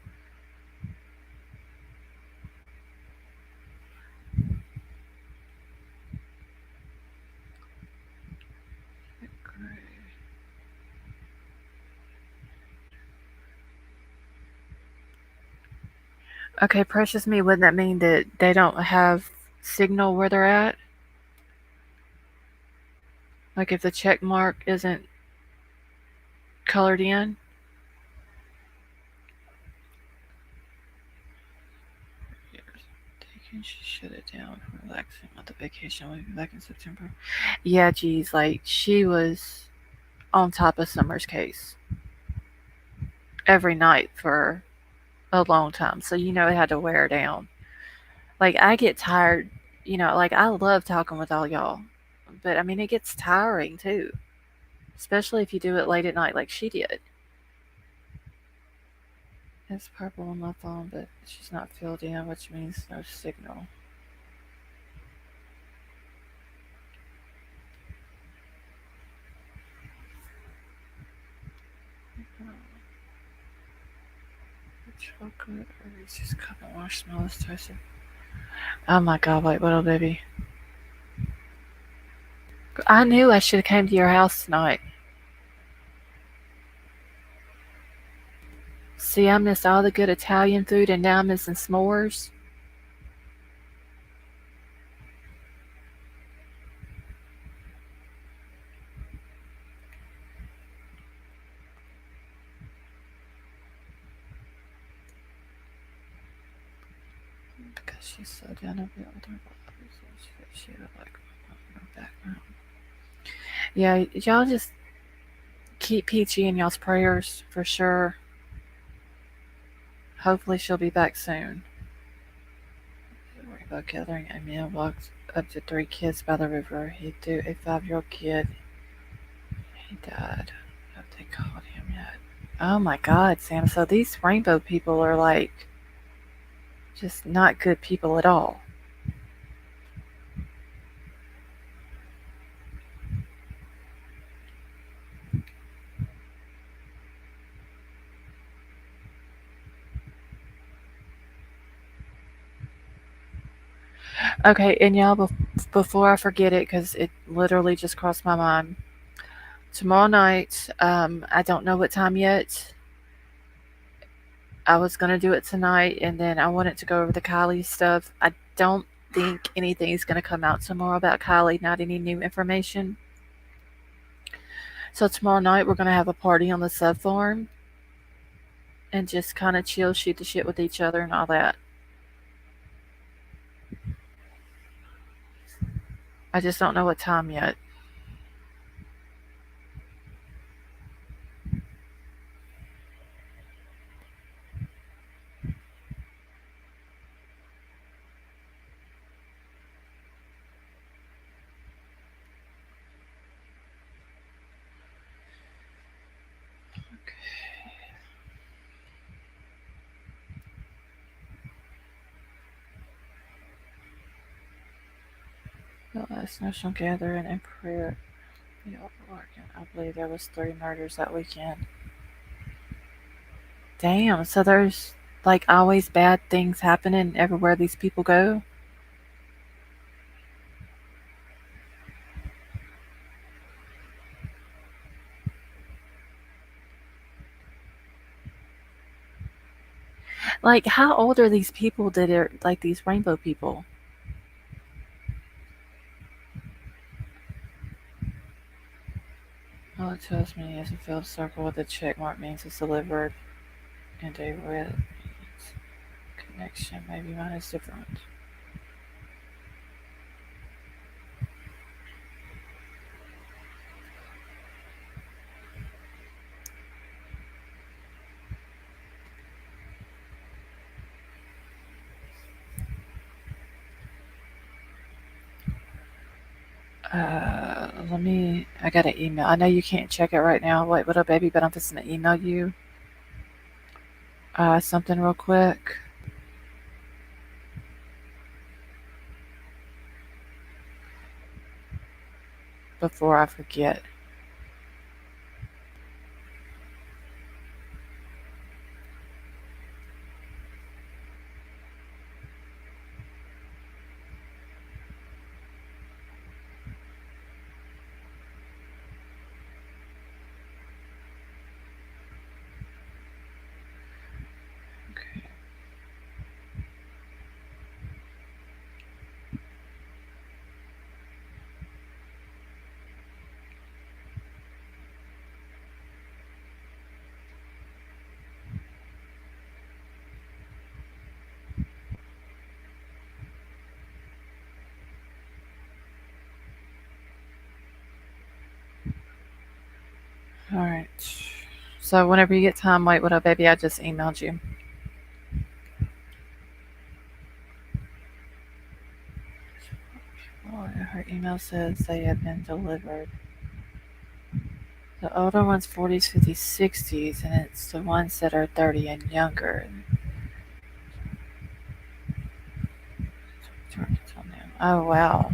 Okay, Precious Me, wouldn't that mean that they don't have signal where they're at. Like if the check mark isn't colored in. She shut it down for relaxing on the vacation. We'll be back in September. Yeah, geez, like she was on top of Summer's case every night for a long time. So you know it had to wear her down. Like I get tired, like I love talking with all y'all. But I mean it gets tiring too. Especially if you do it late at night like she did. It's purple on my phone, but she's not filled in, which means no signal. Chocolate or Reese's cup of marshmallows toasted. Oh my god, wait, little baby. I knew I should have came to your house tonight. See, I missed all the good Italian food and now I'm missing s'mores. Because she's so down a bit with her body, she had like no background. Yeah, y'all just keep Peachy in y'all's prayers for sure. Hopefully she'll be back soon. Rainbow gathering, a man walked up to 3 kids by the river. He threw a 5-year-old kid. He died. Have they caught him yet? Oh my god, Sam. So these rainbow people are like just not good people at all. Okay, and y'all, before I forget it, because it literally just crossed my mind. Tomorrow night, I don't know what time yet. I was going to do it tonight, and then I wanted to go over the Kiely stuff. I don't think anything's going to come out tomorrow about Kiely, not any new information. So tomorrow night, we're going to have a party on the sub farm and just kind of chill, shoot the shit with each other and all that. I just don't know what time yet. The last national gathering and prayer. I believe there was 3 murders that weekend. Damn, so there's like always bad things happening everywhere these people go. Like, how old are these people that are like these rainbow people? All it tells me is a filled circle with a check mark means it's delivered, and a red means connection. Maybe mine is different. I got an email. I know you can't check it right now. Wait, what up, baby? But I'm just gonna email you something real quick. Before I forget. All right. So whenever you get time, wait, what up, baby? I just emailed you. Oh, her email says they have been delivered. The older ones 40s, 50s, 60s, and it's the ones that are 30 and younger. Oh wow.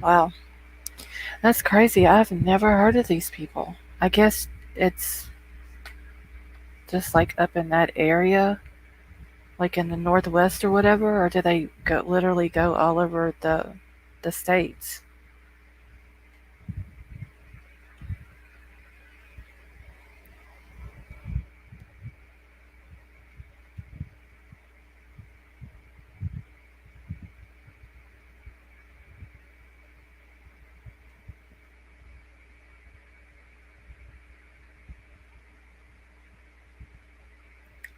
Wow. That's crazy. I've never heard of these people. I guess it's just like up in that area, like in the Northwest or whatever, or do they go literally go all over the states?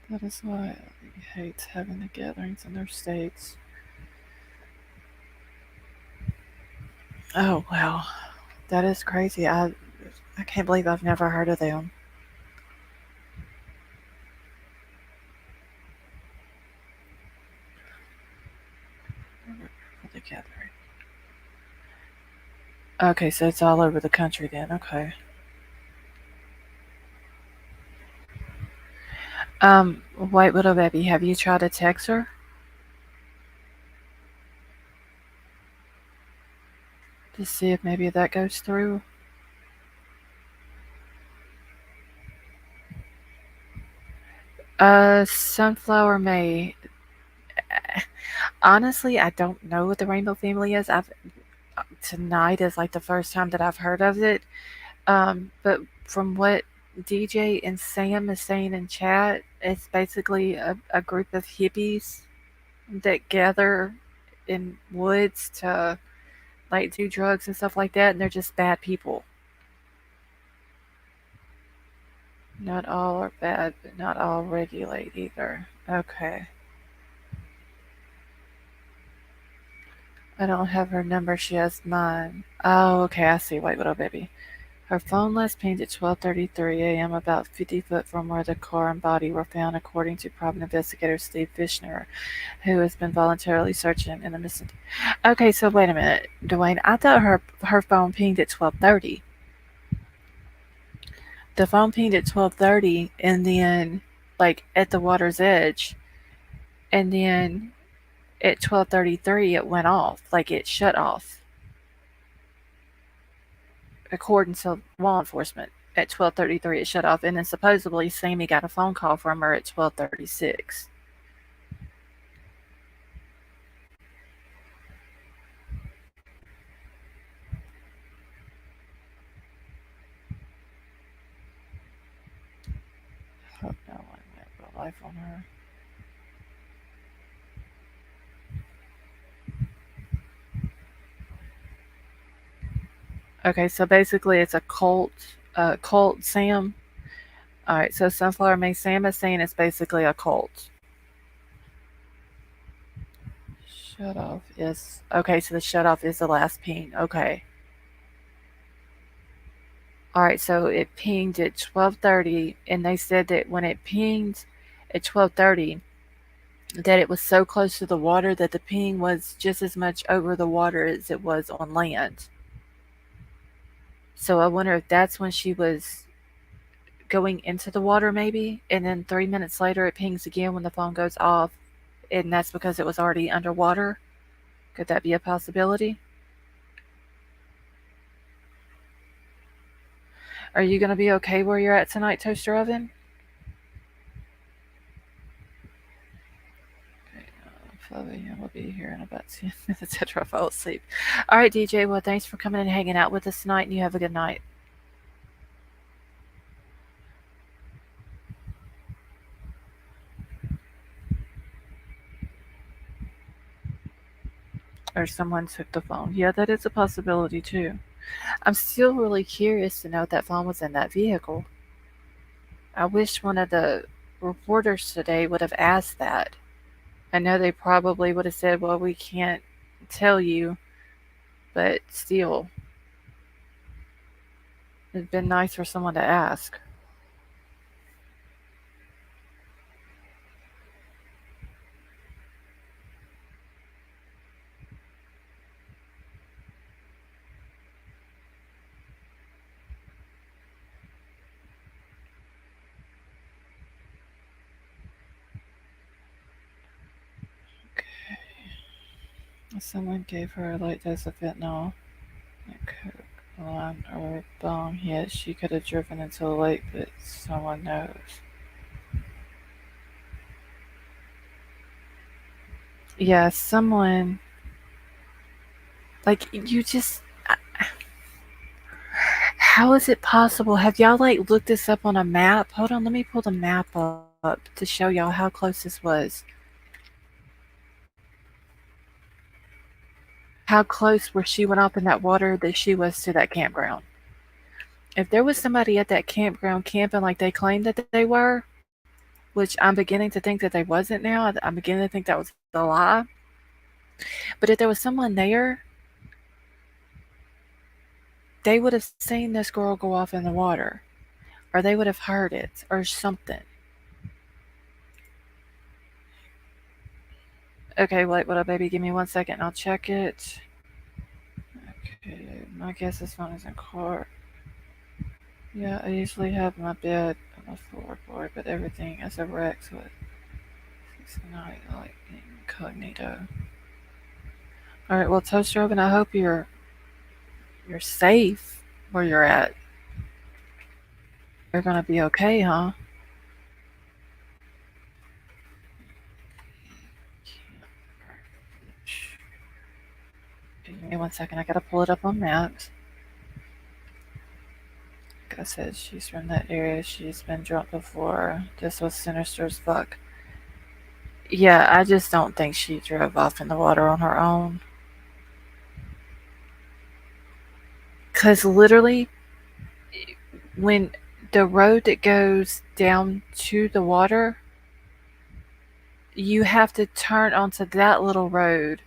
That is why he hates having the gatherings in their states. Oh wow, that is crazy. I can't believe I've never heard of them. For the gathering. Okay, so it's all over the country then. Okay. White Widow Baby, have you tried to text her to see if maybe that goes through? Sunflower May. Honestly, I don't know what the Rainbow Family is. I've tonight is like the first time that I've heard of it. But from what DJ and Sam is saying in chat, it's basically a group of hippies that gather in woods to like do drugs and stuff like that, and they're just bad people. Not all are bad, but not all regulate either. Okay. I don't have her number, she has mine. Oh, okay, I see. Wait, what up, baby? Her phone last pinged at 12:33 a.m. about 50 foot from where the car and body were found, according to private investigator Steve Fishner, who has been voluntarily searching in the missing. Okay, so wait a minute, Dwayne. I thought her phone pinged at 12:30. The phone pinged at 12:30, and then like at the water's edge, and then at 12:33 it went off, like it shut off, according to law enforcement. At 12:33 it shut off, and then supposedly Sammy got a phone call from her at 12:36. Hope no one went real life on her. Okay, so basically it's a cult, Sam. All right, so Sunflower May Sam is saying it's basically a cult. Shut off is okay. So the shut off is the last ping. Okay. All right. So it pinged at 12:30, and they said that when it pinged at 12:30, that it was so close to the water that the ping was just as much over the water as it was on land. So I wonder if that's when she was going into the water, maybe, and then 3 minutes later it pings again when the phone goes off, and that's because it was already underwater. Could that be a possibility? Are you going to be okay where you're at tonight, Toaster Oven? 5 a.m. We'll be here in about 10 minutes after I fall asleep. All right, DJ. Well, thanks for coming and hanging out with us tonight, and you have a good night. or someone took the phone. Yeah, that is a possibility too. I'm still really curious to know if that phone was in that vehicle. I wish one of the reporters today would have asked that. I know they probably would have said, well, we can't tell you, but still, it'd been nice for someone to ask. Someone gave her a light dose of fentanyl, a coke, line, or a bong. Yes, she could have driven into the lake, but someone knows. Yeah, someone. Like, you just. How is it possible? Have y'all, like, looked this up on a map? Hold on, let me pull the map up to show y'all how close this was. How close where she went off in that water that she was to that campground. If there was somebody at that campground camping like they claimed that they were, which I'm beginning to think that they wasn't now, I'm beginning to think that was a lie. But if there was someone there, they would have seen this girl go off in the water, or they would have heard it, or something. Okay, wait, what up, baby? Give me 1 second and I'll check it. Okay, my guess this one is in court. Yeah, I usually have my bed on the floorboard, but everything is a wreck, so it's not like incognito. All right, well, Toaster Oven, I hope you're safe where you're at. You're gonna be okay, huh? Give me 1 second. I gotta pull it up on maps. Like I said, she's from that area. She's been drunk before. This was sinister as fuck. Yeah, I just don't think she drove off in the water on her own. Because literally, when the road that goes down to the water, you have to turn onto that little road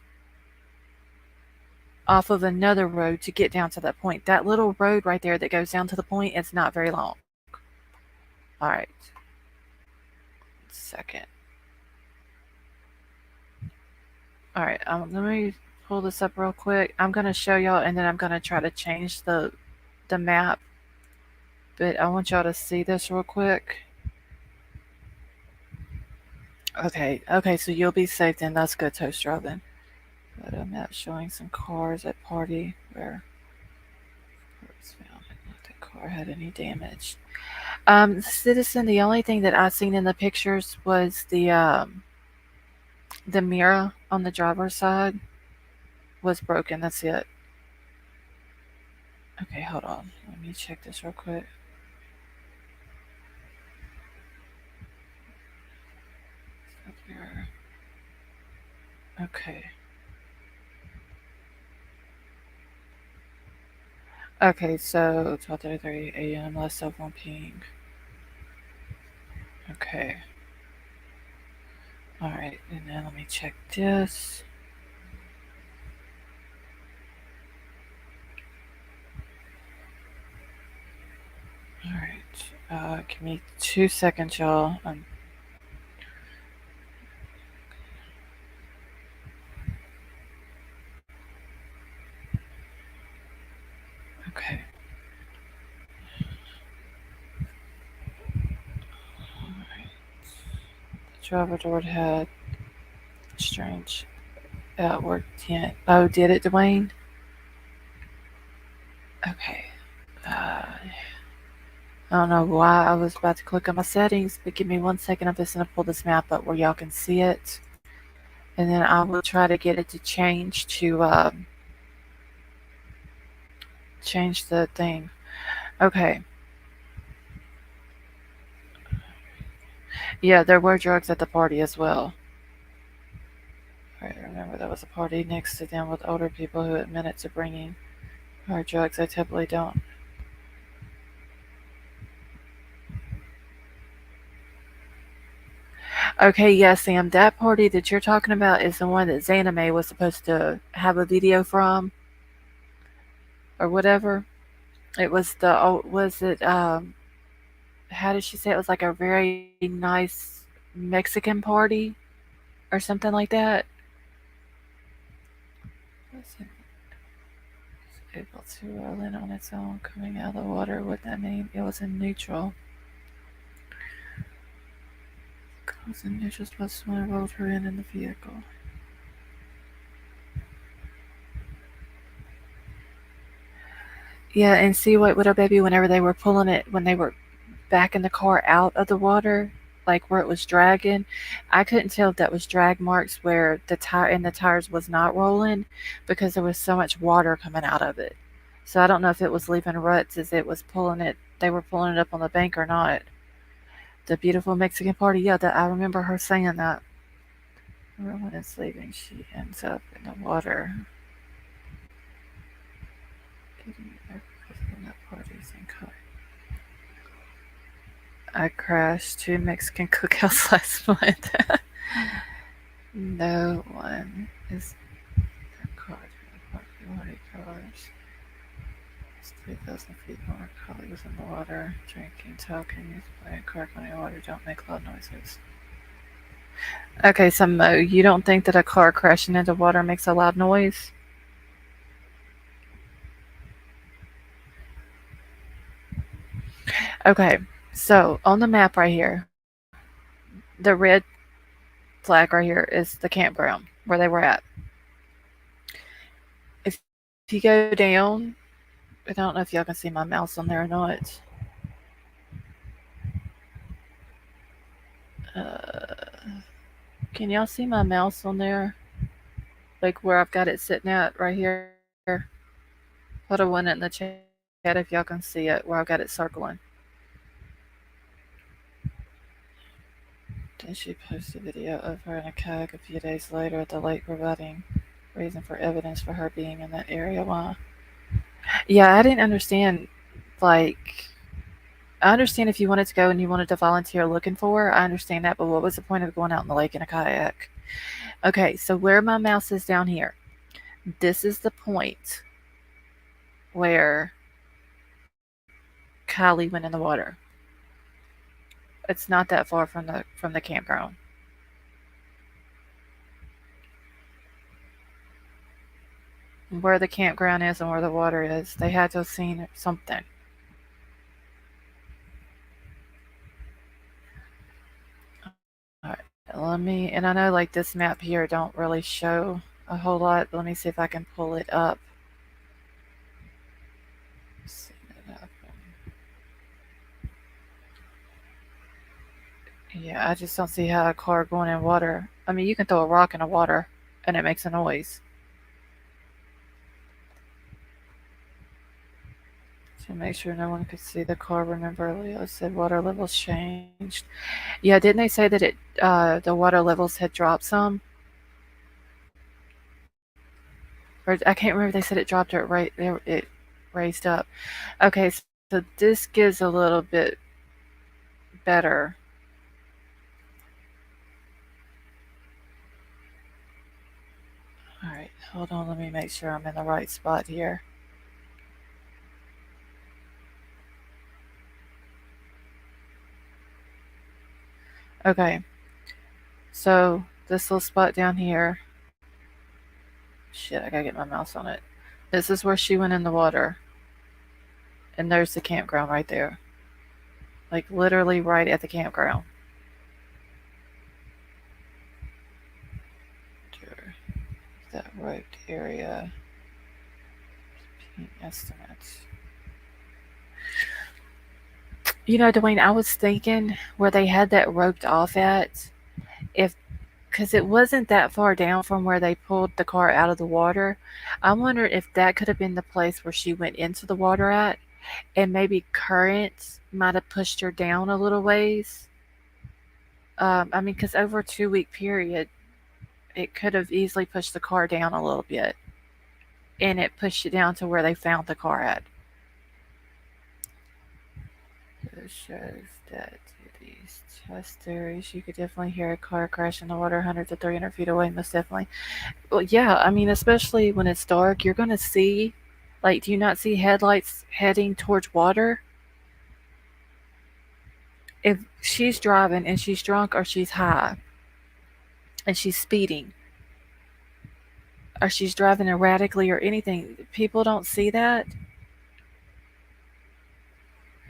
off of another road to get down to that point. That little road right there that goes down to the point is not very long. All right. Second. All right. Let me pull this up real quick. I'm gonna show y'all, and then I'm gonna try to change the map. But I want y'all to see this real quick. Okay. Okay. So you'll be safe then. That's good, Toaster Oven. But a map showing some cars at party where was found. Not the car had any damage. Citizen, the only thing that I seen in the pictures was the mirror on the driver's side was broken. That's it. Okay, hold on. Let me check this real quick. Okay. Okay, so 12:33 a.m. last cell phone ping. Okay. All right, and then let me check this. All right. Give me 2 seconds, y'all. Okay. All right. The driver door had strange outward tint. Oh, did it, Dwayne? Okay. I don't know why I was about to click on my settings, but give me 1 second. I'm just going to pull this map up where y'all can see it. And then I will try to get it to change change the thing. Okay. Yeah, there were drugs at the party as well. I remember there was a party next to them with older people who admitted to bringing hard drugs. I typically don't. Okay, yeah, Sam, that party that you're talking about is the one that Zanime was supposed to have a video from or whatever. It was the, oh, was it, how did she say it was like a very nice Mexican party or something like that? Was it able to roll in on its own coming out of the water? What that mean? It was in neutral. Causing neutral plus when rolled her in the vehicle. Yeah, and see what Widow Baby, whenever they were pulling it, when they were backing the car out of the water, like where it was dragging, I couldn't tell if that was drag marks where the tire and the tires was not rolling because there was so much water coming out of it. So I don't know if it was leaving ruts as it was pulling it. They were pulling it up on the bank or not. The beautiful Mexican party, yeah, that I remember her saying that. When it's leaving, she ends up in the water. Parties and color. I crashed 2 Mexican cookouts last month. No one is caught in the cars. It's 3,000 feet more. Kiely was in the water, drinking, talking, playing car running water. Don't make loud noises. Okay, so Mo, you don't think that a car crashing into water makes a loud noise? Okay, so on the map right here, the red flag right here is the campground where they were at. If you go down, I don't know if y'all can see my mouse on there or not. Can y'all see my mouse on there? Like where I've got it sitting at right here? Put a one in the chat if y'all can see it where I've got it circling. Then she posted a video of her in a kayak a few days later at the lake providing reason for evidence for her being in that area. Why? Yeah, I didn't understand. Like, I understand if you wanted to go and you wanted to volunteer looking for her, I understand that, but what was the point of going out in the lake in a kayak? Okay, so where my mouse is down here, this is the point where Kiely went in the water. It's not that far from the campground. Where the campground is and where the water is, they had to have seen something. All right, let me, and I know like this map here don't really show a whole lot. Let me see if I can pull it up. Yeah, I just don't see how a car going in water. I mean, you can throw a rock in the water and it makes a noise. To make sure no one could see the car, remember Leo said water levels changed. Yeah, didn't they say that the water levels had dropped some? Or I can't remember if they said it dropped or it raised up. Okay, so this gives a little bit better. All right, hold on, let me make sure I'm in the right spot here. Okay, so this little spot down here. Shit, I gotta get my mouse on it. This is where she went in the water. And there's the campground right there. Like literally right at the campground. That roped area. Estimates. You know, Dwayne, I was thinking where they had that roped off at, because it wasn't that far down from where they pulled the car out of the water. I wondered if that could have been the place where she went into the water at, and maybe currents might have pushed her down a little ways. I mean, because over a 2-week period, it could have easily pushed the car down a little bit, and it pushed it down to where they found the car at. It shows that these test theories, you could definitely hear a car crash in the water 100 to 300 feet away, most definitely. Well, yeah, I mean, especially when it's dark, you're going to see, like, do you not see headlights heading towards water? If she's driving and she's drunk or she's high and she's speeding or she's driving erratically or anything, people don't see that.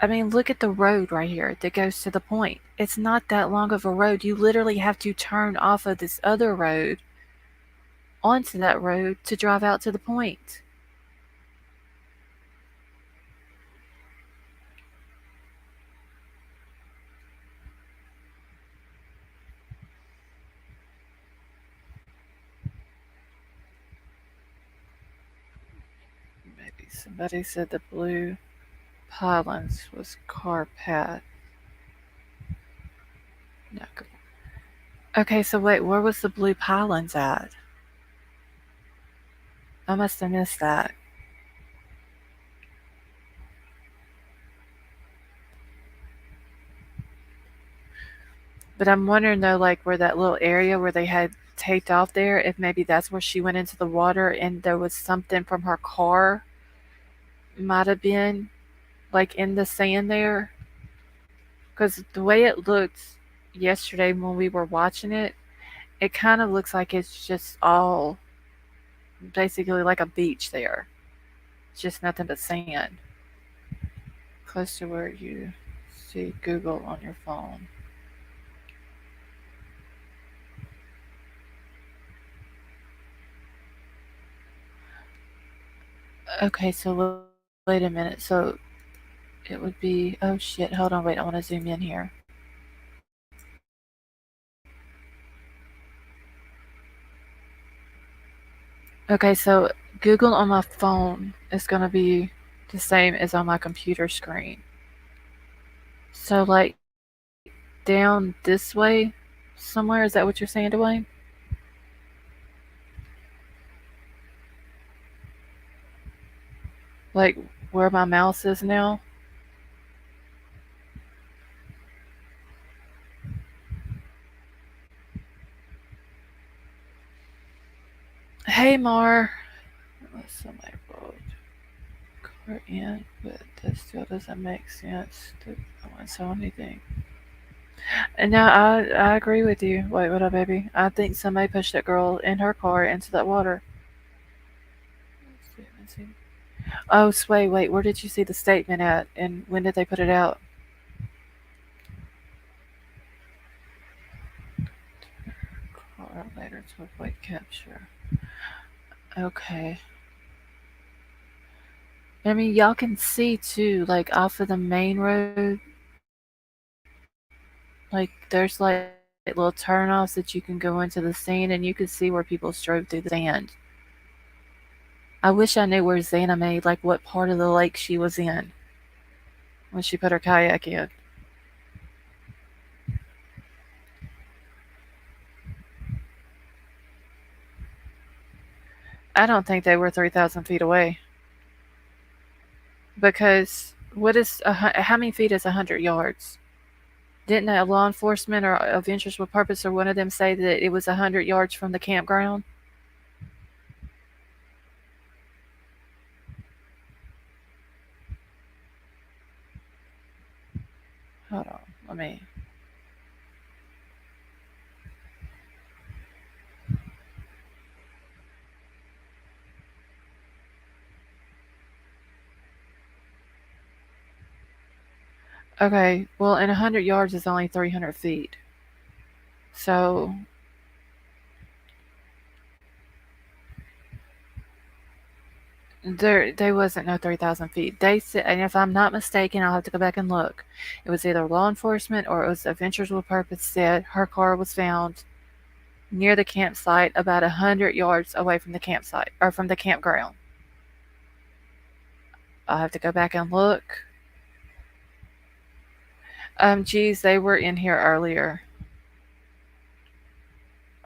I mean, look at the road right here that goes to the point. It's not that long of a road. You literally have to turn off of this other road onto that road to drive out to the point. Maybe somebody said the blue pylons was car path. No. Okay, so wait, where was the blue pylons at? I must have missed that. But I'm wondering though, like where that little area where they had taped off there, if maybe that's where she went into the water and there was something from her car, might have been like in the sand there. Because the way it looked yesterday when we were watching it, it kind of looks like it's just all basically like a beach there. It's just nothing but sand. Close to where you see Google on your phone. Okay, so wait a minute. So it would be, oh shit, hold on, wait, I want to zoom in here. Okay, so Google on my phone is going to be the same as on my computer screen. So, like, down this way somewhere, is that what you're saying, Dwayne? Like, where my mouse is now? Hey, Mar. Somebody wrote car in, but that still doesn't make sense. I want to sell anything. And now I agree with you. Wait, what up, baby? I think somebody pushed that girl in her car into that water. Let's see. Oh, Sway, wait, where did you see the statement at? And when did they put it out? Car later to avoid capture. Okay. I mean, y'all can see too, like off of the main road, like there's like little turnoffs that you can go into the scene and you can see where people strove through the sand. I wish I knew where Xana made, like what part of the lake she was in when she put her kayak in. I don't think they were 3,000 feet away. Because what is, how many feet is 100 yards? Didn't a law enforcement or of interest with purpose or one of them say that it was 100 yards from the campground? Hold on, let me. Okay, well, and 100 yards is only 300 feet. So they wasn't no 3,000 feet. They said, and if I'm not mistaken, I'll have to go back and look. It was either law enforcement or it was Adventures with Purpose said her car was found near the campsite, about 100 yards away from the campsite or from the campground. I'll have to go back and look. Geez, they were in here earlier.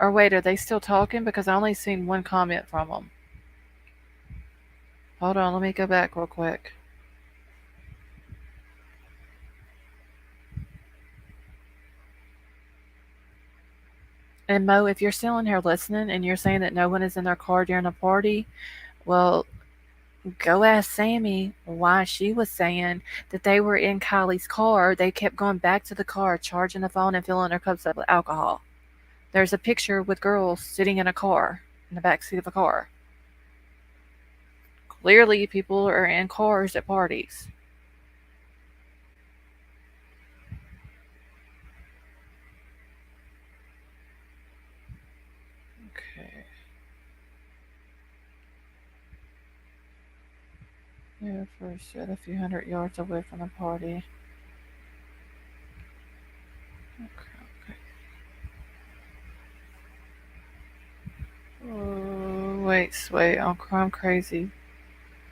Or wait, are they still talking? Because I only seen one comment from them. Hold on, let me go back real quick. And Mo, if you're still in here listening and you're saying that no one is in their car during a party, well, go ask Sammy why she was saying that they were in Kylie's car. They kept going back to the car, charging the phone and filling their cups up with alcohol. There's a picture with girls sitting in a car, in the back seat of a car. Clearly, people are in cars at parties. Okay. Yeah, first at a few hundred yards away from the party. Okay. Oh, wait, Sway, on Crime Crazy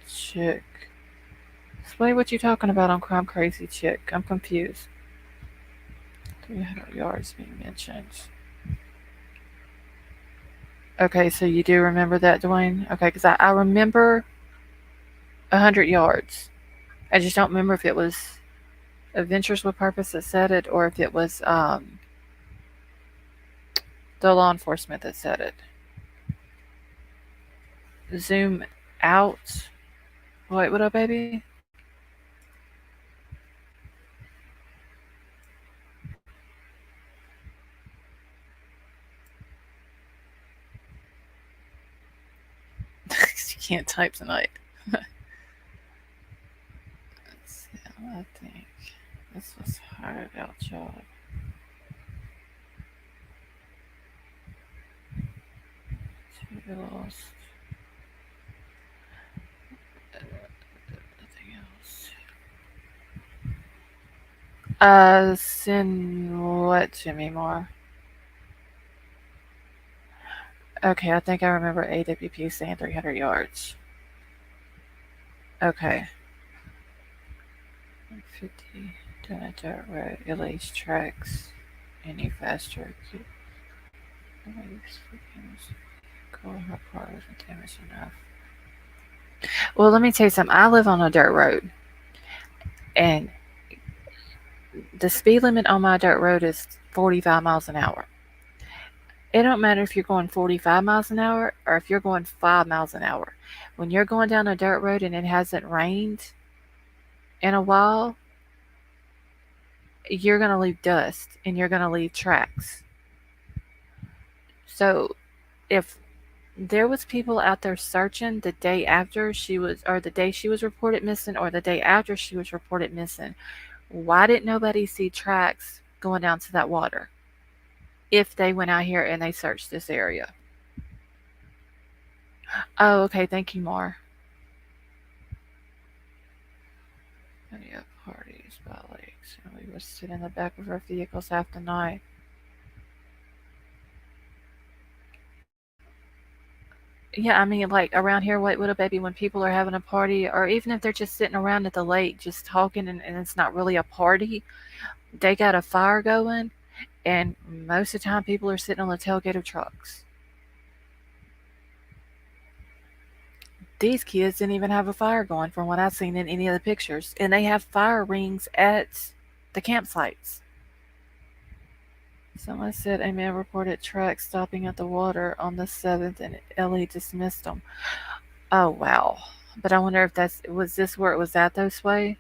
Chick. Sway, what you talking about on Crime Crazy Chick? I'm confused. 300 yards being mentioned. Okay, so you do remember that, Dwayne? Okay, because I remember 100 yards. I just don't remember if it was Adventures with Purpose that said it or if it was the law enforcement that said it. Zoom out. Wait, what up, baby? You can't type tonight. Let's see, I think this was hired out job. Lost. Nothing else. Send what to me more? Okay, I think I remember AWP saying 300 yards. Okay. 50 down a dirt road. Elise tracks. Any faster. Call her car wasn't damaged enough. Well, let me tell you something. I live on a dirt road. And the speed limit on my dirt road is 45 miles an hour. It don't matter if you're going 45 miles an hour or if you're going 5 miles an hour. When you're going down a dirt road and it hasn't rained in a while, you're going to leave dust and you're going to leave tracks. So if there was people out there searching the day after she was, or the day she was reported missing, or the day after she was reported missing, why didn't nobody see tracks going down to that water if they went out here and they searched this area? Oh, okay. Thank you, Mar. Many of parties by lakes, and we would sit in the back of our vehicles half the night. Yeah, I mean, like around here, White Widow Baby, when people are having a party, or even if they're just sitting around at the lake just talking and it's not really a party, they got a fire going, and most of the time people are sitting on the tailgate of trucks. These kids didn't even have a fire going from what I've seen in any of the pictures, and they have fire rings at the campsites. Someone said a man reported trucks stopping at the water on the 7th and Ellie dismissed them. Oh, wow. But I wonder if was this where it was at this way?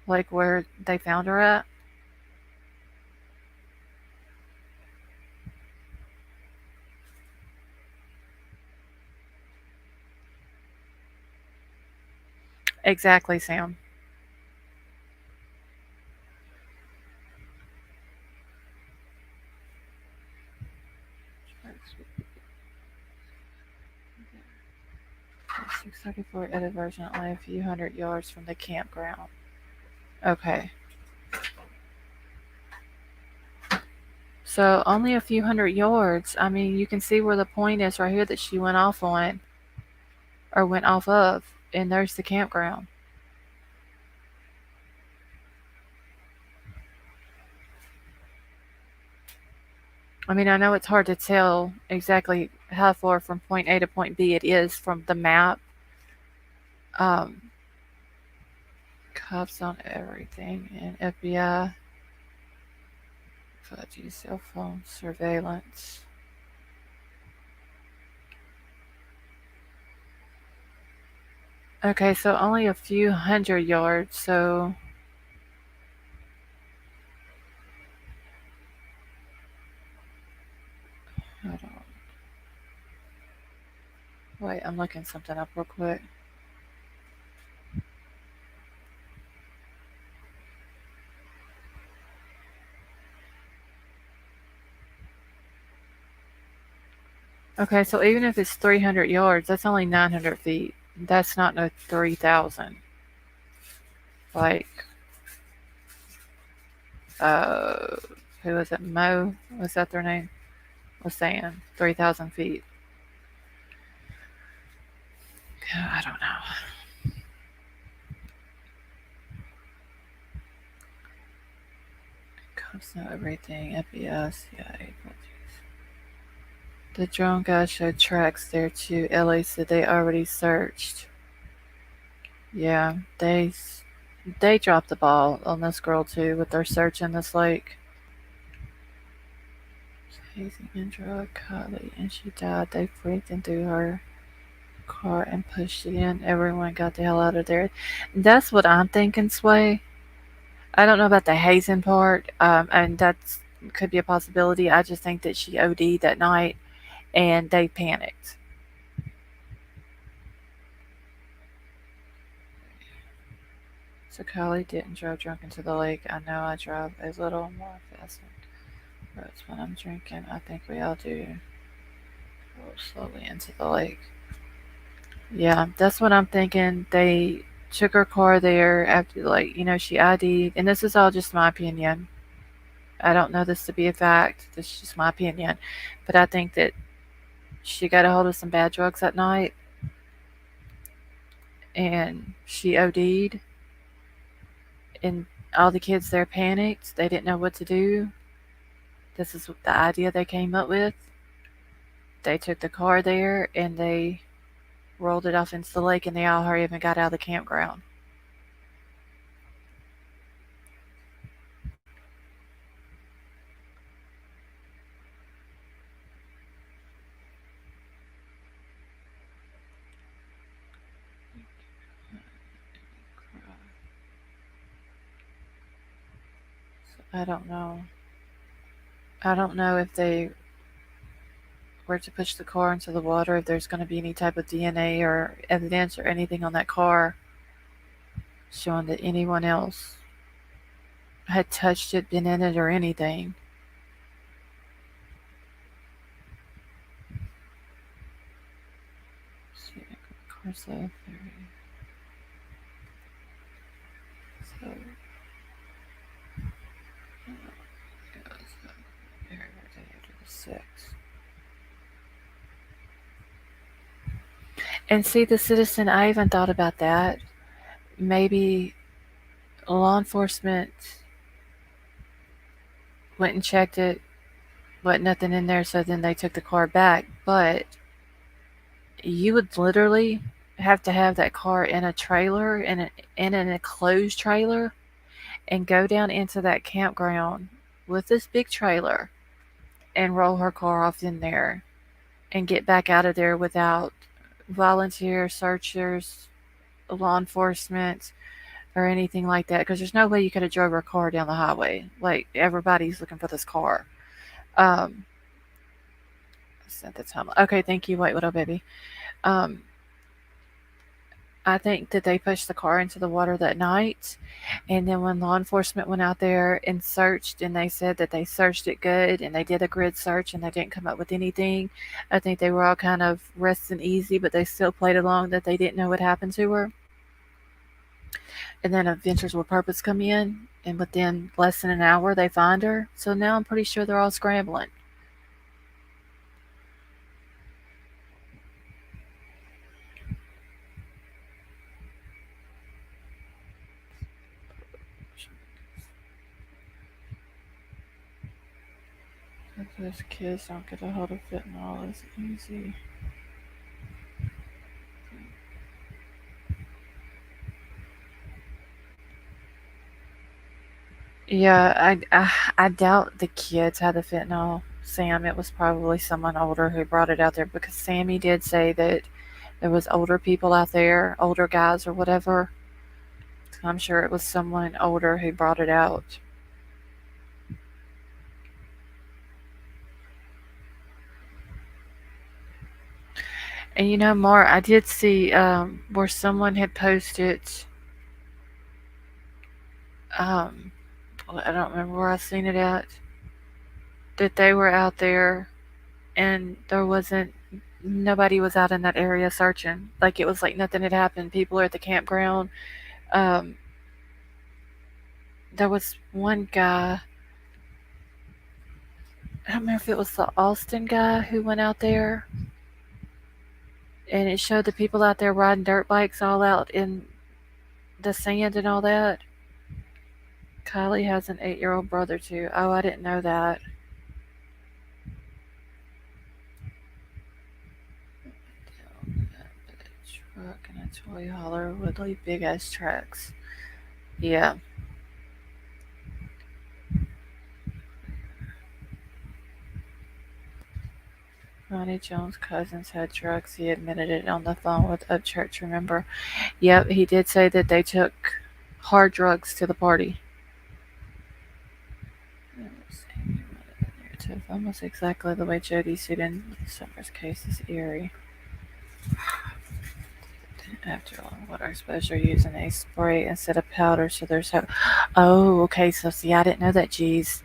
Like where they found her at? Exactly, Sam. Trucks 634 edit version, only a few hundred yards from the campground. Okay. So only a few hundred yards. I mean, you can see where the point is right here that she went off on, or went off of, and there's the campground. I mean, I know it's hard to tell exactly how far from point A to point B it is from the map. Um, Cops on everything and FBI, 5G cell phone surveillance. Okay, so only a few hundred yards, so hold on. Wait, I'm looking something up real quick. Okay, so even if it's 300 yards, that's only 900 feet. That's not no 3,000. Like, uh, who was it? Mo? Was that their name? Was saying 3,000 feet. I don't know. Cops know everything. FBI, CIA. The drone guy showed tracks there too. LA said they already searched. Yeah, they dropped the ball on this girl too with their search in this lake. Hazing and drug Kiely, and she died. They freaked into her car and pushed it in. Everyone got the hell out of there. That's what I'm thinking, Sway. I don't know about the hazing part, and that's could be a possibility. I just think that she OD'd that night and they panicked. So Kylie didn't drive drunk into the lake. I know I drive a little more fast roads when I'm drinking. I think we all do. Go slowly into the lake. Yeah, that's what I'm thinking. They took her car there after, like, she ID'd. And this is all just my opinion. I don't know this to be a fact. This is just my opinion. But I think that she got a hold of some bad drugs that night and she OD'd. And all the kids there panicked. They didn't know what to do. This is the idea they came up with. They took the car there and they rolled it off into the lake and they all hurried up and got out of the campground. I don't know. I don't know if they were to push the car into the water, if there's going to be any type of DNA or evidence or anything on that car showing that anyone else had touched it, been in it, or anything. So, and see, the citizen, I even thought about that. Maybe law enforcement went and checked it, wasn't nothing in there, so then they took the car back. But you would literally have to have that car in a trailer, in an enclosed trailer, and go down into that campground with this big trailer and roll her car off in there and get back out of there without volunteer searchers, law enforcement, or anything like that. Because there's no way you could have drove her car down the highway. Like, everybody's looking for this car. Set the time. Okay, thank you. Wait, what up, baby? I think that they pushed the car into the water that night. And then when law enforcement went out there and searched, and they said that they searched it good and they did a grid search and they didn't come up with anything, I think they were all kind of resting easy, but they still played along that they didn't know what happened to her. And then Adventures with Purpose come in, and within less than an hour, they find her. So now I'm pretty sure they're all scrambling. Those kids don't get a hold of fentanyl as easy. Yeah, I doubt the kids had the fentanyl. Sam, it was probably someone older who brought it out there because Sammy did say that there was older people out there, older guys or whatever. So I'm sure it was someone older who brought it out. And you know, Mar, I did see where someone had posted. Um, I don't remember where I seen it at. That they were out there and there wasn't nobody was out in that area searching. Like it was like nothing had happened. People are at the campground. Um, there was one guy. I don't remember if it was the Austin guy who went out there, and it showed the people out there riding dirt bikes all out in the sand and all that. Kiely has an 8-year-old brother too. Oh, I didn't know that. Truck and a toy hauler would leave big ass tracks. Yeah. Ronnie Jones' cousins had drugs. He admitted it on the phone with Upchurch, remember? Yep, he did say that they took hard drugs to the party. Narrative, almost exactly the way Jody said in Summer's case is eerie. After long water exposure, using a spray instead of powder, so there's hope. Oh, okay, so see, I didn't know that, geez.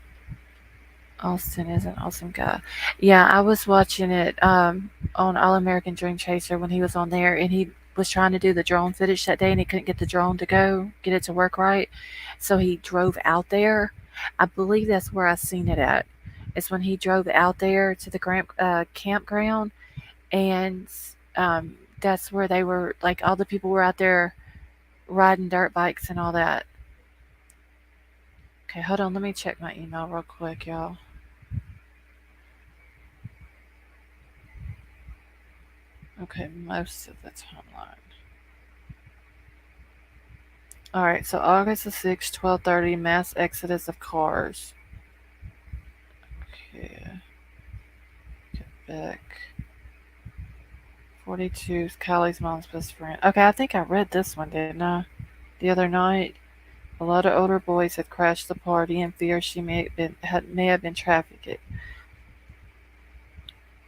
Austin is an awesome guy. Yeah, I was watching it on All American Dream Chaser when he was on there, and he was trying to do the drone footage that day, and he couldn't get the drone to get it to work right. So he drove out there. I believe that's where I seen it at. It's when he drove out there to the campground, and um, that's where they were like all the people were out there riding dirt bikes and all that. Okay, hold on. Let me check my email real quick, y'all. Okay, most of the timeline. All right, so August the 6th, 12:30, mass exodus of cars. Okay, get back. 42 is Kylie's mom's best friend. Okay, I think I read this one, didn't I? The other night, a lot of older boys had crashed the party in fear she may have been trafficked.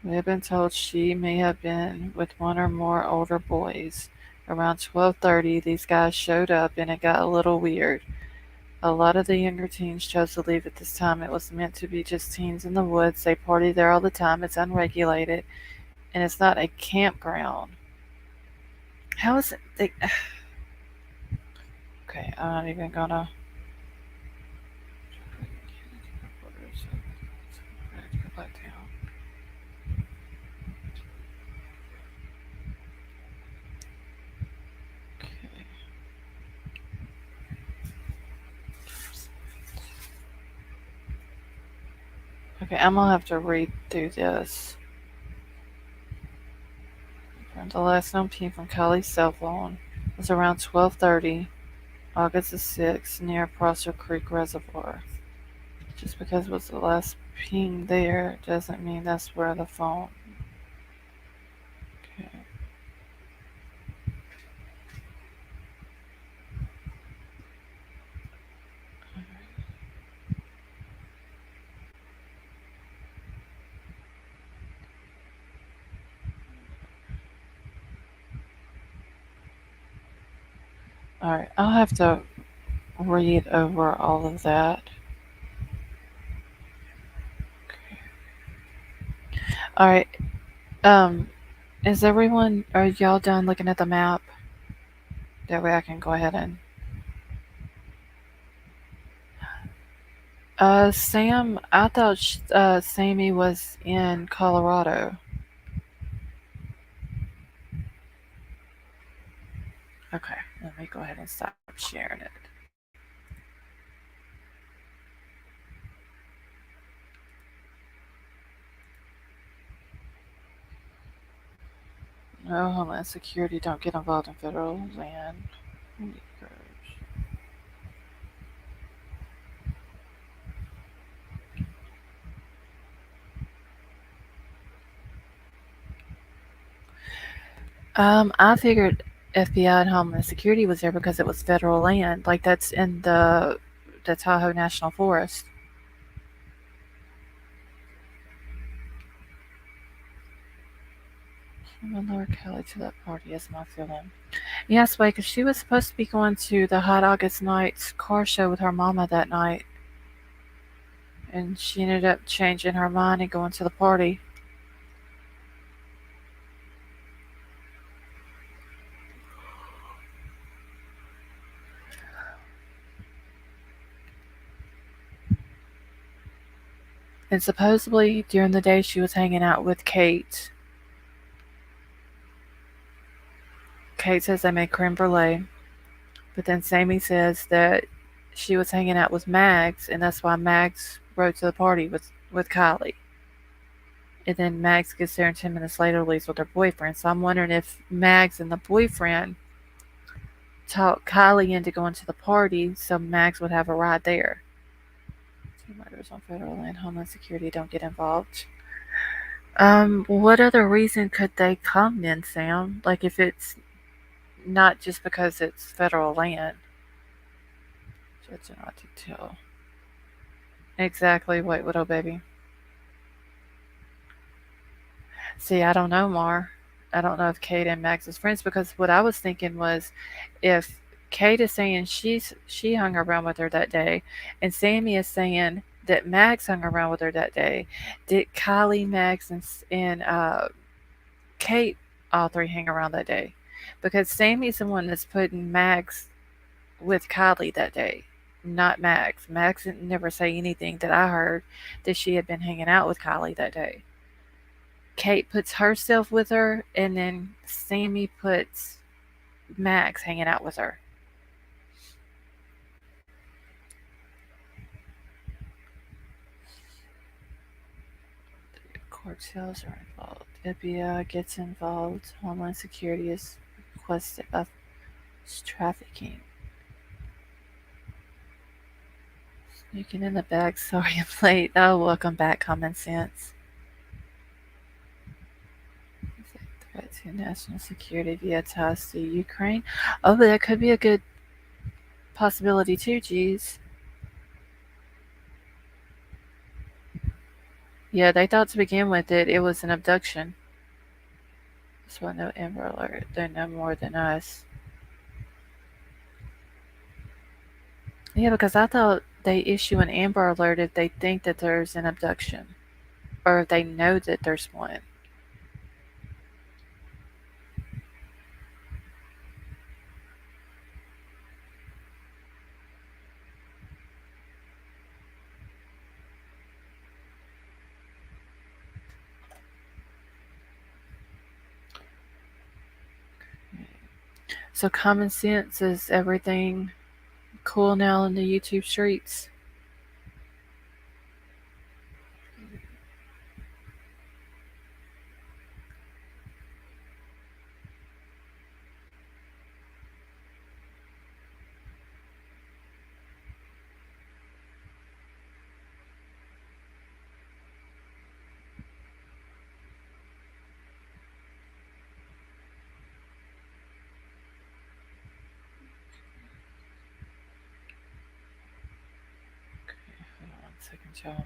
We have been told she may have been with one or more older boys. Around 12:30, these guys showed up and it got a little weird. A lot of the younger teens chose to leave at this time. It was meant to be just teens in the woods. They party there all the time. It's unregulated and it's not a campground. How is it? Okay, I'm not even gonna. Okay, I'm gonna have to read through this. The last known ping from Kylie's cell phone was around 12:30, August the 6th, near Prosser Creek Reservoir. Just because it was the last ping there doesn't mean that's where the phone. Okay. Alright, I'll have to read over all of that. Alright, is everyone, are y'all done looking at the map? That way I can go ahead and. Sam, I thought Sammy was in Colorado. Okay, let me go ahead and stop sharing it. Oh, Homeland Security don't get involved in federal land. I figured FBI and Homeland Security was there because it was federal land. Like that's in the Tahoe National Forest. I'm gonna lure Kelly to that party is my feeling. Yes, wait, because she was supposed to be going to the Hot August Nights car show with her mama that night. And she ended up changing her mind and going to the party. And supposedly during the day she was hanging out with Kate. Kate says they made creme brulee. But then Sammy says that she was hanging out with Mags, and that's why Mags rode to the party with Kiely. And then Mags gets there, and 10 minutes later leaves with her boyfriend. So I'm wondering if Mags and the boyfriend talked Kiely into going to the party so Mags would have a ride there. Two murders on federal land, Homeland Security don't get involved. What other reason could they come then, Sam? Like if it's not just because it's federal land. Judge not to tell. Exactly. Wait, widow baby. See, I don't know, Mar. I don't know if Kate and Max is friends because what I was thinking was if Kate is saying she hung around with her that day, and Sammy is saying that Max hung around with her that day, did Kylie, Max, and Kate all three hang around that day? Because Sammy's the one that's putting Max with Kylie that day, not Max. Max didn't never say anything that I heard that she had been hanging out with Kylie that day. Kate puts herself with her, and then Sammy puts Max hanging out with her. Cartels are involved. FBI gets involved. Homeland Security is requested of trafficking. Sneaking in the bag. Sorry I'm late. Oh, welcome back, Common Sense. Threat to national security via ties to Ukraine. Oh, but that could be a good possibility too, geez. Yeah, they thought to begin with it was an abduction. That's why no Amber Alert. They know more than us. Yeah, because I thought they issue an Amber Alert if they think that there's an abduction. Or if they know that there's one. So common sense is everything cool now in the YouTube streets. Hold on 1 second, y'all.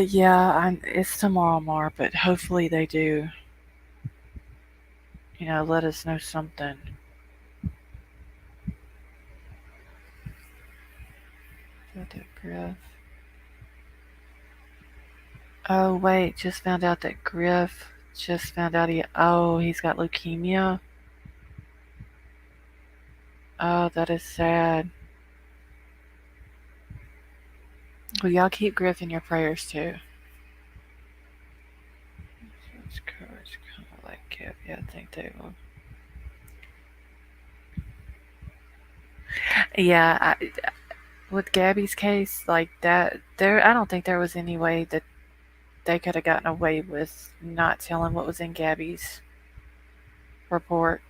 Yeah, it's tomorrow, Mar, but hopefully they do. Let us know something. Got that Griff. Oh wait, just found out that Griff just found out he's got leukemia. Oh, that is sad. Well, y'all keep Griff in your prayers too. Yeah, I think they will. Yeah, with Gabby's case, like that, I don't think there was any way that they could have gotten away with not telling what was in Gabby's report.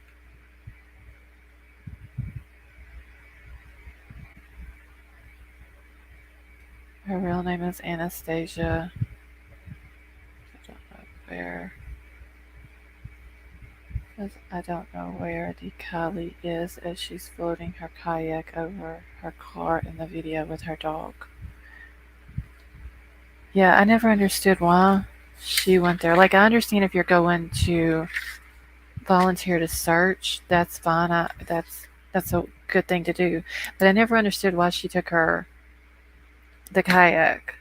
Her real name is Anastasia. I don't know where. I don't know where the Kiely is as she's floating her kayak over her car in the video with her dog. Yeah, I never understood why she went there. Like, I understand if you're going to volunteer to search, that's fine. That's a good thing to do. But I never understood why she took the kayak.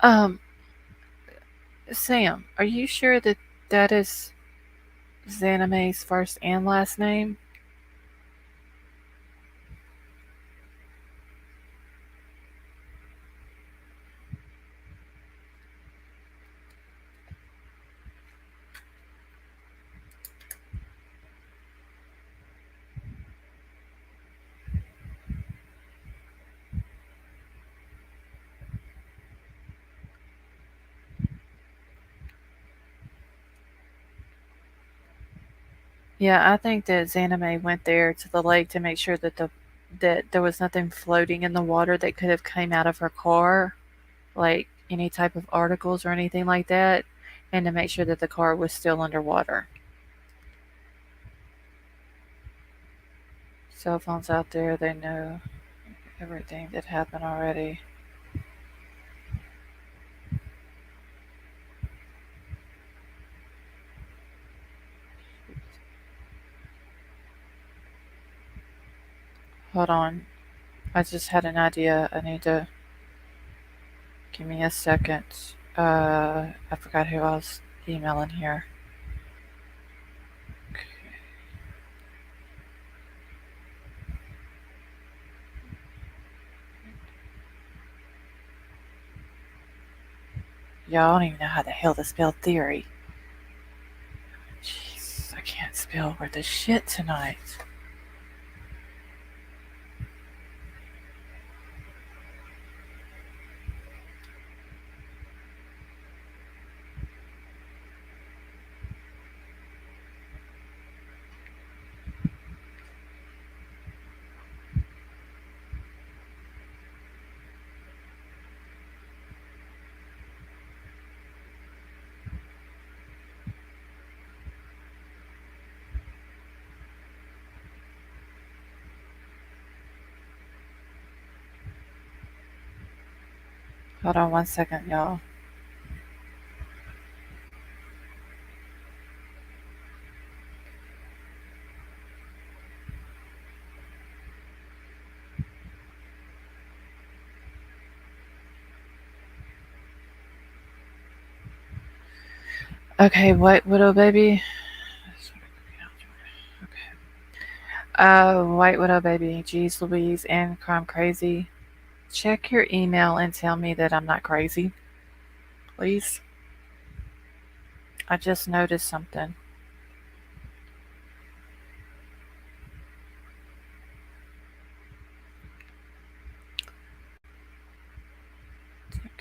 Um, Sam, are you sure that that is Xaname's first and last name? Yeah, I think that Xaname went there to the lake to make sure that there was nothing floating in the water that could have came out of her car, like any type of articles or anything like that, and to make sure that the car was still underwater. Cell phones out there, they know everything that happened already. Hold on. I just had an idea. I need to give me a second. I forgot who I was emailing here. Y'all don't even know how the hell to spell theory. Jeez, I can't spell worth a shit tonight. Hold on 1 second, y'all. Okay, White Widow baby. White Widow baby, Jeez Louise, and Crime Crazy. Check your email and tell me that I'm not crazy, please. I just noticed something.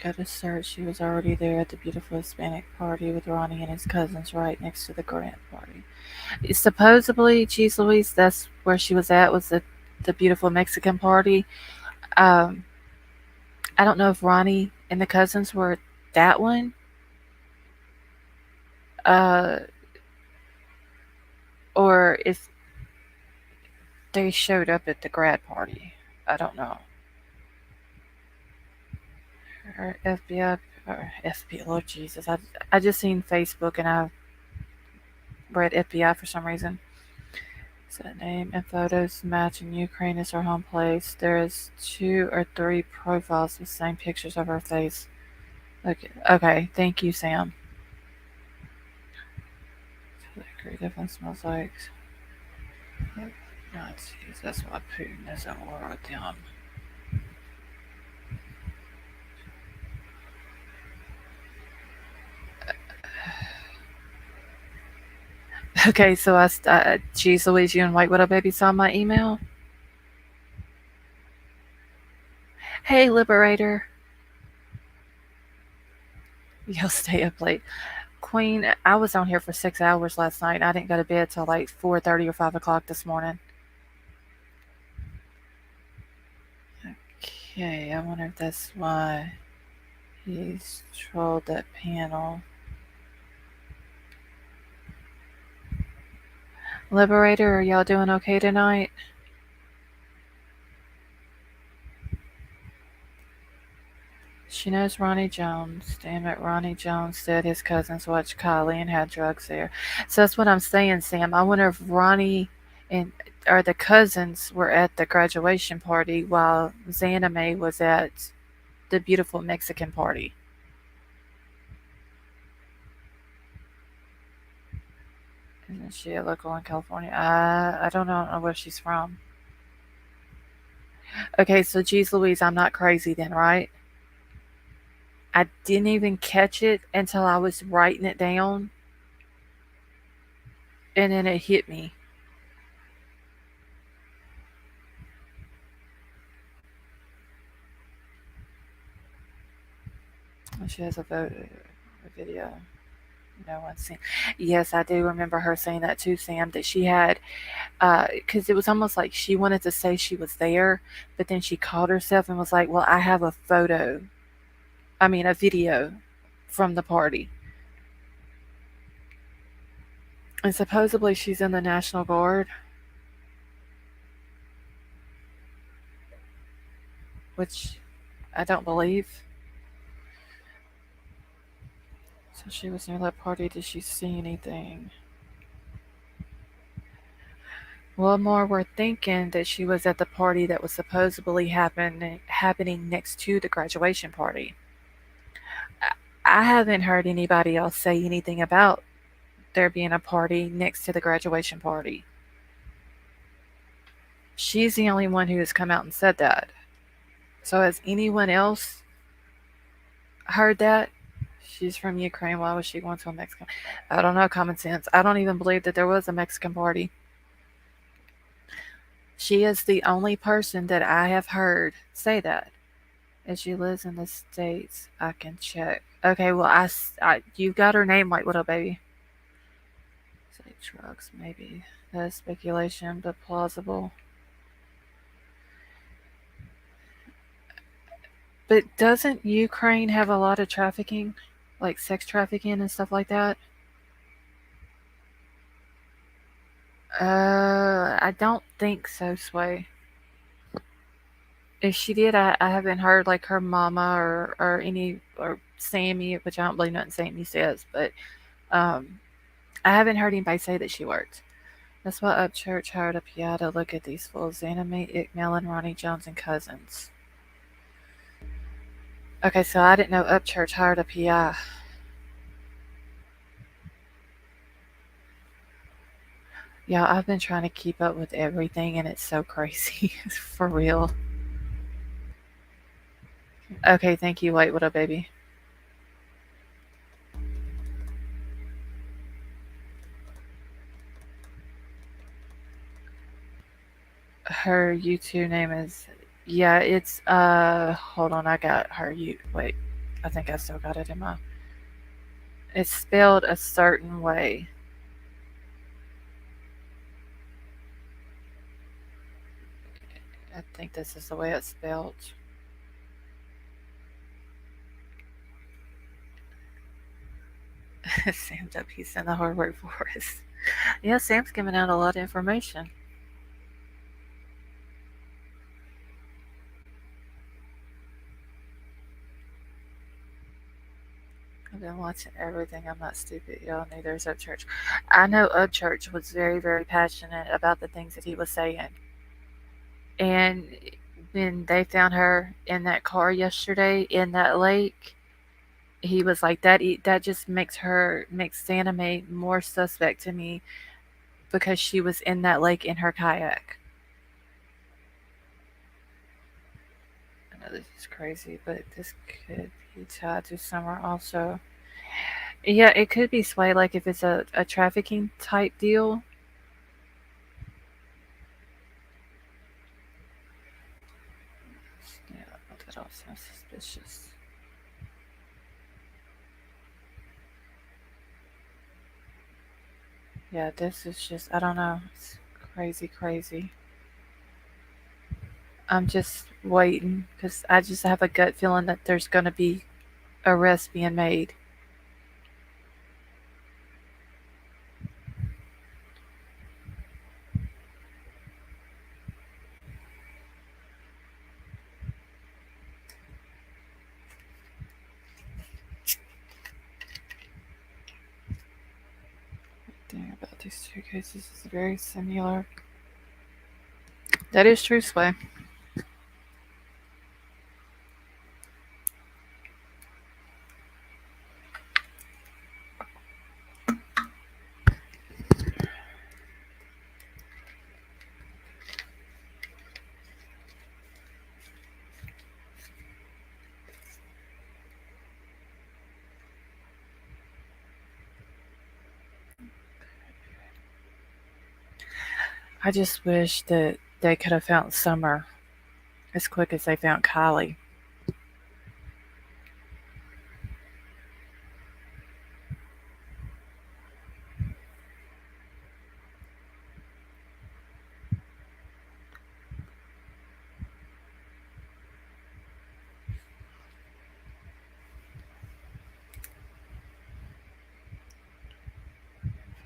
Go to search. She was already there at the beautiful Hispanic party with Ronnie and his cousins right next to the Grant party. Supposedly, Cheese Louise, that's where she was at, was the beautiful Mexican party. Um, I don't know if Ronnie and the cousins were that one. Uh, or if they showed up at the grad party. I don't know. Or FBI, or FBI, Lord Jesus. I just seen Facebook and I read FBI for some reason. So name and photos match in Ukraine is her home place. There is 2 or 3 profiles with same pictures of her face. Okay, thank you, Sam. Creative and smells like Nazis. That's why Putin is at war with them. Okay, so geez Louise, you and White Widow Baby saw my email? Hey, Liberator. You'll stay up late. Queen, I was on here for 6 hours last night. I didn't go to bed till like 4:30 or 5 o'clock this morning. Okay, I wonder if that's why he's trolled that panel. Liberator, are y'all doing okay tonight? She knows Ronnie Jones. Damn it, Ronnie Jones said his cousins watched Kiely and had drugs there. So that's what I'm saying, Sam. I wonder if Ronnie and or the cousins were at the graduation party while Xana May was at the beautiful Mexican party. Isn't she a local in California? I don't know where she's from. Okay, so geez Louise, I'm not crazy then, right? I didn't even catch it until I was writing it down. And then it hit me. She has a video no one's seen. Yes, I do remember her saying that too, Sam, that she had, because it was almost like she wanted to say she was there, but then she caught herself and was like, well, I have a video from the party. And supposedly she's in the National Guard, which I don't believe. So she was near that party. Did she see anything? Well, more we're thinking that she was at the party that was supposedly happening next to the graduation party. I haven't heard anybody else say anything about there being a party next to the graduation party. She's the only one who has come out and said that. So has anyone else heard that? She's from Ukraine. Why was she going to a Mexican? I don't know, common sense. I don't even believe that there was a Mexican party. She is the only person that I have heard say that. If she lives in the States, I can check. Okay, well, you got her name, White Widow Baby. Say drugs, maybe. That is speculation, but plausible. But doesn't Ukraine have a lot of trafficking? Like sex trafficking and stuff like that? I don't think so, Sway. If she did, I haven't heard like her mama or Sammy, which I don't believe nothing Sammy says, but I haven't heard anybody say that she worked. That's why Upchurch hired a PI to look at these fools. Xana May, Ickmel, and Ronnie Jones and cousins. Okay, so I didn't know Upchurch hired a PI. Yeah, I've been trying to keep up with everything and it's so crazy. For real. Okay, thank you, White Widow Baby. Her YouTube name is, yeah, it's, hold on, I got her, wait, I think I still got it in my, it's spelled a certain way. I think this is the way it's spelled. Sam's up, he's in the hard work forest. Yeah, Sam's giving out a lot of information. I've been watching everything. I'm not stupid, y'all. Neither is Upchurch. I know Upchurch was very, very passionate about the things that he was saying. And when they found her in that car yesterday in that lake, he was like that just makes Santa May more suspect to me because she was in that lake in her kayak. I know this is crazy, but this could be tied to summer also. Yeah, it could be sway like if it's a trafficking type deal. Yeah, that all sounds suspicious. Yeah, this is just, I don't know. It's crazy, crazy. I'm just waiting because I just have a gut feeling that there's going to be arrests being made. The thing about these two cases is very similar. That is true, Sway. I just wish that they could have found Summer as quick as they found Kiely.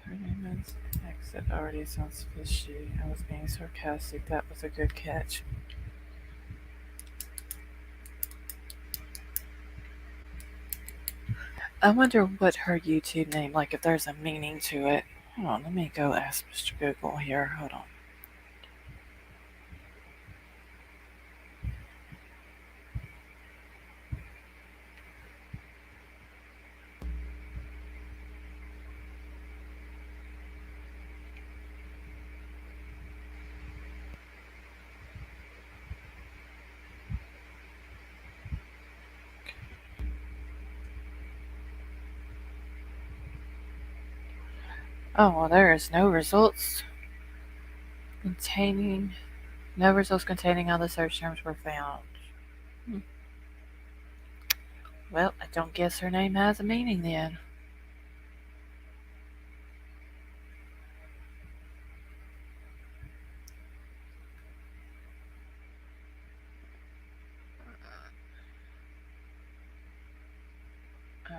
Her name is exit already sounds fishy. I was being sarcastic. That was a good catch. I wonder what her YouTube name, like if there's a meaning to it. Hold on, let me go ask Mr. Google here. Hold on. Oh, well, there is containing no results containing how the search terms were found. Hmm. Well, I don't guess her name has a meaning then.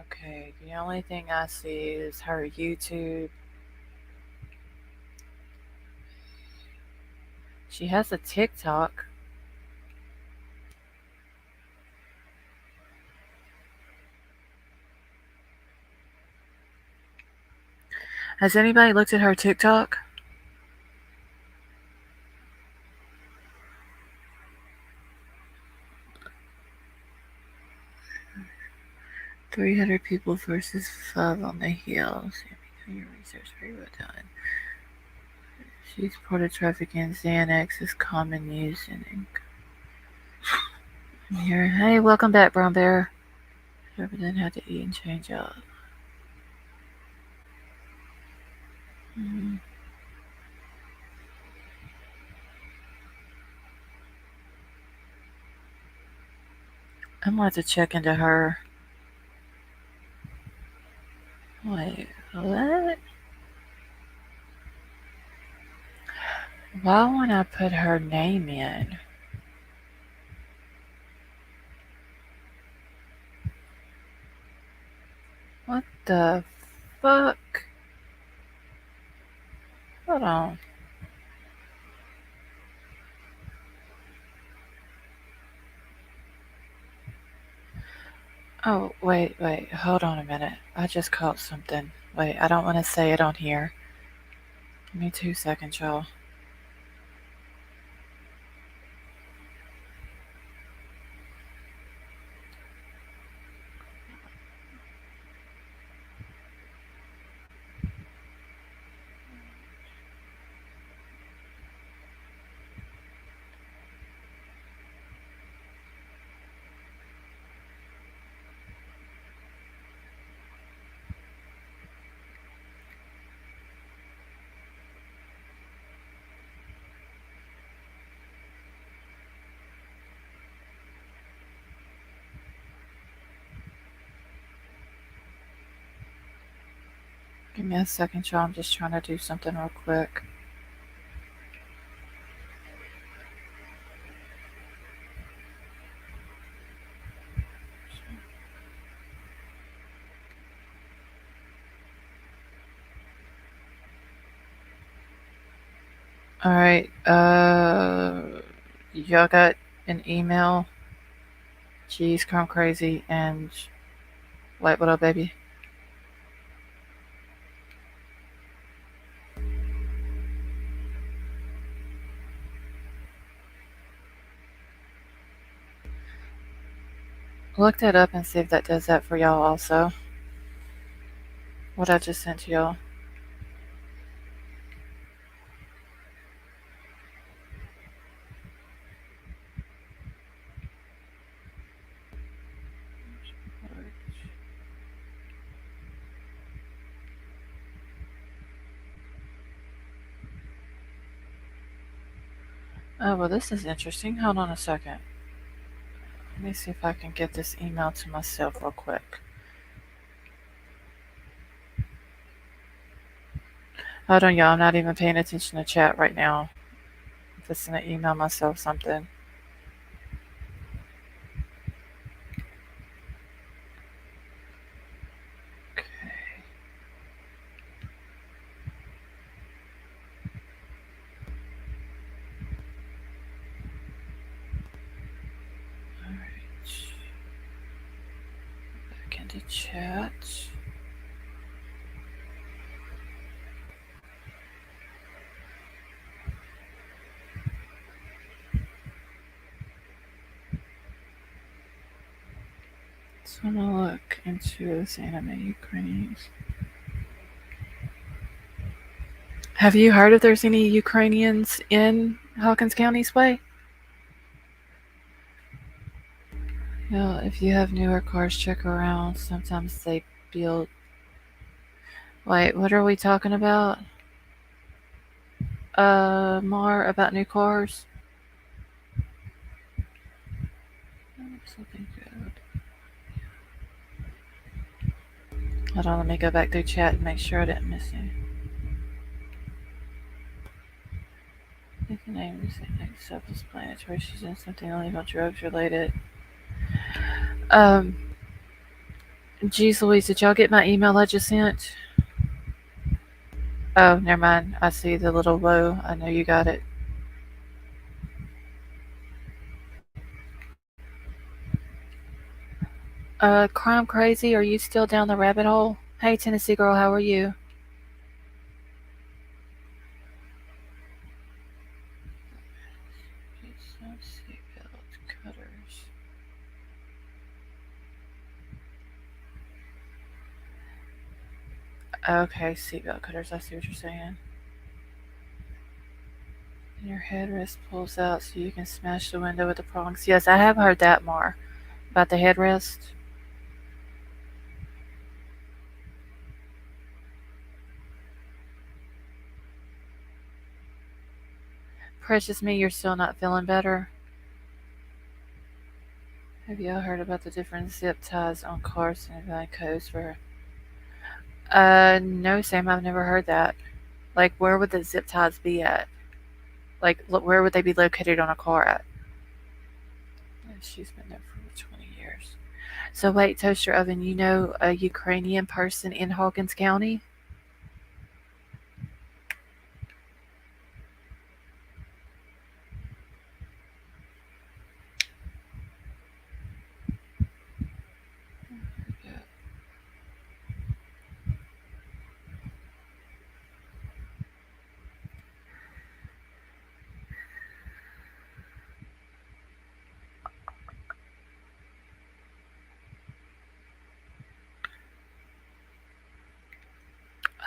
Okay, the only thing I see is her YouTube. She has a TikTok. Has anybody looked at her TikTok? "300 people versus 5 on the hill. Your research very well done. She's reported trafficking in Xanax is common use in I'm here. Hey, welcome back, Brown Bear. Never then had to eat and change out. Mm. I'm gonna have to check into her. Wait, what? Why won't I put her name in? What the fuck? Hold on. Oh, wait. Hold on a minute. I just caught something. Wait, I don't want to say it on here. Give me 2 seconds, y'all. me a second, y'all. I'm just trying to do something real quick. All right. Y'all got an email. Jeez, Crumb Crazy and Light What Up Baby. Look that up and see if that does that for y'all also. What I just sent to y'all. Oh, well, this is interesting. Hold on a second. Let me see if I can get this email to myself real quick. Hold on, y'all. I'm not even paying attention to chat right now. I'm just going to email myself something. Back into chat. Just want to look into this anime Ukrainians. Have you heard if there's any Ukrainians in Hawkins County's way? Yeah, if you have newer cars, check around. Sometimes they build. Wait, what are we talking about? More about new cars? Something good. Hold on, let me go back through chat and make sure I didn't miss any. I think the name is self-explanatory. She's in something illegal, drugs related. Geez Louise, did y'all get my email I just sent? Oh, never mind. I see the little woe. I know you got it. Crime Crazy, are you still down the rabbit hole? Hey, Tennessee girl, how are you? Seatbelt cutters. Okay, seatbelt cutters. I see what you're saying. And your headrest pulls out so you can smash the window with the prongs. Yes, I have heard that more about the headrest. Precious me, you're still not feeling better? Have y'all heard about the different zip ties on cars and van codes for? No, Sam, I've never heard that. Like, where would the zip ties be at? Like, where would they be located on a car at? She's been there for 20 years. So wait, Toaster Oven, you know a Ukrainian person in Hawkins County?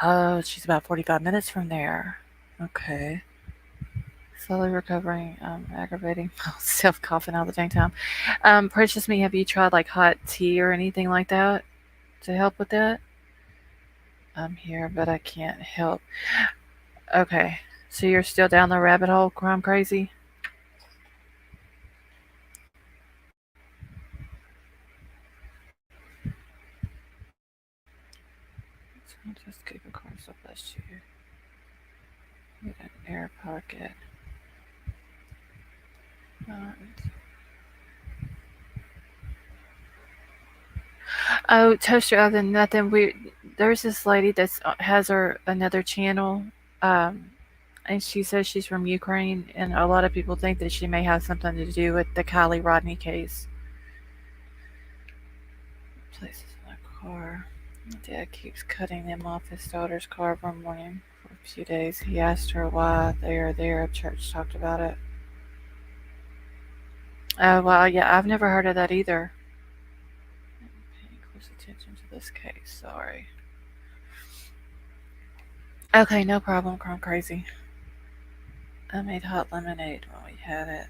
Oh, she's about 45 minutes from there. Okay. Slowly recovering, aggravating myself coughing all the dang time. Precious me, have you tried like hot tea or anything like that to help with that? I'm here, but I can't help. Okay. So you're still down the rabbit hole, crime crazy? Just keep a course of bless you. Get an air pocket. Oh, toaster oven, nothing. There's this lady that has her another channel, um, and she says she's from Ukraine, and a lot of people think that she may have something to do with the Kiely Rodni case. Places in the car. Dad keeps cutting them off his daughter's car every morning for a few days. He asked her why they are there. Church talked about it. Oh, well, yeah, I've never heard of that either. Paying close attention to this case. Sorry. Okay, no problem, Chrome Crazy. I made hot lemonade when we had it.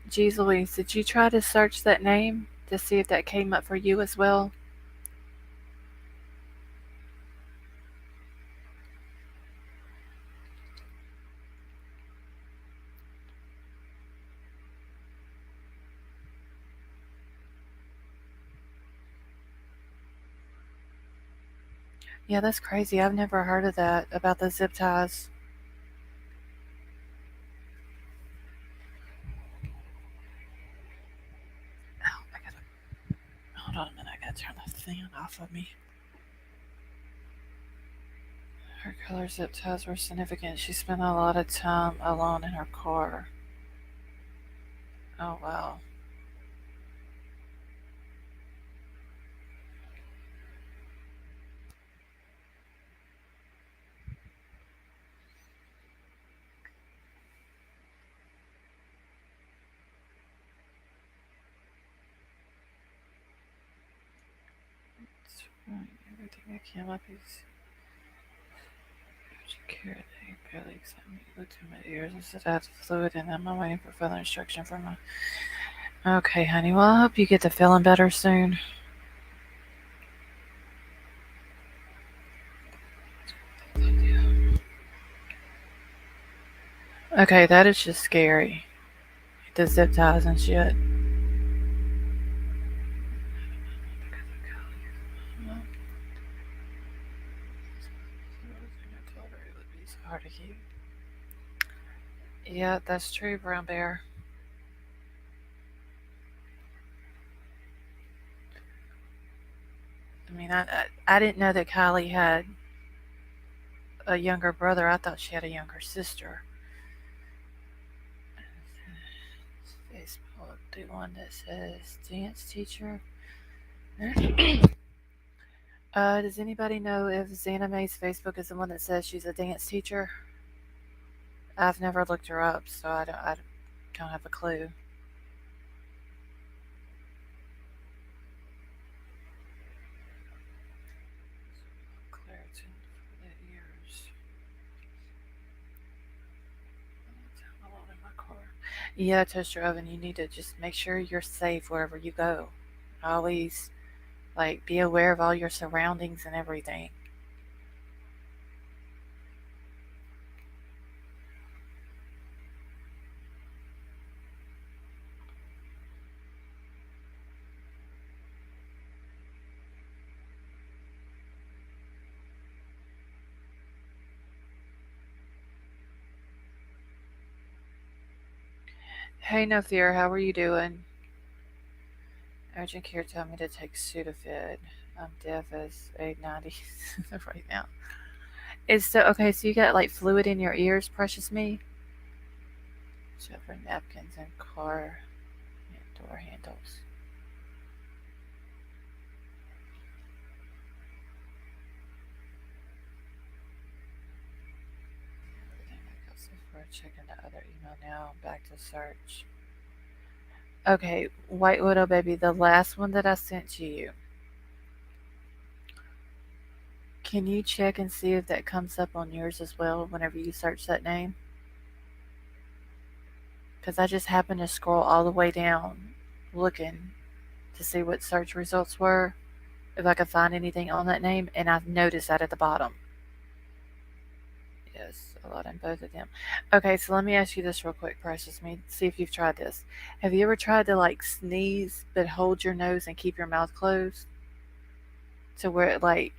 Geez Louise, did you try to search that name to see if that came up for you as well? Yeah, that's crazy. I've never heard of that about the zip ties. Oh, hold on a minute. I gotta turn the fan off of me. Her color zip ties were significant. She spent a lot of time alone in her car. Oh, wow. That's right. Everything that came up is. She carried a barely examined me. Looked in my ears and said I had fluid and I'm waiting for further instruction from my. Okay, honey. Well, I hope you get to feeling better soon. Okay, that is just scary. The zip ties and shit. Hard to keep. Yeah, that's true, Brown Bear. I mean, I didn't know that Kylie had a younger brother. I thought she had a younger sister. Facebook, the one that says dance teacher. Does anybody know if Xana May's Facebook is the one that says she's a dance teacher? I've never looked her up, so I don't have a clue. Claritin for the ears. Alone in my car. Yeah, toaster oven. You need to just make sure you're safe wherever you go. Always, like, be aware of all your surroundings and everything. Hey, no fear. How are you doing? Urgent care told me to take Sudafed. I'm deaf as a 90 right now. It's so okay. So you got like fluid in your ears, precious me. Shove napkins and car and door handles. Checking the other email now. Back to search. Okay, White Widow baby, the last one that I sent to you. Can you check and see if that comes up on yours as well whenever you search that name? Because I just happened to scroll all the way down looking to see what search results were, if I could find anything on that name, and I've noticed that at the bottom. Yes, a lot in both of them. Okay, so let me ask you this real quick, Precious. Me, see if you've tried this. Have you ever tried to like sneeze but hold your nose and keep your mouth closed to where it like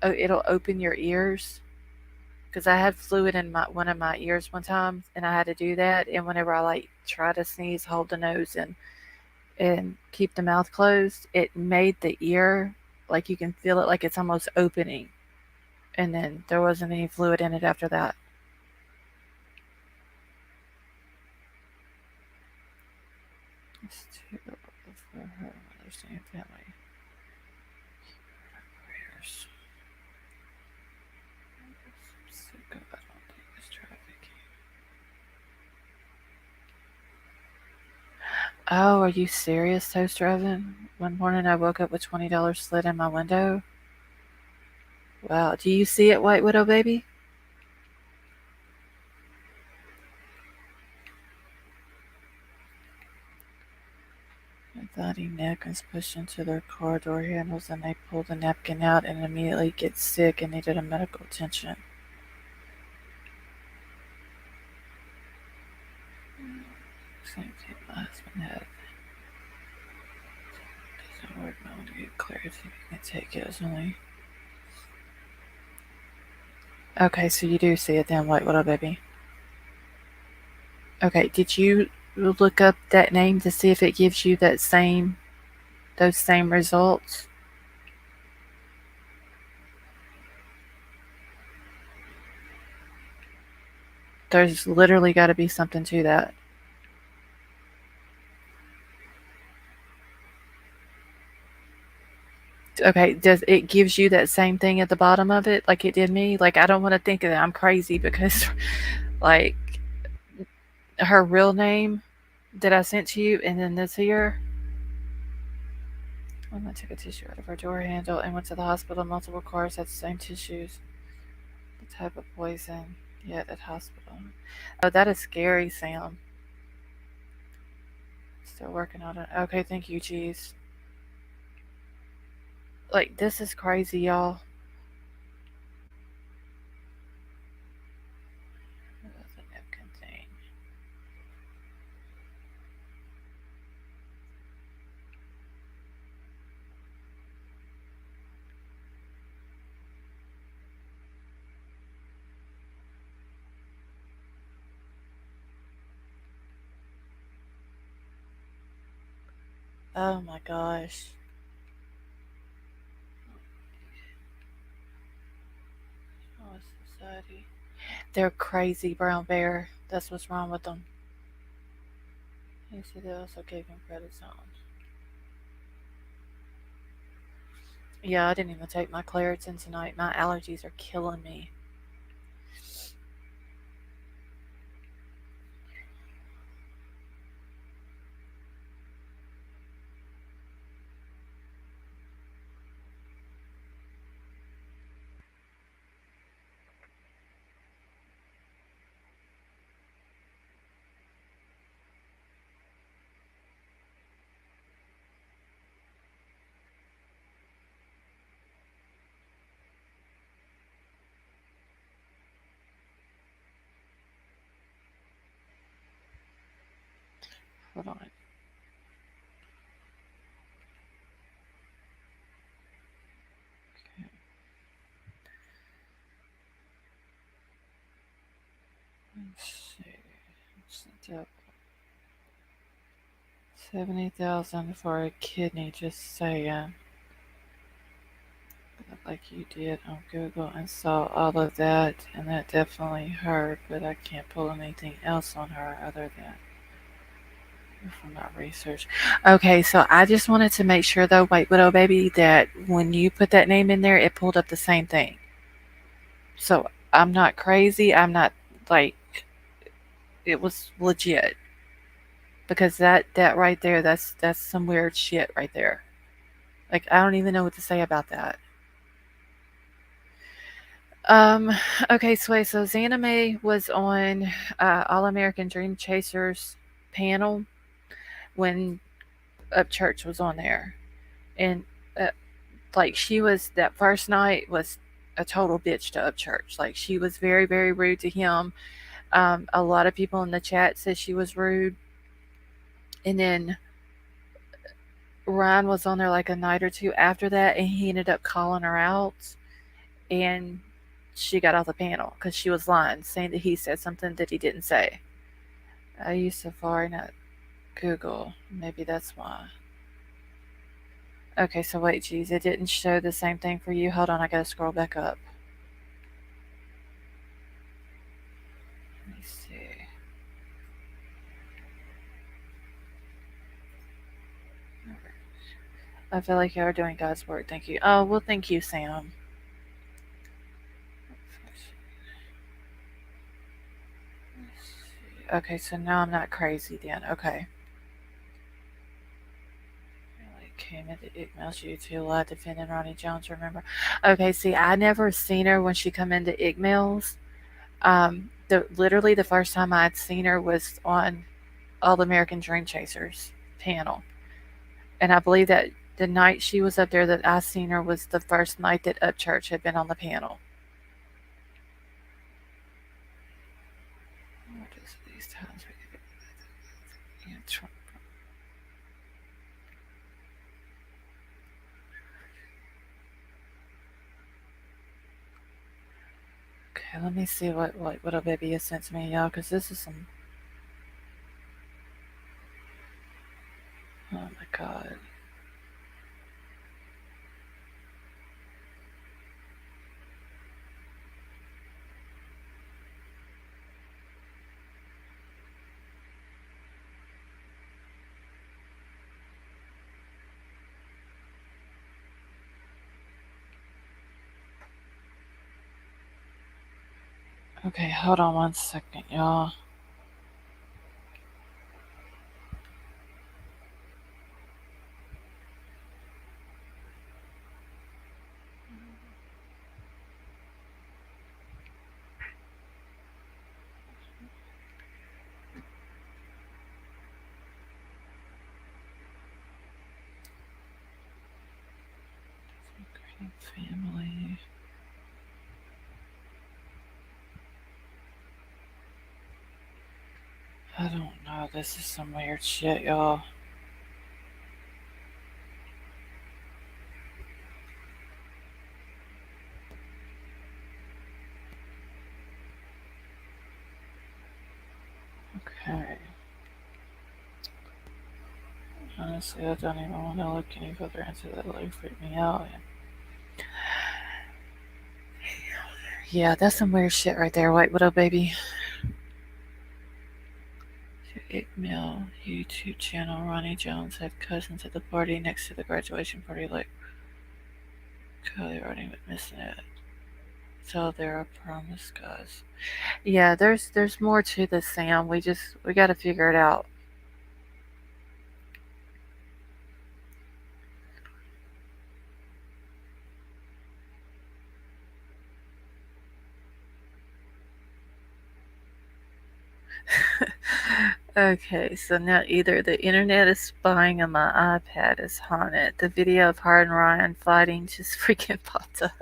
it'll open your ears? Because I had fluid in one of my ears one time, and I had to do that. And whenever I like try to sneeze, hold the nose and keep the mouth closed, it made the ear like you can feel it like it's almost opening. And then there wasn't any fluid in it after that. It's too for her understanding family. Prayers. Sick of I don't think it's traffic. Oh, are you serious, Toast Oven? One morning I woke up with $20 slid in my window. Wow, do you see it, White Widow baby? I thought he neck was pushed into their car door handles and they pulled the napkin out and immediately get sick and needed a medical attention. Same thing my husband had. Doesn't work now to get clarity. You can take it as only. Okay, so you do see it then, White Widow baby. Okay, did you look up that name to see if it gives you those same results? There's literally got to be something to that. Okay, does it gives you that same thing at the bottom of it like it did me? Like I don't want to think that I'm crazy because like her real name that I sent to you and then this here. I'm gonna take a tissue out of her door handle and went to the hospital. Multiple cars had the same tissues. The type of poison. Yeah, at hospital. Oh, that is scary, Sam. Still working on it. Okay, thank you, jeez. Like, this is crazy, y'all. That's a napkin thing. Oh my gosh. Oh, society. They're crazy, Brown Bear. That's what's wrong with them. He said they also gave him prednisone. Yeah, I didn't even take my Claritin tonight. My allergies are killing me. Hold on. Okay. Let's see. Sent up 70,000 for a kidney, just saying. Like you did on Google and saw all of that, and that definitely her, but I can't pull anything else on her other than from my research. Okay, so I just wanted to make sure though, White Widow baby, that when you put that name in there, it pulled up the same thing. So I'm not crazy. I'm not like it was legit because that right there, that's some weird shit right there. Like I don't even know what to say about that. Um, okay, so Xana May was on All American Dream Chasers panel when Upchurch was on there. And like she was, that first night was a total bitch to Upchurch. Like she was very, very rude to him. A lot of people in the chat said she was rude. And then Ryan was on there like a night or two after that, and he ended up calling her out, and she got off the panel because she was lying, saying that he said something that he didn't say. I use Safari, not Google. Maybe that's why. Okay, so wait, geez, it didn't show the same thing for you. Hold on, I gotta scroll back up. Let me see. I feel like you are doing God's work. Thank you. Oh, well, thank you, Sam. Okay, so now I'm not crazy then. Okay. Came into Igmail's YouTube live defending Ronnie Jones, remember? Okay, see, I never seen her when she come into Igmail's. Literally the first time I'd seen her was on All the American Dream Chasers panel. And I believe that the night she was up there that I seen her was the first night that Upchurch had been on the panel. What is these times we could Okay, let me see what a baby has sent to me, y'all, because this is some. Oh my god. Okay, hold on one second, y'all. Family. I don't know. This is some weird shit, y'all. Okay. Honestly, I don't even want to look any further into that. Like, freak me out. Yeah, that's some weird shit right there. White Widow baby. Igmail YouTube channel. Ronnie Jones had cousins at the party next to the graduation party. Like, Kiely but missing it. So there are promise guys. Yeah, there's more to this, Sam. We got to figure it out. Okay, so now either the internet is spying on my iPad is haunted. The video of her and Ryan fighting just freaking popped up.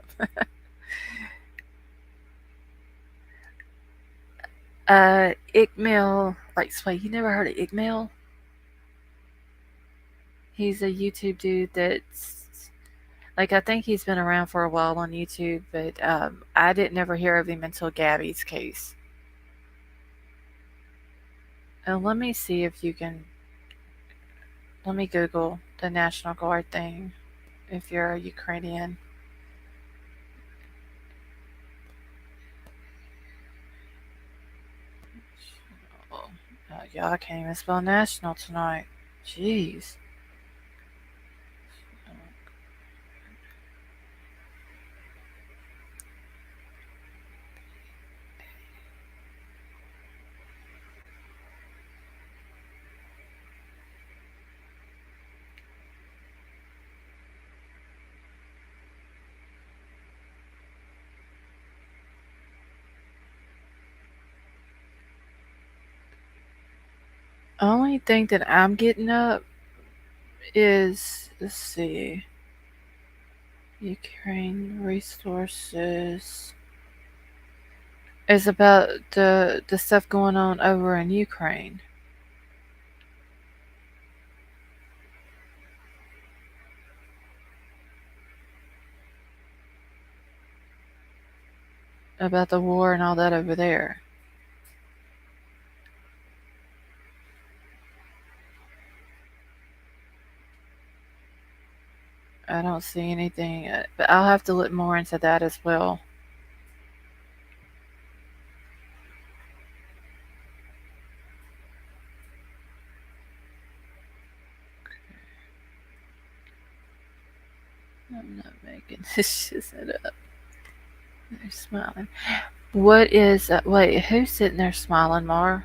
Igmail, like, wait, you never heard of Igmail? He's a YouTube dude that's, like, I think he's been around for a while on YouTube, but I didn't ever hear of him until Gabby's case. Let me see if you can. Let me Google the National Guard thing if you're a Ukrainian. Yeah, I can't even spell national tonight. Jeez. Only thing that I'm getting up is, let's see, Ukraine resources is about the stuff going on over in Ukraine. About the war and all that over there. I don't see anything, but I'll have to look more into that as well. I'm not making this shit up. They're smiling. What is, wait, who's sitting there smiling, Mar?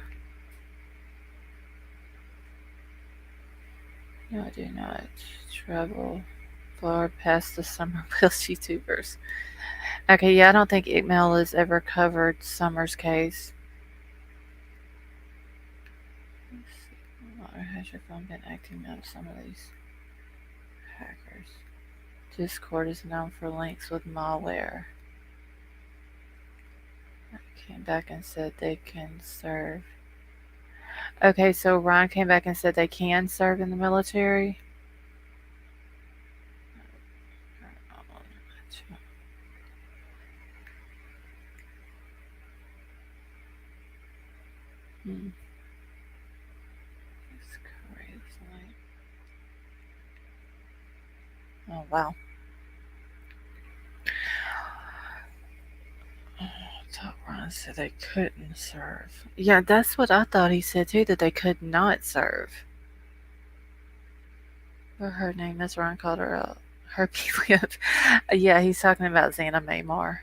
No, I do not travel far past the summer with YouTubers. Okay, yeah, I don't think Email has ever covered Summer's case. Or has your phone been acting out some of these hackers? Discord is known for links with malware. I came back and said they can serve. Okay, so Ryan came back and said they can serve in the military. Hmm. That's crazy. Oh, wow. I thought Ron said they couldn't serve. Yeah, that's what I thought he said too, that they could not serve. Or her name is Ron called her out. Her Kiely. Yeah, he's talking about Xana Maymar.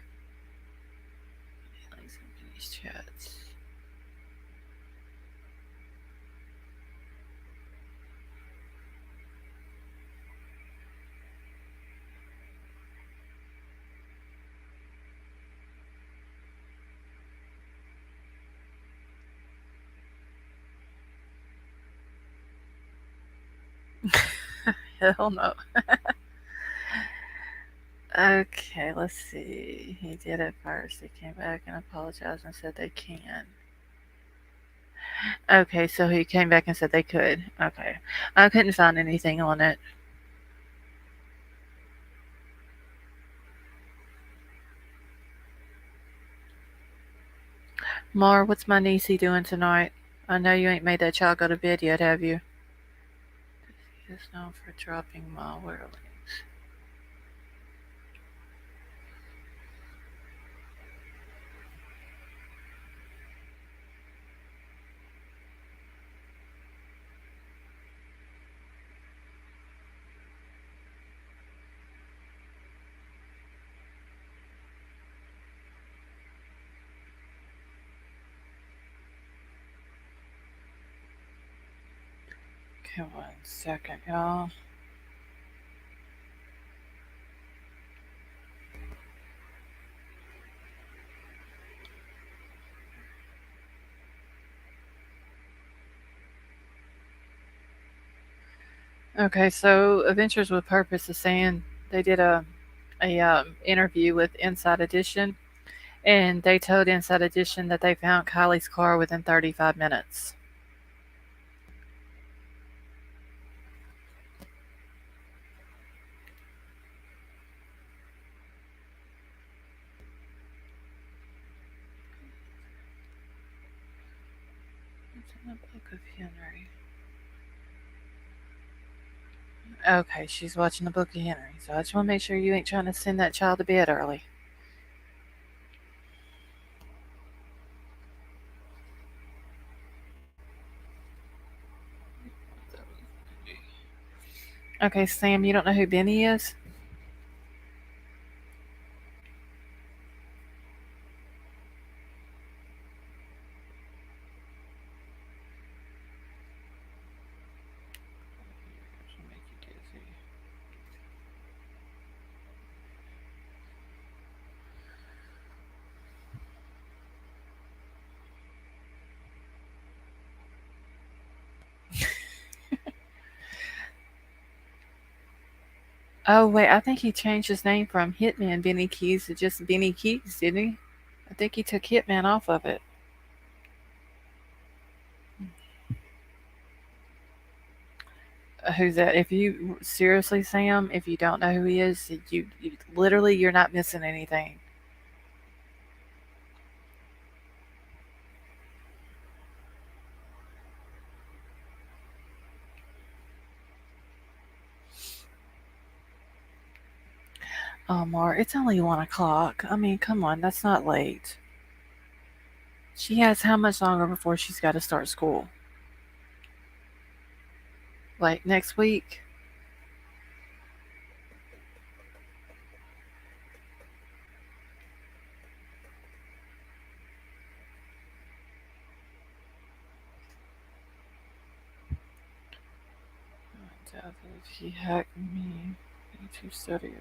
These chats. Hell no. Okay, let's see. He did it first. He came back and apologized and said they can. Okay, so he came back and said they could. Okay. I couldn't find anything on it. Mar, what's my niecey doing tonight? I know you ain't made that child go to bed yet, have you? He is known for dropping malware links. Okay, 1 second, y'all. Okay, so Adventures with Purpose is saying they did a interview with Inside Edition, and they told Inside Edition that they found Kylie's car within 35 minutes. It's in the book of Henry. Okay, she's watching the book of Henry, so I just want to make sure you ain't trying to send that child to bed early. Okay, Sam, you don't know who Benny is? Oh wait, I think he changed his name from Hitman Benny Keys to just Benny Keys, didn't he? I think he took Hitman off of it. Who's that? If you seriously, Sam, if you don't know who he is, you literally you're not missing anything. Oh, Mar, it's only 1 o'clock. I mean, come on, that's not late. She has how much longer before she's got to start school? Like next week? He hacked me. Be too study.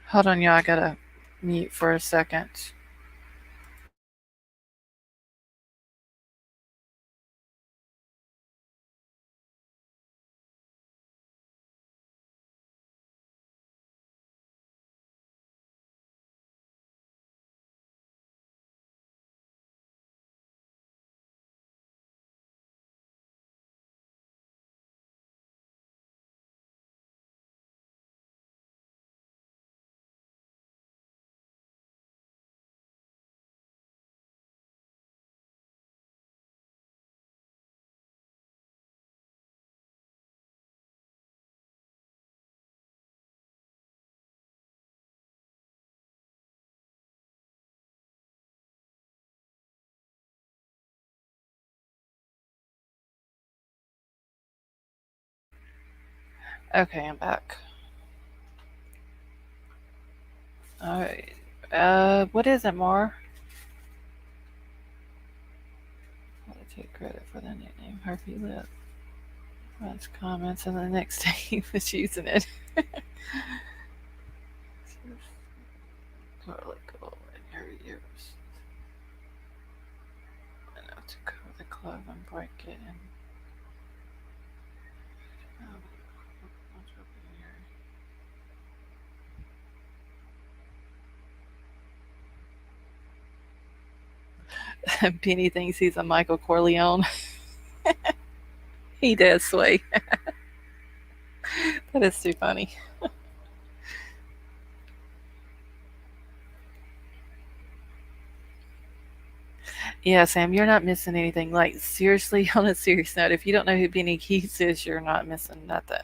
Hold on, y'all. I gotta mute for a second. Okay, I'm back. Alright. What is it, Mar? I take credit for the nickname Harpy Lip. Runs comments, and the next day he was using it. Garlic oil in your ears. Enough to cover the clove and break it in. Benny thinks he's a Michael Corleone. He does, Sway. That is too funny. Yeah, Sam, you're not missing anything. Like, seriously, on a serious note, if you don't know who Benny Keats is, you're not missing nothing.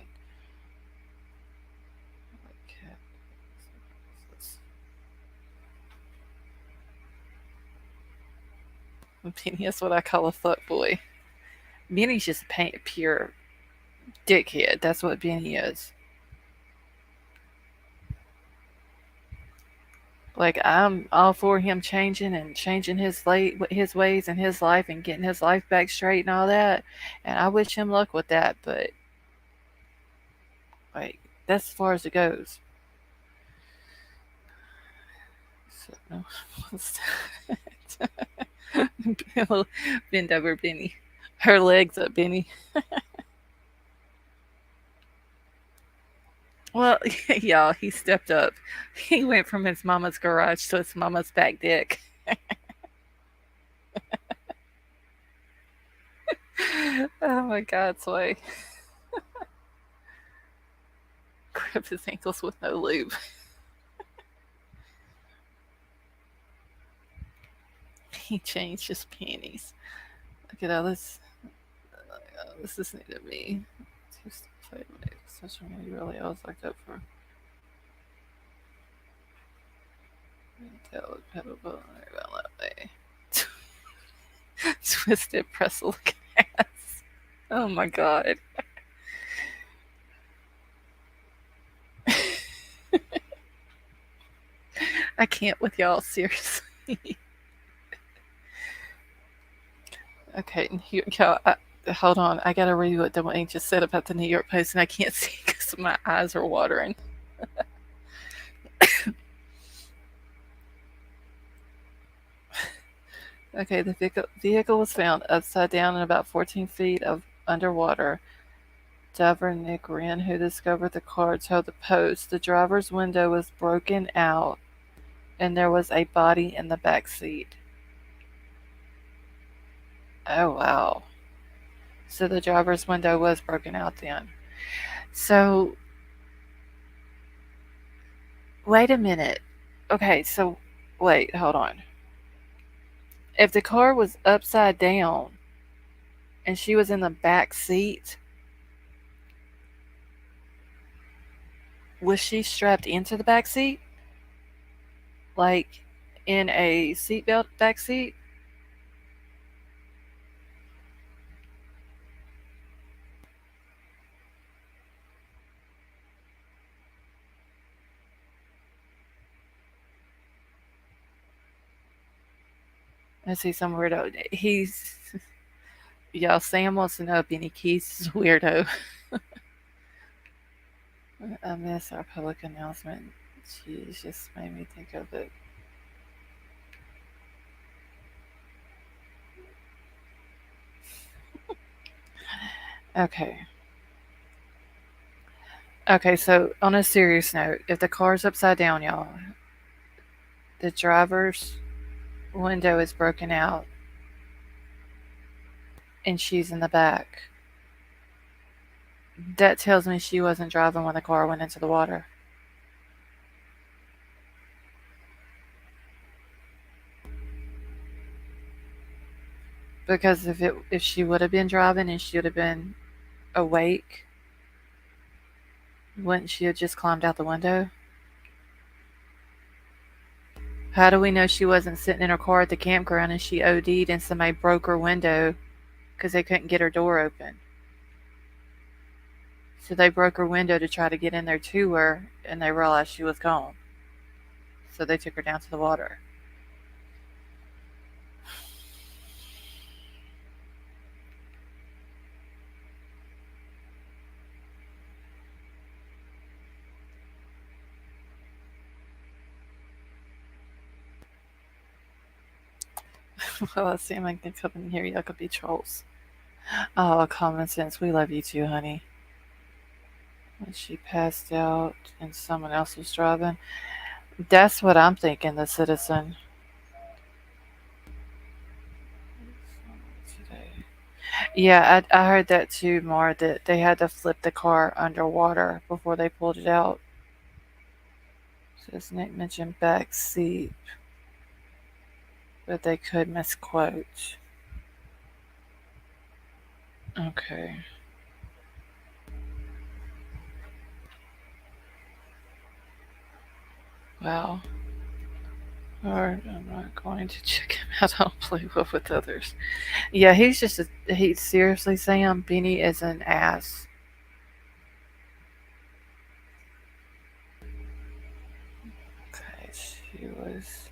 Benny is what I call a fuck boy. Benny's just pure dickhead. That's what Benny is. Like, I'm all for him changing and changing his ways and his life and getting his life back straight and all that. And I wish him luck with that. But like, that's as far as it goes. So, what's that? Bend over, Benny. Her legs up, Benny. Well, y'all, he stepped up. He went from his mama's garage to his mama's back deck. Oh my God, Sway. Grip his ankles with no lube. He changed his panties. Look at all this. This is new to me. Social media really always like that for. Pedal button that way. Twisted pretzel ass. Oh my God. I can't with y'all, seriously. Okay, and here, y'all, hold on. I gotta read what Dwayne just said about the New York Post, and I can't see because my eyes are watering. Okay, the vehicle was found upside down and about 14 feet of underwater. Diver Nick Wren, who discovered the car, told the Post the driver's window was broken out and there was a body in the back seat. Oh, wow. So the driver's window was broken out then. So, wait a minute. Okay, so wait, hold on. If the car was upside down and she was in the back seat, was she strapped into the back seat? Like in a seatbelt back seat? I see some weirdo. Y'all, Sam wants to know if Benny Keys is a weirdo. I miss our public announcement. Jeez, just made me think of it. Okay. Okay, so on a serious note, if the car's upside down, y'all, the driver's window is broken out and she's in the back. That tells me she wasn't driving when the car went into the water. Because if she would have been driving and she would have been awake, wouldn't she have just climbed out the window? How do we know she wasn't sitting in her car at the campground and she OD'd and somebody broke her window because they couldn't get her door open? So they broke her window to try to get in there to her, and they realized she was gone. So they took her down to the water. Well, it seemed like they come in here, y'all could be trolls. Oh, common sense. We love you too, honey. When she passed out and someone else was driving. That's what I'm thinking, the citizen. Yeah, I heard that too, Mar, that they had to flip the car underwater before they pulled it out. Says Nick mentioned back seat, but they could misquote. Okay. Wow. Or I'm not going to check him out. I'll play well with others. Yeah, he's just he's seriously, Sam, Benny is an ass. Okay, she was.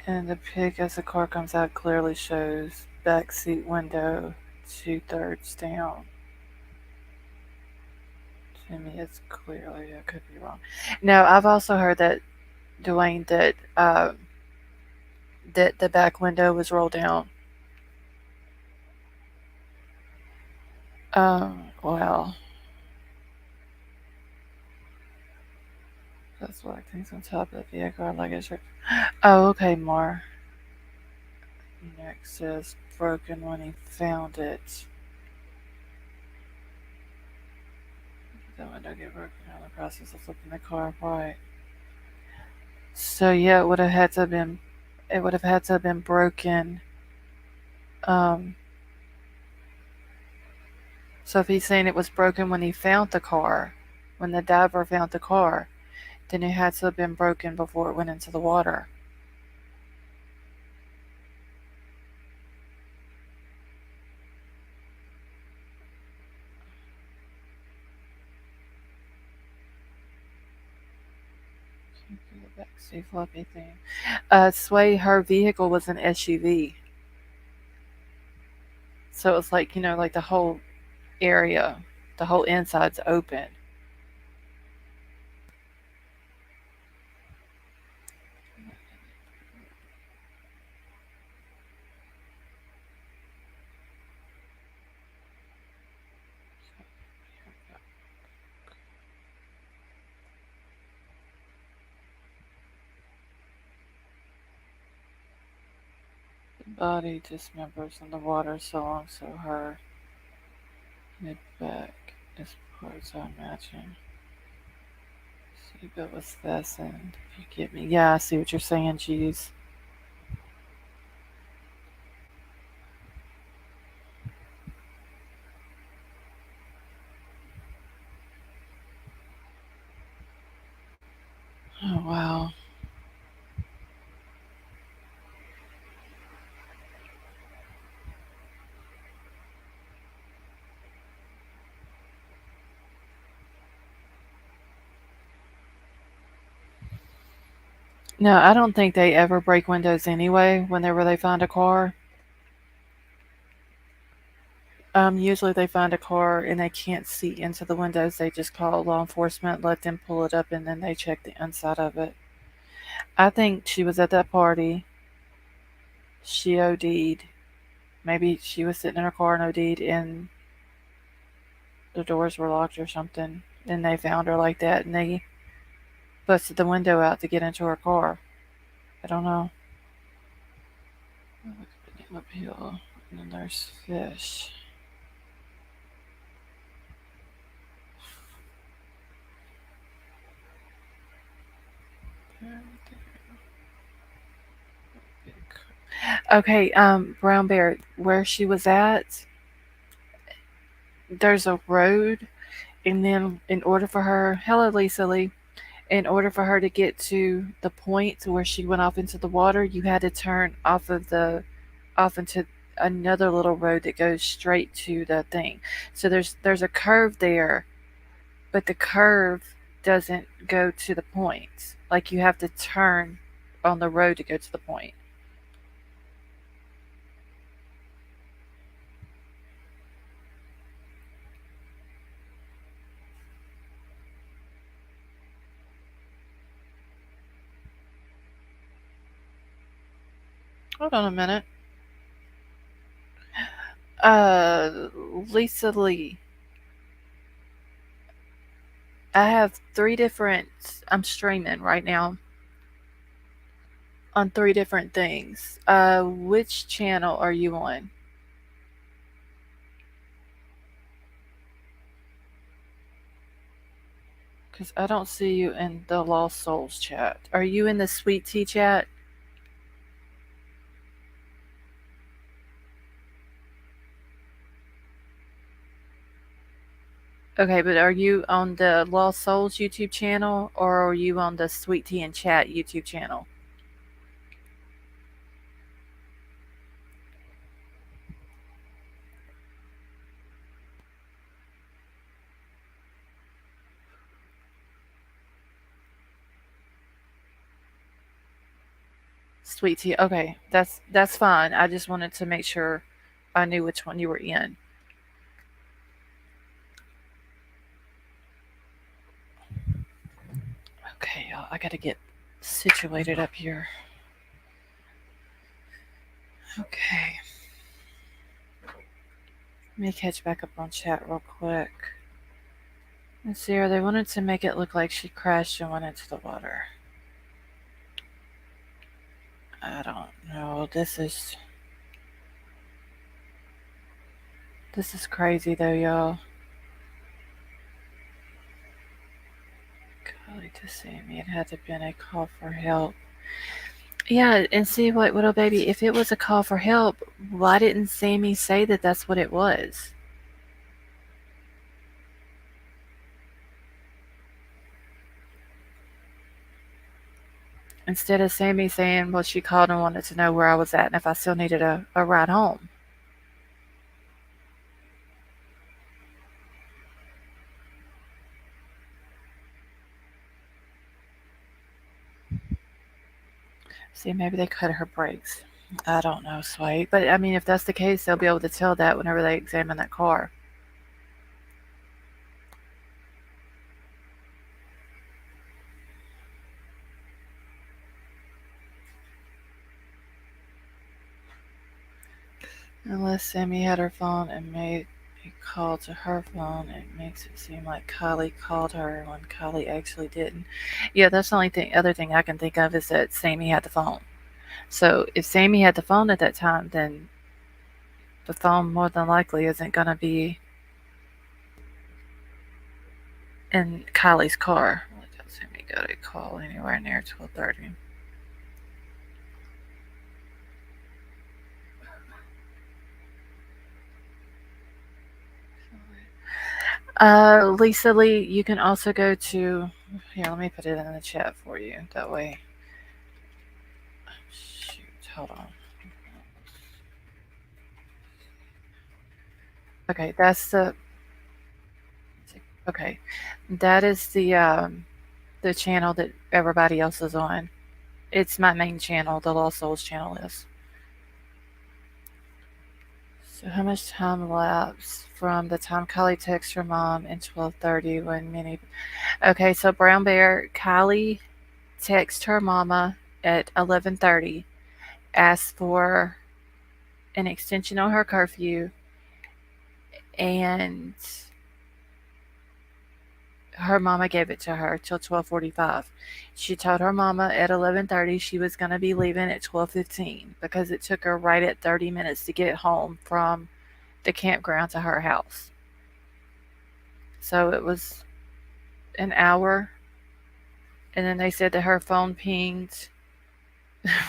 And the pic as the car comes out clearly shows backseat window 2/3 down. To me, it's clearly, I could be wrong. No, I've also heard that, Dwayne, that the back window was rolled down. Well, that's what things on top of the vehicle are luggage. Oh, okay, more. Next says broken when he found it. The window get broken in the process of flipping the car apart. So yeah, it would have had to have been. It would have had to have been broken. Um. So if he's saying it was broken when he found the car, when the diver found the car, then it had to have been broken before it went into the water. Backseat floppy thing. Sway, her vehicle was an SUV. So it's like, like the whole area, the whole inside's open. The body dismembers in the water so long, so her mid back is parts, I imagine. Seatbelt was fastened. If you get me. Yeah, I see what you're saying, jeez. Oh, wow. No, I don't think they ever break windows anyway whenever they find a car. Usually they find a car and they can't see into the windows. They just call law enforcement, let them pull it up, and then they check the inside of it. I think she was at that party. She OD'd. Maybe she was sitting in her car and OD'd, and the doors were locked or something. And they found her like that, and they busted the window out to get into her car. I don't know. Uphill, and then there's fish. Okay, Brown Bear, where she was at, there's a road, and then in order for her, hello Lisa Lee, in order for her to get to the point where she went off into the water, you had to turn off into another little road that goes straight to the thing. So there's a curve there, but the curve doesn't go to the point. Like you have to turn on the road to go to the point. Hold on a minute. Lisa Lee. I have three different. I'm streaming right now on three different things. Which channel are you on? Because I don't see you in the Lost Souls chat. Are you in the Sweet Tea chat? Okay, but are you on the Lost Souls YouTube channel or are you on the Sweet Tea and Chat YouTube channel? Sweet Tea. Okay, that's fine. I just wanted to make sure I knew which one you were in. Okay, y'all, I gotta get situated up here. Okay. Let me catch back up on chat real quick. Let's see, they wanted to make it look like she crashed and went into the water. I don't know. This is crazy though, y'all. Golly, to see me, it had to have been a call for help. Yeah, and see what, little baby, if it was a call for help, why didn't Sammy say that that's what it was? Instead of Sammy saying, well, she called and wanted to know where I was at and if I still needed a ride home. See, maybe they cut her brakes. I don't know, Sway. But I mean, if that's the case, they'll be able to tell that whenever they examine that car. Unless Sammy had her phone and made a call to her phone, it makes it seem like Kiely called her when Kiely actually didn't. Yeah, that's the only other thing I can think of is that Sammy had the phone. So if Sammy had the phone at that time, then the phone more than likely isn't going to be in Kylie's car. Let Sammy got a call anywhere near 12:30. Lisa Lee, you can also go to here. Let me put it in the chat for you. That way, shoot, hold on. Okay, that's okay. That is the channel that everybody else is on. It's my main channel. The Lost Souls channel is. So how much time lapsed from the time Kylie texts her mom in 12:30 when many? Okay, so Brown Bear, Kylie texts her mama at 11:30, asked for an extension on her curfew, and her mama gave it to her till 12:45. She told her mama at 11:30 she was going to be leaving at 12:15 because it took her right at 30 minutes to get home from the campground to her house. So it was an hour, and then they said that her phone pinged.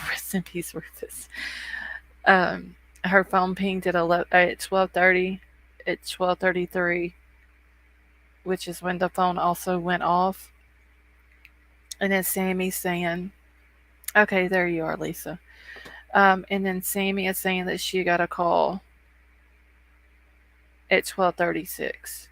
Rest in peace, Rufus. Her phone pinged at 12:30, at 12:33, which is when the phone also went off. And then Sammy's saying, "Okay, there you are, Lisa." And then Sammy is saying that she got a call at 12:36.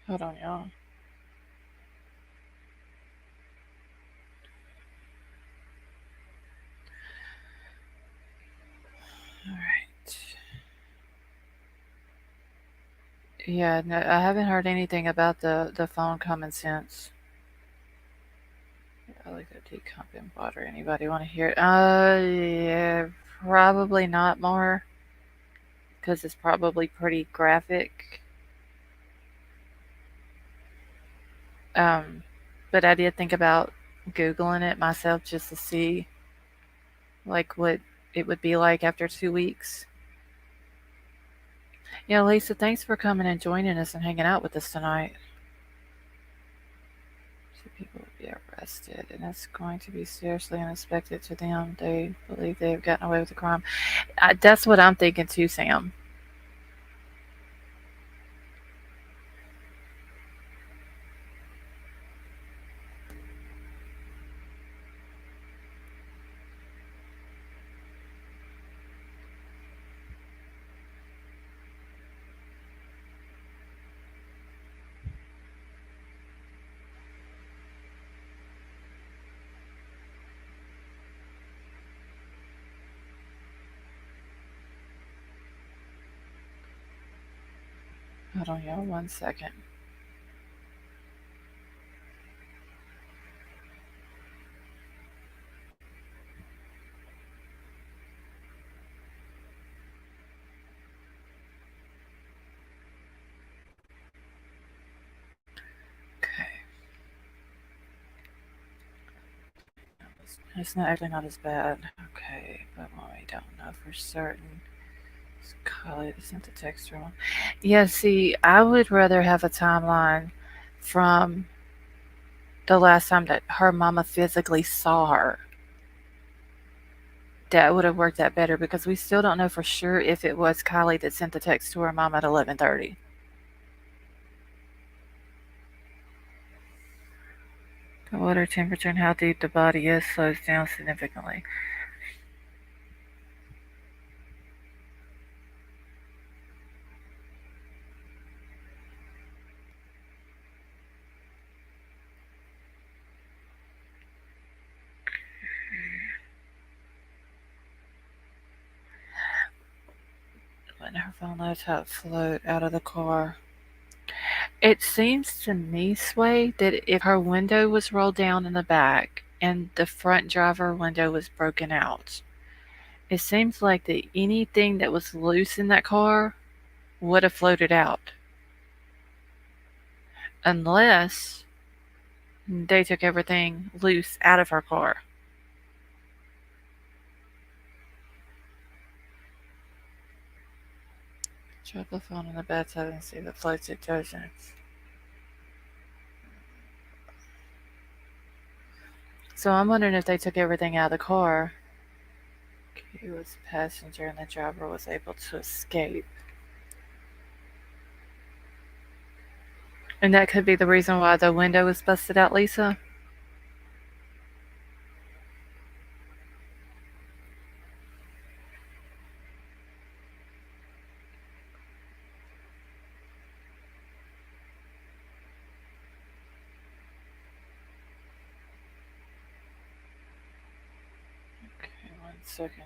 Hold on, y'all. All right. Yeah, no, I haven't heard anything about the phone coming since. I like that decomp in water. Anybody want to hear it? Yeah, probably not more, because it's probably pretty graphic. Um, but I did think about Googling it myself just to see like what it would be like after 2 weeks. Yeah, Lisa, thanks for coming and joining us and hanging out with us tonight. 2 people will be arrested, and it's going to be seriously unexpected to them. They believe they have gotten away with the crime. That's what I'm thinking too, Sam. Hold on, y'all, 1 second. Okay. It's not actually not as bad. Okay, but we don't know for certain. Kylie sent the text from. Yeah, see, I would rather have a timeline from the last time that her mama physically saw her. That would have worked out better because we still don't know for sure if it was Kylie that sent the text to her mom at 11:30. The water temperature and how deep the body is slows down significantly. When her phone knows how to float out of the car. It seems to me, Sway, that if her window was rolled down in the back and the front driver window was broken out, it seems like that anything that was loose in that car would have floated out. Unless they took everything loose out of her car. Drop the phone in the bathtub and see if it floats detergent. So I'm wondering if they took everything out of the car. He was a passenger and the driver was able to escape. And that could be the reason why the window was busted out, Lisa? Okay, 1 second.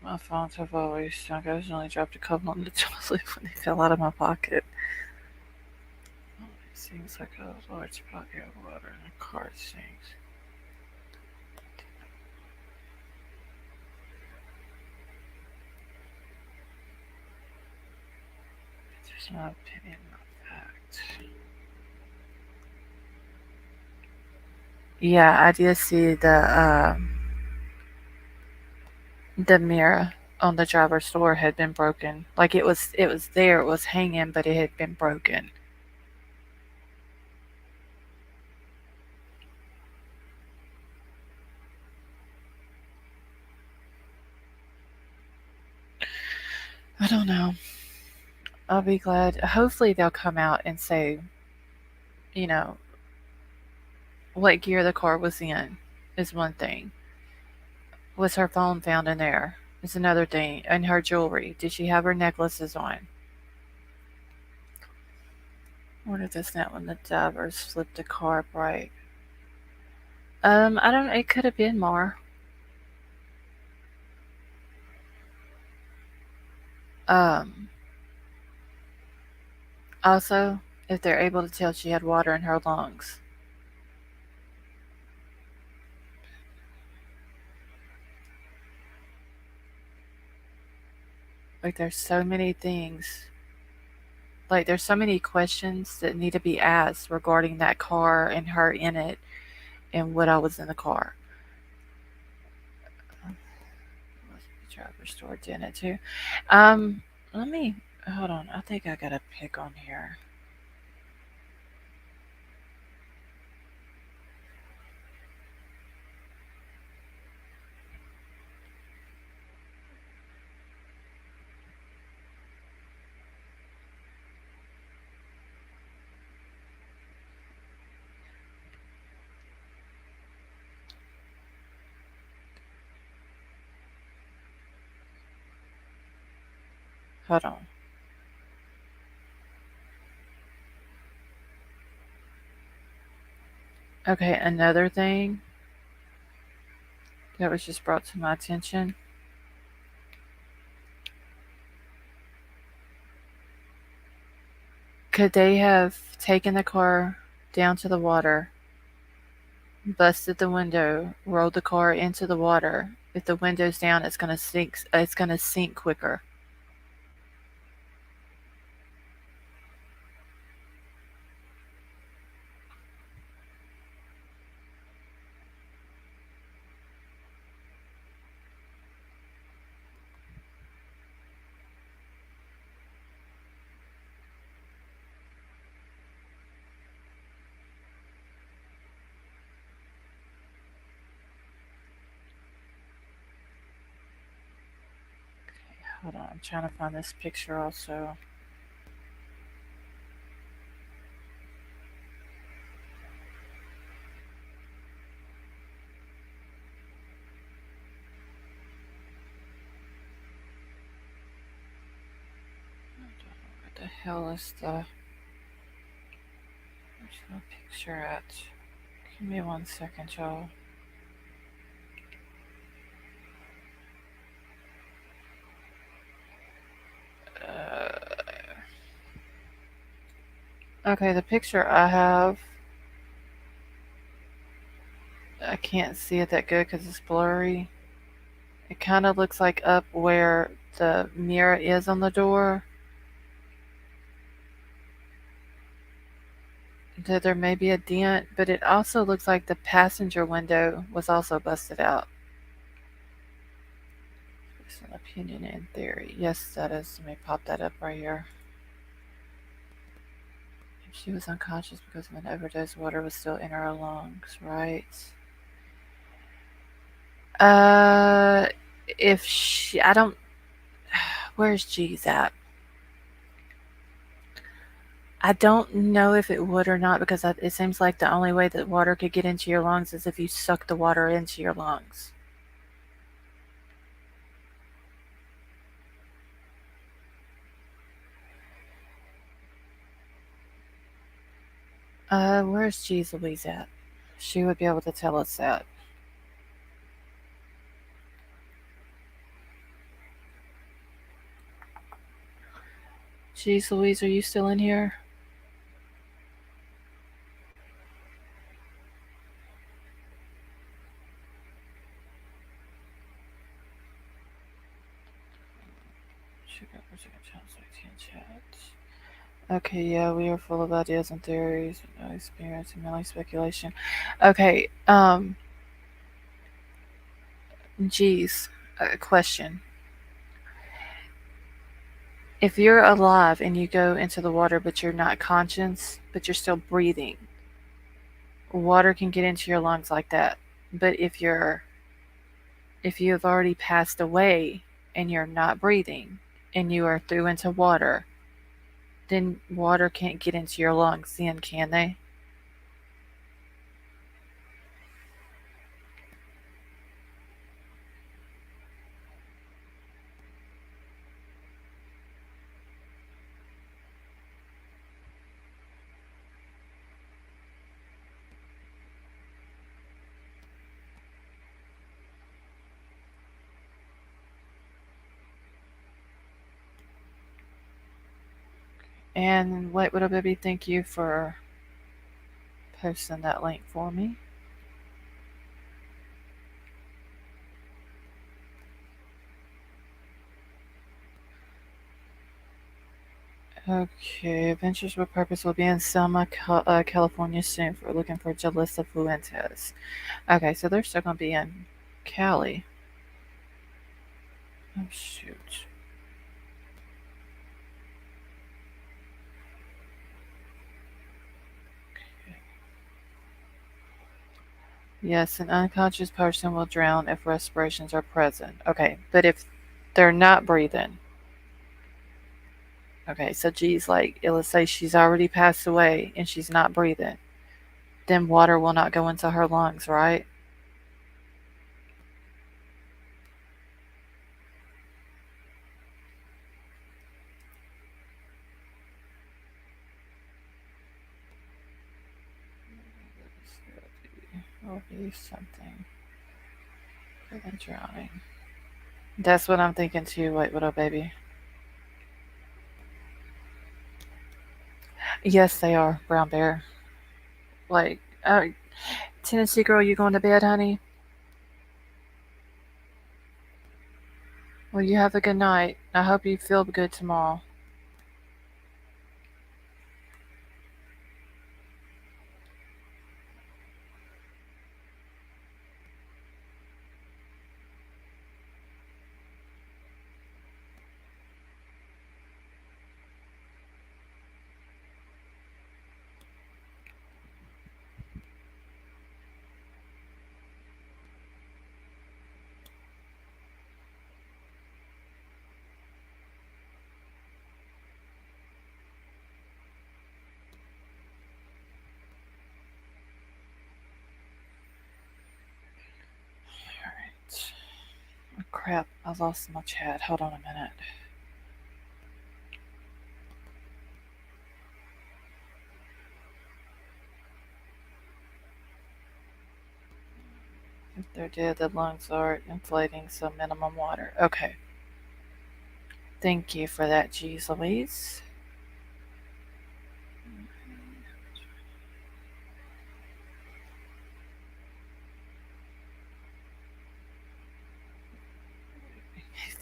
My phones have always stunk. I only dropped a couple in the toilet when they fell out of my pocket. Oh, it seems like a large body of water in a car sinks. There's no opinion, not fact. Yeah, I did see the mirror on the driver's door had been broken. Like it was there, it was hanging, but it had been broken. I don't know. I'll be glad. Hopefully they'll come out and say, you know, what gear the car was in is one thing. Was her phone found in there? Is another thing. And her jewelry. Did she have her necklaces on? What if that's not when the divers flipped the car upright? I don't. It could have been more. Um. Also, if they're able to tell she had water in her lungs. Like there's so many things. Like there's so many questions that need to be asked regarding that car and her in it and what I was in the car. The driver's door did it too. Let me hold on. I think I got a pick on here. Hold on. Okay, another thing that was just brought to my attention. Could they have taken the car down to the water, busted the window, rolled the car into the water? If the window's down, it's gonna sink. It's gonna sink quicker. Hold on, I'm trying to find this picture also. What the hell is the? Where's the picture at? Give me 1 second, y'all. Okay, the picture I have, I can't see it that good because it's blurry. It kind of looks like up where the mirror is on the door. There may be a dent, but it also looks like the passenger window was also busted out. It's an opinion and theory. Yes, that is. Let me pop that up right here. If she was unconscious because of an overdose, water was still in her lungs, right? Uh, if she, I don't. Where's G's at? I don't know if it would or not because it seems like the only way that water could get into your lungs is if you suck the water into your lungs. Where's G's Louise at? She would be able to tell us that. G's Louise, are you still in here? Okay, yeah, we are full of ideas and theories, no experience and merely speculation. Okay, geez, question. If you're alive and you go into the water but you're not conscious, but you're still breathing, water can get into your lungs like that. But if you have already passed away and you're not breathing and you are through into water, then water can't get into your lungs then, can they? And White Widow Baby, thank you for posting that link for me. Okay, Adventures with Purpose will be in Selma, California soon. If we're looking for Jalissa Fuentes. Okay, so they're still going to be in Cali. Oh, shoot. Yes, an unconscious person will drown if respirations are present. Okay, but if they're not breathing. Okay, so geez, like, let's say she's already passed away and she's not breathing. Then water will not go into her lungs, right? Will be something for the drowning. That's what I'm thinking too, White Widow Baby. Yes, they are, Brown Bear. Like, Tennessee girl, you going to bed, honey? Well, you have a good night. I hope you feel good tomorrow. crap, I lost my chat. Hold on a minute. If they're dead, the lungs are inflating, so minimum water. Okay. Thank you for that, geez Louise.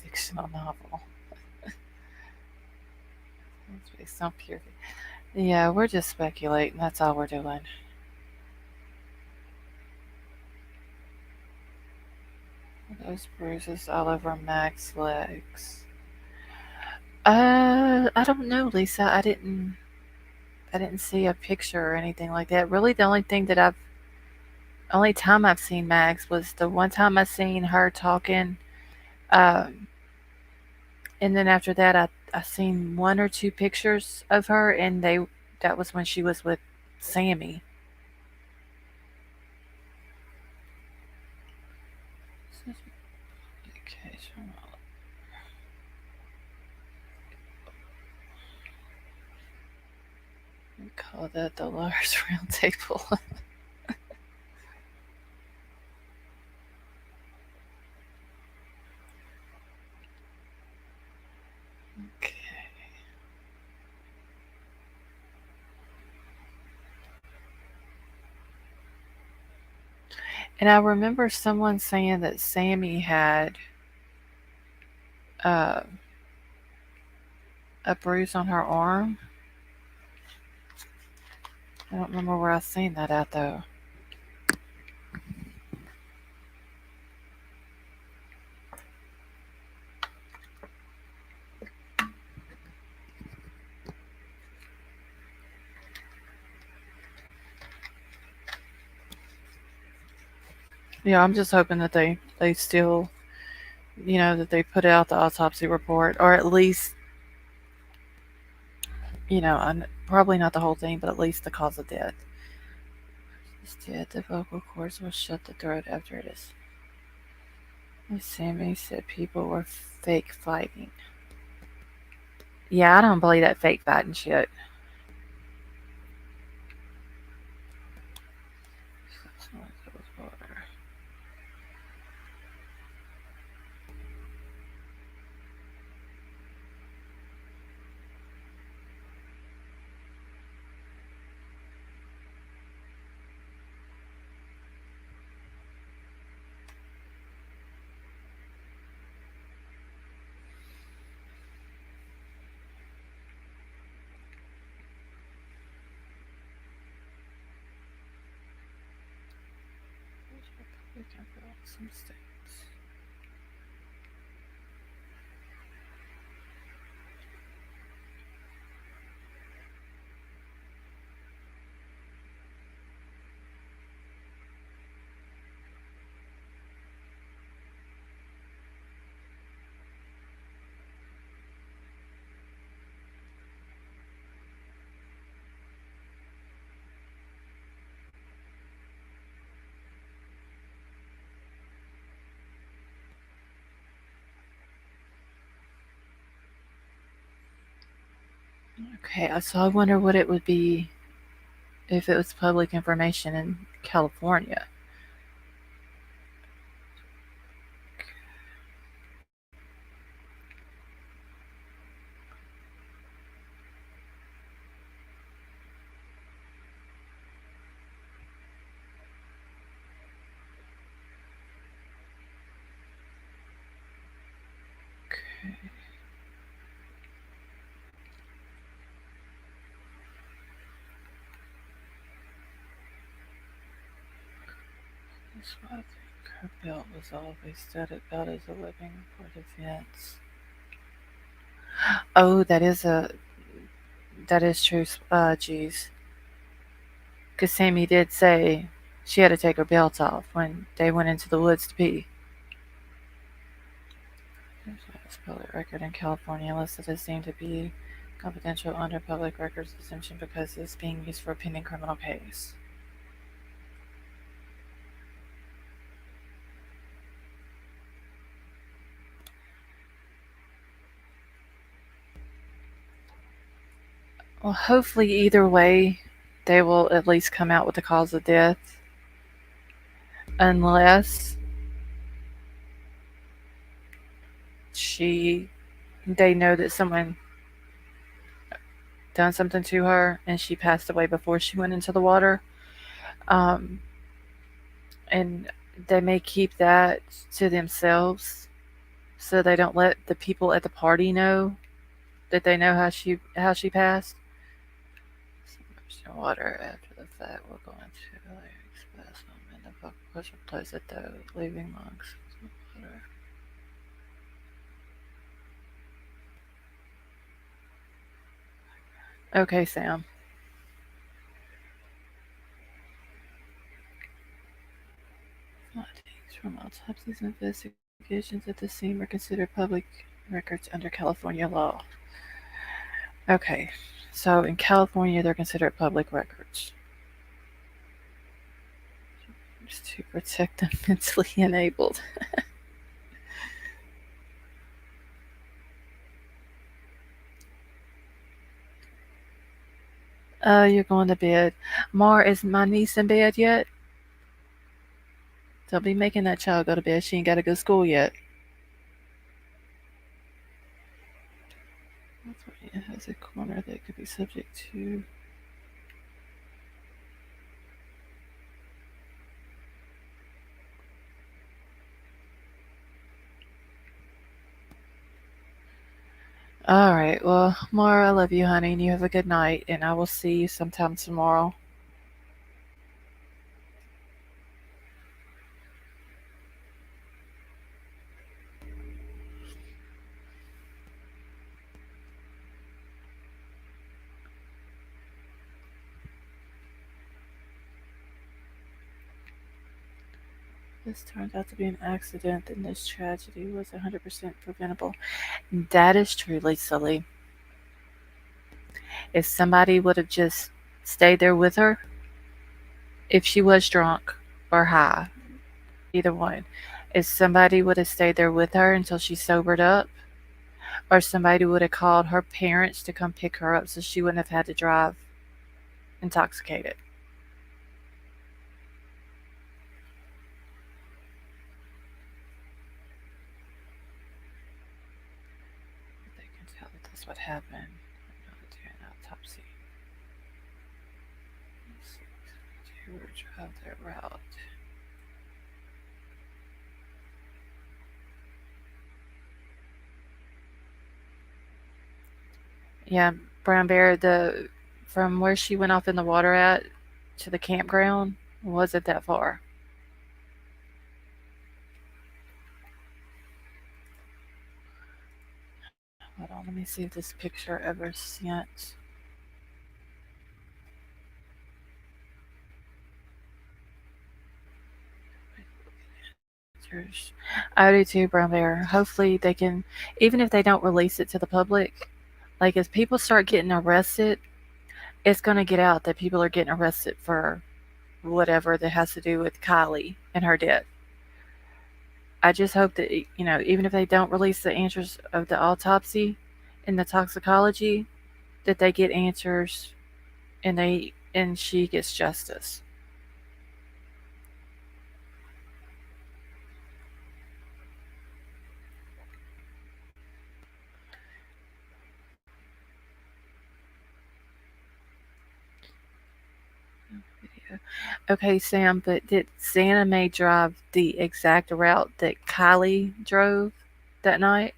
Fictional novel. It's based on pure. Yeah, we're just speculating. That's all we're doing. Those bruises all over Mac's legs. I don't know, Lisa. I didn't see a picture or anything like that. Really, the only time I've seen Max was the one time I seen her talking, um, and then after that, I seen one or two pictures of her, and that was when she was with Sammy. We call that the Lars Round Table. Okay. And I remember someone saying that Sammy had uh, a bruise on her arm. I don't remember where I seen that at though. Yeah, I'm just hoping that they still, that they put out the autopsy report, or at least, probably not the whole thing, but at least the cause of death. It's dead. The vocal cords will shut the throat after it is. Sammy said people were fake fighting. Yeah, I don't believe that fake fighting shit. Some states. Okay, so I wonder what it would be if it was public information in California. That's why I think her belt was always studded belt as a weapon for defense. Oh, that is true. Geez, because Sammy did say she had to take her belt off when they went into the woods to pee. This public record in California listed as deemed to be confidential under public records exemption because it's being used for a pending criminal case. Well, hopefully, either way, they will at least come out with the cause of death, unless she they know that someone done something to her and she passed away before she went into the water. Um, and they may keep that to themselves so they don't let the people at the party know that they know how she passed. Water after the fact, we're going to express them in the book was replace it though, leaving lungs. Water. Okay, Sam. Findings from autopsies and investigations at the scene were considered public records under California law. Okay, so in California, they're considered public records. Just to protect the mentally enabled. You're going to bed. Mar, is my niece in bed yet? Don't be making that child go to bed. She ain't got to go to school yet. It has a corner that could be subject to. All right. Well, Mara, I love you, honey, and you have a good night, and I will see you sometime tomorrow. This turned out to be an accident, and this tragedy was 100% preventable. That is truly silly. If somebody would have just stayed there with her, if she was drunk or high, either one, if somebody would have stayed there with her until she sobered up, or somebody would have called her parents to come pick her up so she wouldn't have had to drive intoxicated. They can tell that that's what happened. Do an autopsy. They would drive their route. Yeah, Brown Bear, the from where she went off in the water at to the campground wasn't that far. Hold on, let me see if this picture ever sent. I do too, Brown Bear. Hopefully they can, even if they don't release it to the public, like as people start getting arrested, it's going to get out that people are getting arrested for whatever that has to do with Kiely and her death. I just hope that, even if they don't release the answers of the autopsy and the toxicology, that they get answers and she gets justice. Okay, Sam, but did Santa May drive the exact route that Kylie drove that night?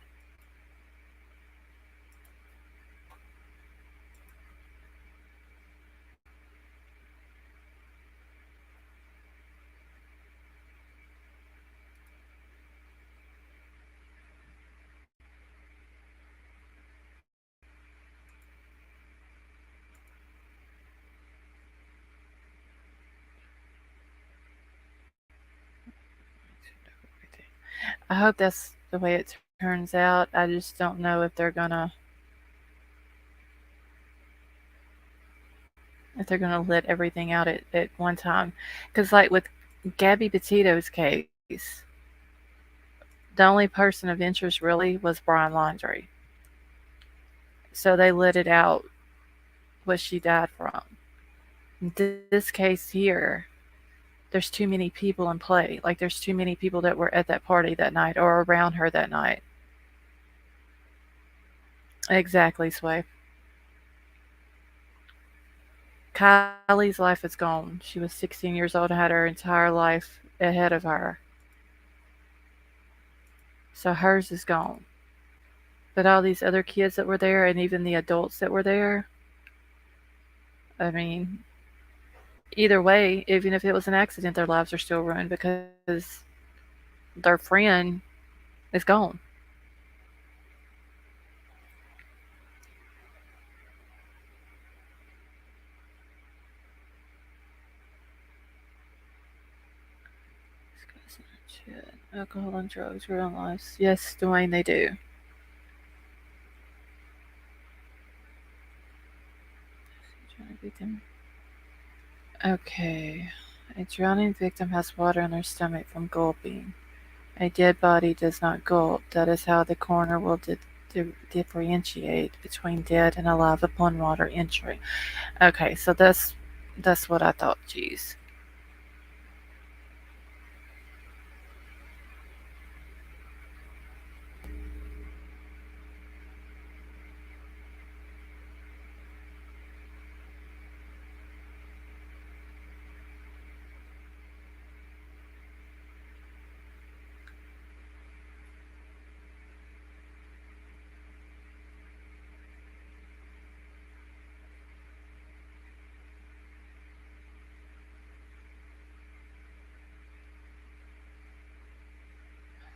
I hope that's the way it turns out. I just don't know if they're gonna let everything out at one time. Because like with Gabby Petito's case, the only person of interest really was Brian Laundrie. So they let it out what she died from. In this case here, there's too many people in play. Like there's too many people that were at that party that night or around her that night. Exactly, Sway. Kylie's life is gone. She was 16 years old and had her entire life ahead of her. So hers is gone. But all these other kids that were there and even the adults that were there, I mean, either way, even if it was an accident, their lives are still ruined because their friend is gone. Alcohol and drugs ruin lives. Yes, Dwayne, they do. Okay. A drowning victim has water in their stomach from gulping. A dead body does not gulp. That is how the coroner will differentiate between dead and alive upon water entry. Okay, so that's what I thought. Jeez.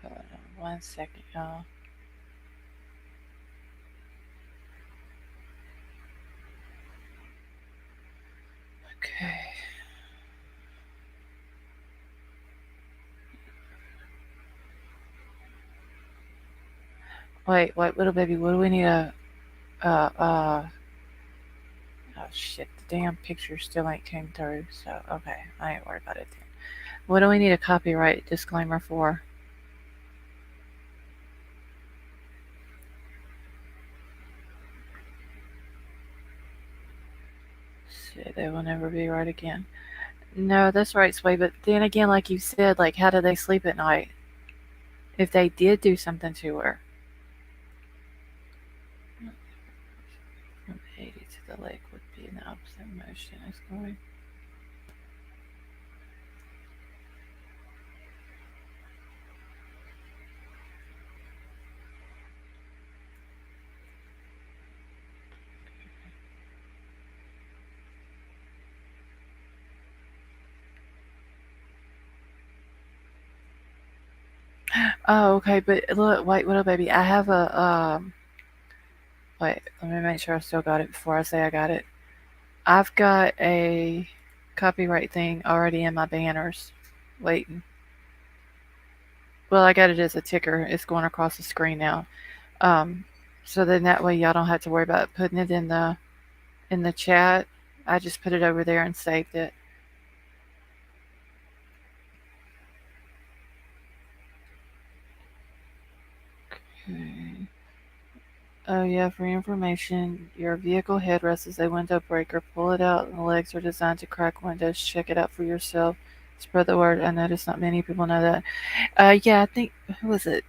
Hold on 1 second, y'all. Okay. Wait, little baby. What do we need a? Oh shit! The damn picture still ain't came through. So okay, I ain't worried about it then. What do we need a copyright disclaimer for? Shit, they will never be right again. No, that's right, Sway. But then again, like you said, like how do they sleep at night if they did do something to her? From 80 to the lake would be in the opposite motion as going. Oh, okay, but look, wait, little baby, I have a wait, let me make sure I still got it before I say I got it. I've got a copyright thing already in my banners waiting. Well, I got it as a ticker. It's going across the screen now. Um, so then that way y'all don't have to worry about putting it in the chat. I just put it over there and saved it. Okay. Oh yeah, for information, your vehicle headrest is a window breaker. Pull it out and the legs are designed to crack windows. Check it out for yourself. Spread the word. I noticed not many people know that. Yeah, I think, who was it?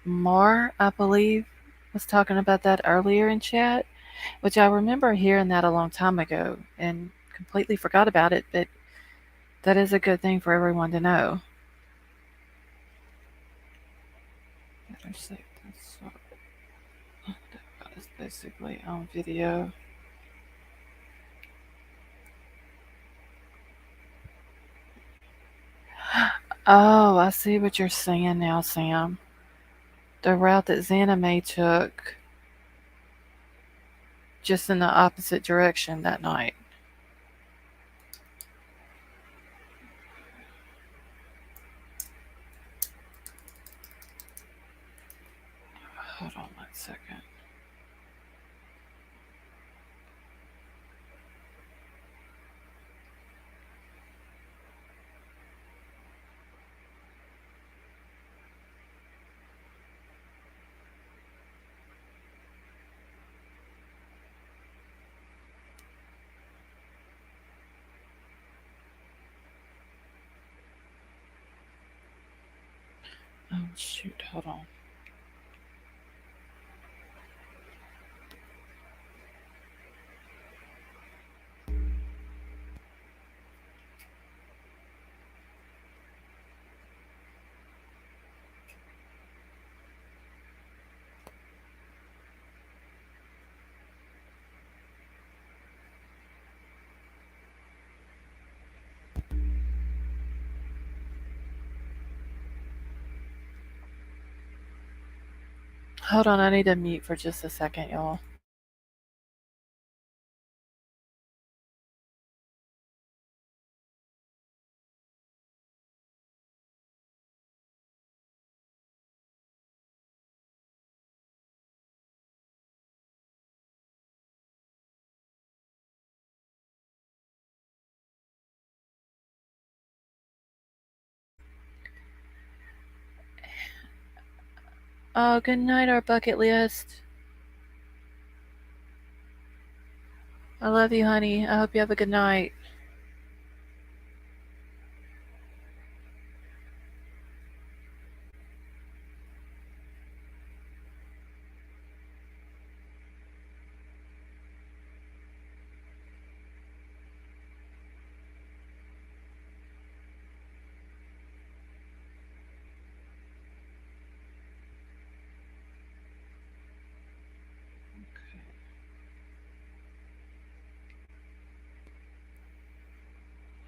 Mar, I believe, was talking about that earlier in chat, which I remember hearing that a long time ago and completely forgot about it, but that is a good thing for everyone to know. Better safe than sorry. That is basically on video. Oh, I see what you're saying now, Sam. The route that Xana May took just in the opposite direction that night. Hold on 1 second. Oh, shoot, hold on. Hold on, I need to mute for just a second, y'all. Oh, good night, our bucket list. I love you, honey. I hope you have a good night.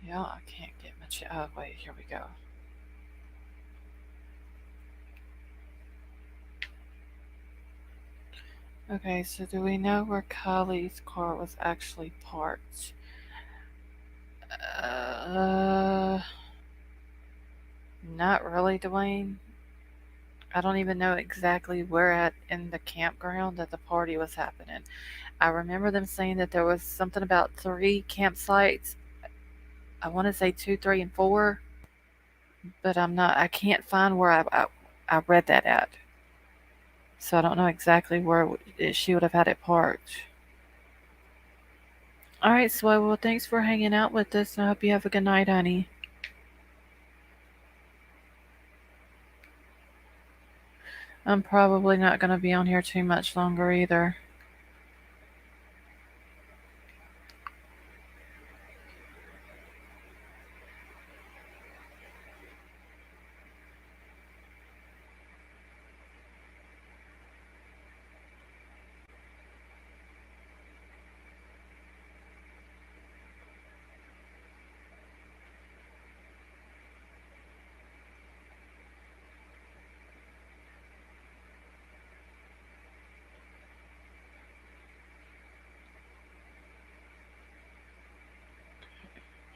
Yeah, I can't get much. Oh, wait, here we go. Okay, so do we know where Kiely's car was actually parked? Uh, Not really, Dwayne. I don't even know exactly where at in the campground that the party was happening. I remember them saying that there was something about 3 campsites. I want to say 2, 3, and 4, but I can't find where I read that at. So I don't know exactly where she would have had it parked. All right, Sway. Well, thanks for hanging out with us. I hope you have a good night, honey. I'm probably not going to be on here too much longer either.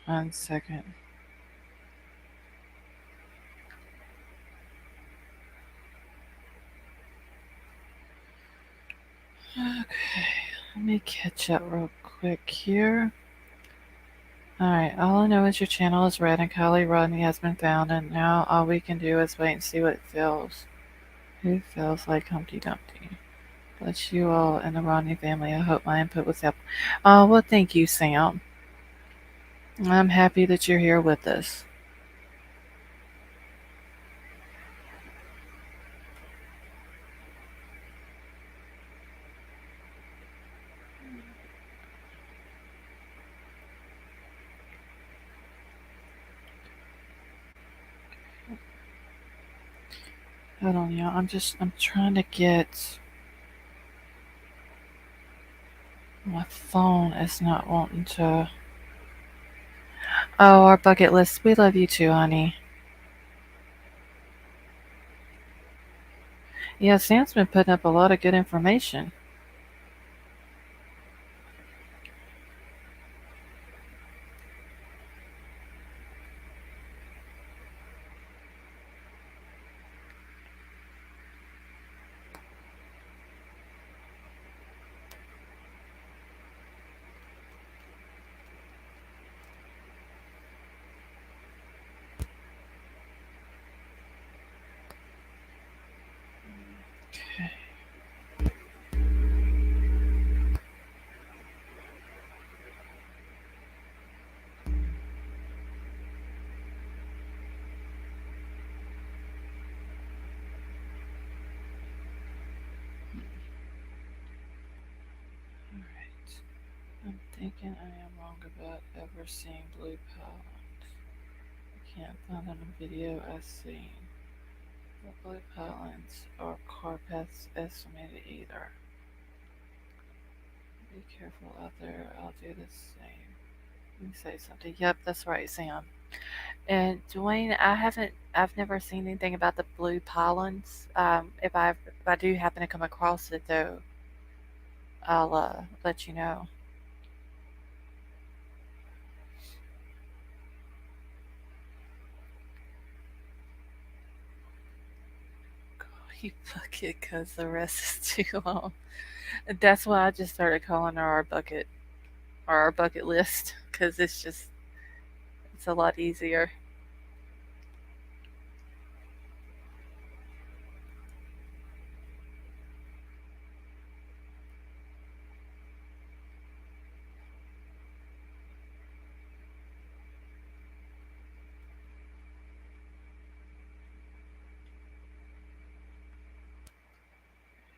One second. Okay, let me catch up real quick here. Alright, all I know is your channel is red and Kielyrodni has been found, and now all we can do is wait and see what it feels. Who feels like Humpty Dumpty? Bless you all and the Rodney family. I hope my input was helpful. Oh, well, thank you, Sam. I'm happy that you're here with us. Hold on, y'all. I'm trying to get. My phone is not wanting to. Oh, our bucket list. We love you too, honey. Yeah, Sam's been putting up a lot of good information. Okay. thinking I am wrong about ever seeing blue pylons. I can't find on a video I've seen the blue pylons or car paths estimated either. Be careful out there. I'll do the same. You say something. Yep, that's right, Sam. And Dwayne, I've never seen anything about the blue pylons. If I do happen to come across it though, I'll let you know. You bucket because the rest is too long. That's why I just started calling her our bucket or our bucket list because it's a lot easier.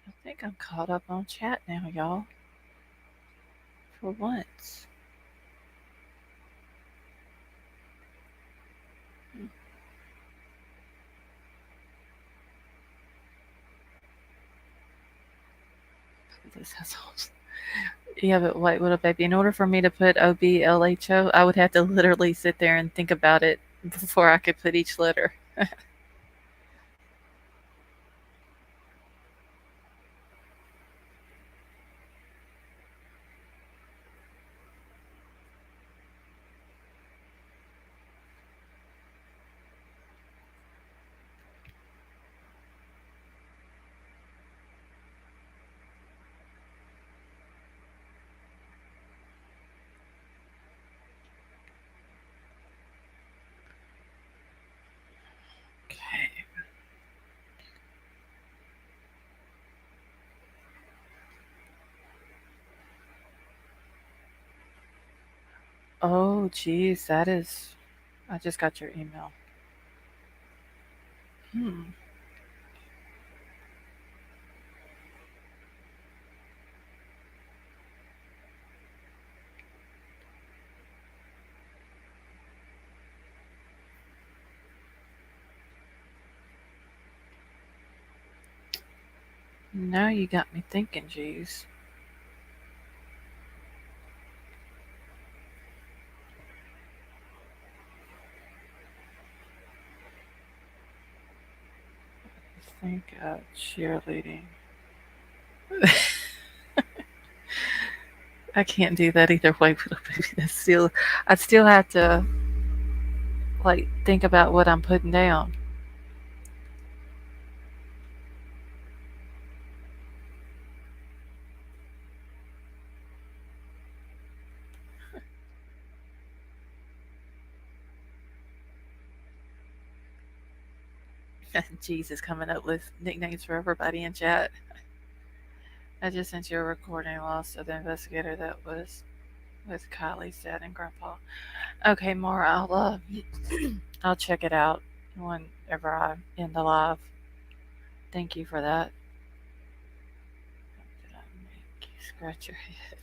I think I'm caught up on chat now, y'all. For once. Hmm, This has all. Yeah, but wait, little baby. In order for me to put OBLHO, I would have to literally sit there and think about it before I could put each letter. Okay. Oh, geez, that is. I just got your email. Hmm. Now you got me thinking, geez. Think of cheerleading. I can't do that either way, little baby. I'd still have to like think about what I'm putting down. Jesus, coming up with nicknames for everybody in chat. I just sent you a recording lost of the investigator that was with Kylie's dad and grandpa. Okay, Maura, I'll check it out whenever I end the live. Thank you for that. Did I make you scratch your head?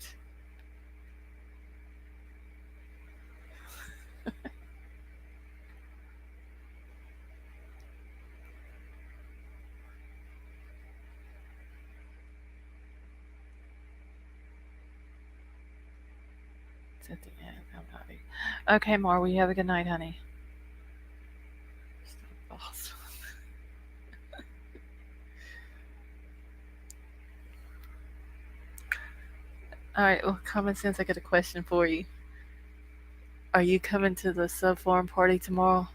It's at the end. I'm not. Okay, Maura, we have a good night, honey. Awesome. All right, well, common sense. I got a question for you. Are you coming to the sub forum party tomorrow?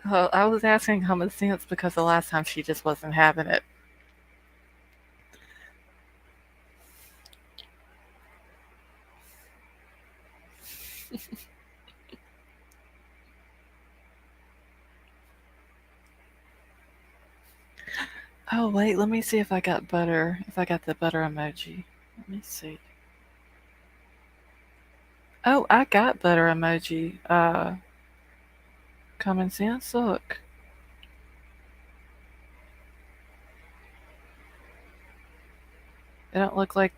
Well, I was asking common sense because the last time she just wasn't having it. Oh, wait, let me see if I got butter. If I got the butter emoji. Let me see. Oh, I got butter emoji. Common sense, look. It don't look like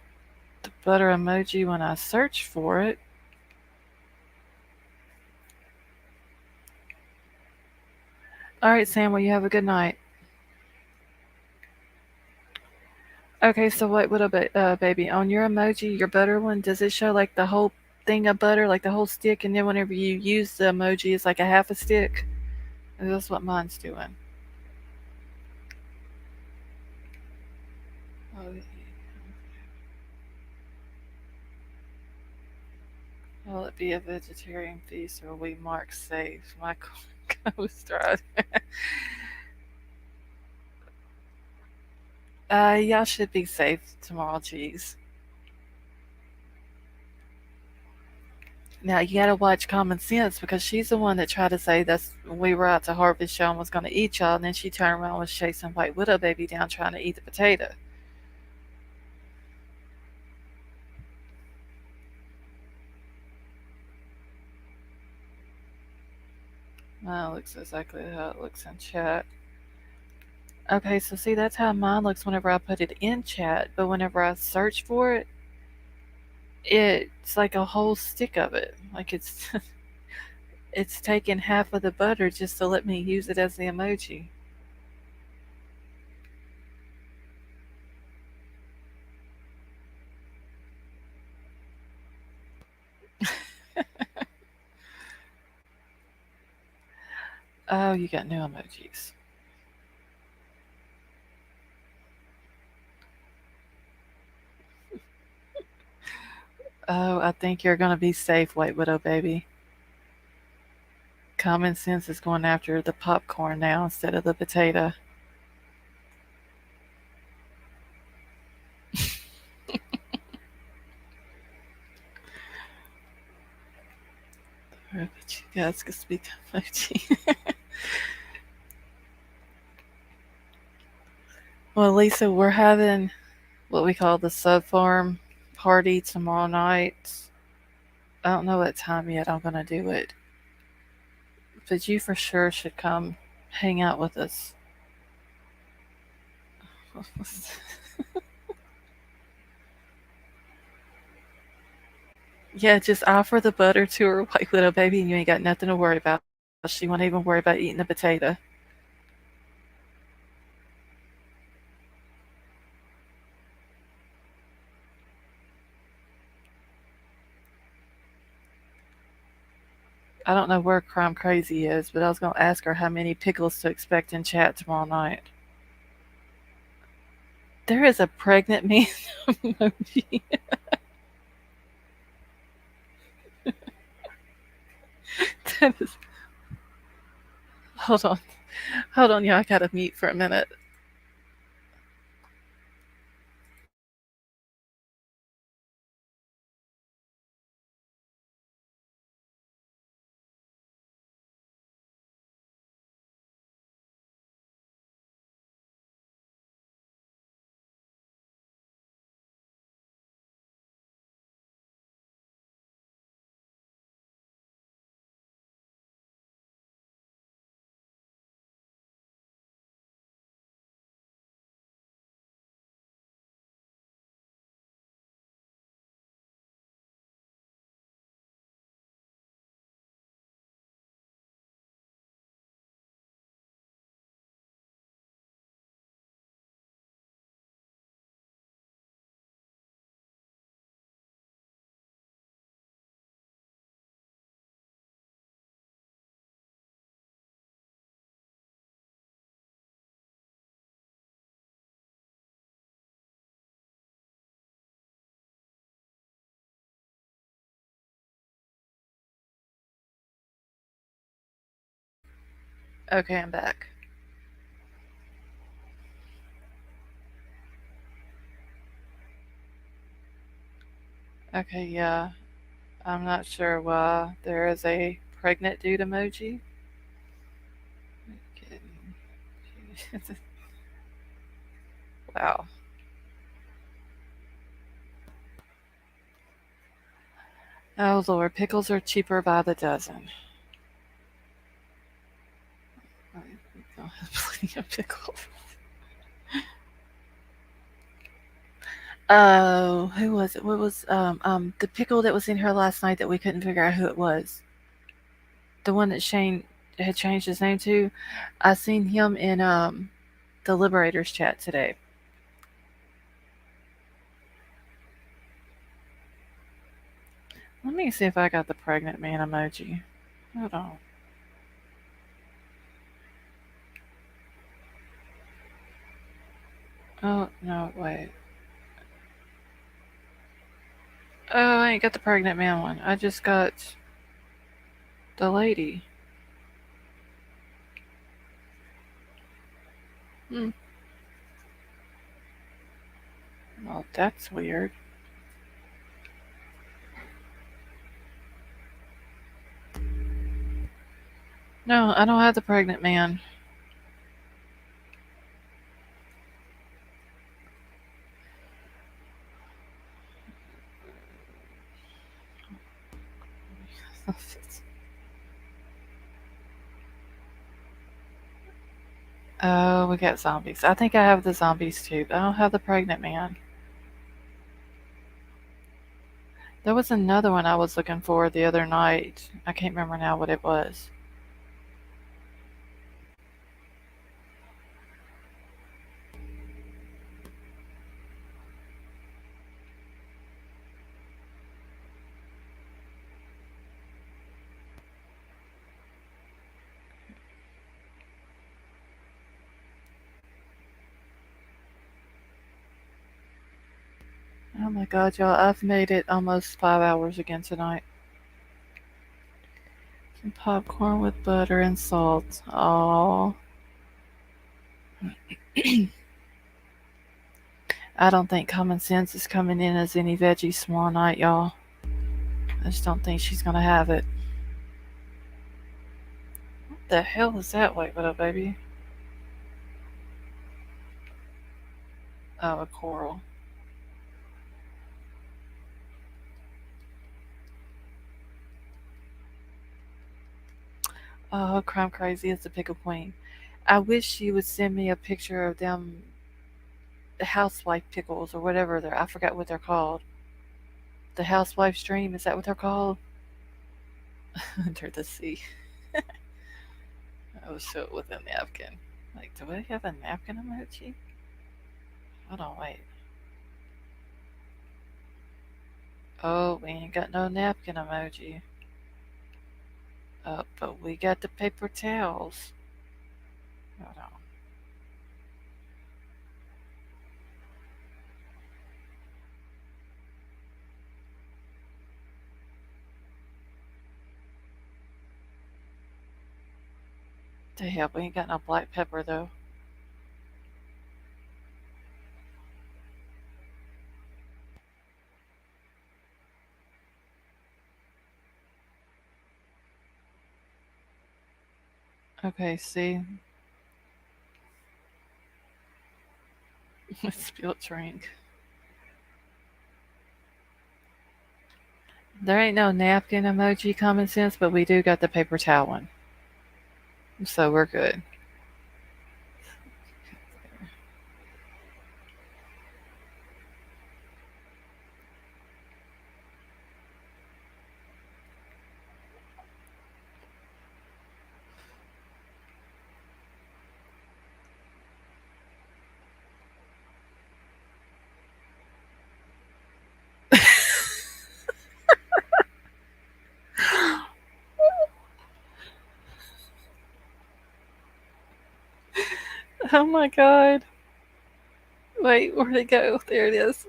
the butter emoji when I search for it. All right, Sam, well, you have a good night. Okay, so wait, what about baby? On your emoji, your butter one, does it show like the whole thing of butter, like the whole stick, and then whenever you use the emoji, it's like a half a stick? And that's what mine's doing. Oh, will it be a vegetarian feast or will we mark safe? Michael Ghost Ride. Y'all should be safe tomorrow, cheese. Now you gotta watch Common Sense because she's the one that tried to say that's we were out to harvest y'all and was gonna eat y'all, and then she turned around and was chasing White Widow baby down trying to eat the potato. Well, it looks exactly how it looks in chat. Okay, so see that's how mine looks whenever I put it in chat, but whenever I search for it, it's like a whole stick of it. Like it's it's taking half of the butter just to let me use it as the emoji. Oh, you got new emojis. Oh, I think you're gonna be safe, White Widow baby. Common Sense is going after the popcorn now instead of the potato. But you guys can speak emoji. Well, Lisa, we're having what we call the sub farm party tomorrow night. I don't know what time yet I'm gonna do it, but you for sure should come hang out with us. Yeah, just offer the butter to her, White Widow baby, and you ain't got nothing to worry about. She won't even worry about eating the potato. I don't know where Crime Crazy is, but I was gonna ask her how many pickles to expect in chat tomorrow night. There is a pregnant man emoji. That is, hold on. Hold on, y'all. I gotta mute for a minute. Okay, I'm back. Okay, yeah. I'm not sure why there is a pregnant dude emoji. Wow. Oh Lord, pickles are cheaper by the dozen. We don't have plenty of pickles. Oh, who was it? What was the pickle that was in here last night that we couldn't figure out who it was? The one that Shane had changed his name to. I seen him in the Liberators chat today. Let me see if I got the pregnant man emoji. Hold on. Oh no, wait. Oh, I ain't got the pregnant man one. I just got the lady. Hmm. Well, that's weird. No, I don't have the pregnant man. Oh, we got zombies. I think I have the zombies too, but I don't have the pregnant man. There was another one I was looking for the other night. I can't remember now what it was. Oh my god, y'all, I've made it almost 5 hours again tonight. Some popcorn with butter and salt. Oh. I don't think common sense is coming in as any veggies tomorrow night, y'all. I just don't think she's gonna have it. What the hell is that? Wait, what up, baby? Oh, a coral. Oh, crime crazy is the pickle queen. I wish she would send me a picture of them housewife pickles or whatever they're. I forgot what they're called. The housewife stream, is that what they're called? Under the sea. I will show it with a napkin. Like, do I have a napkin emoji? Hold on, wait. Oh, we ain't got no napkin emoji. But we got the paper towels. Hold on. The hell, we ain't got no black pepper though. Okay, see. Spilt drink. There ain't no napkin emoji common sense, but we do got the paper towel one. So we're good. Oh my god. Wait, where'd it go? There it is.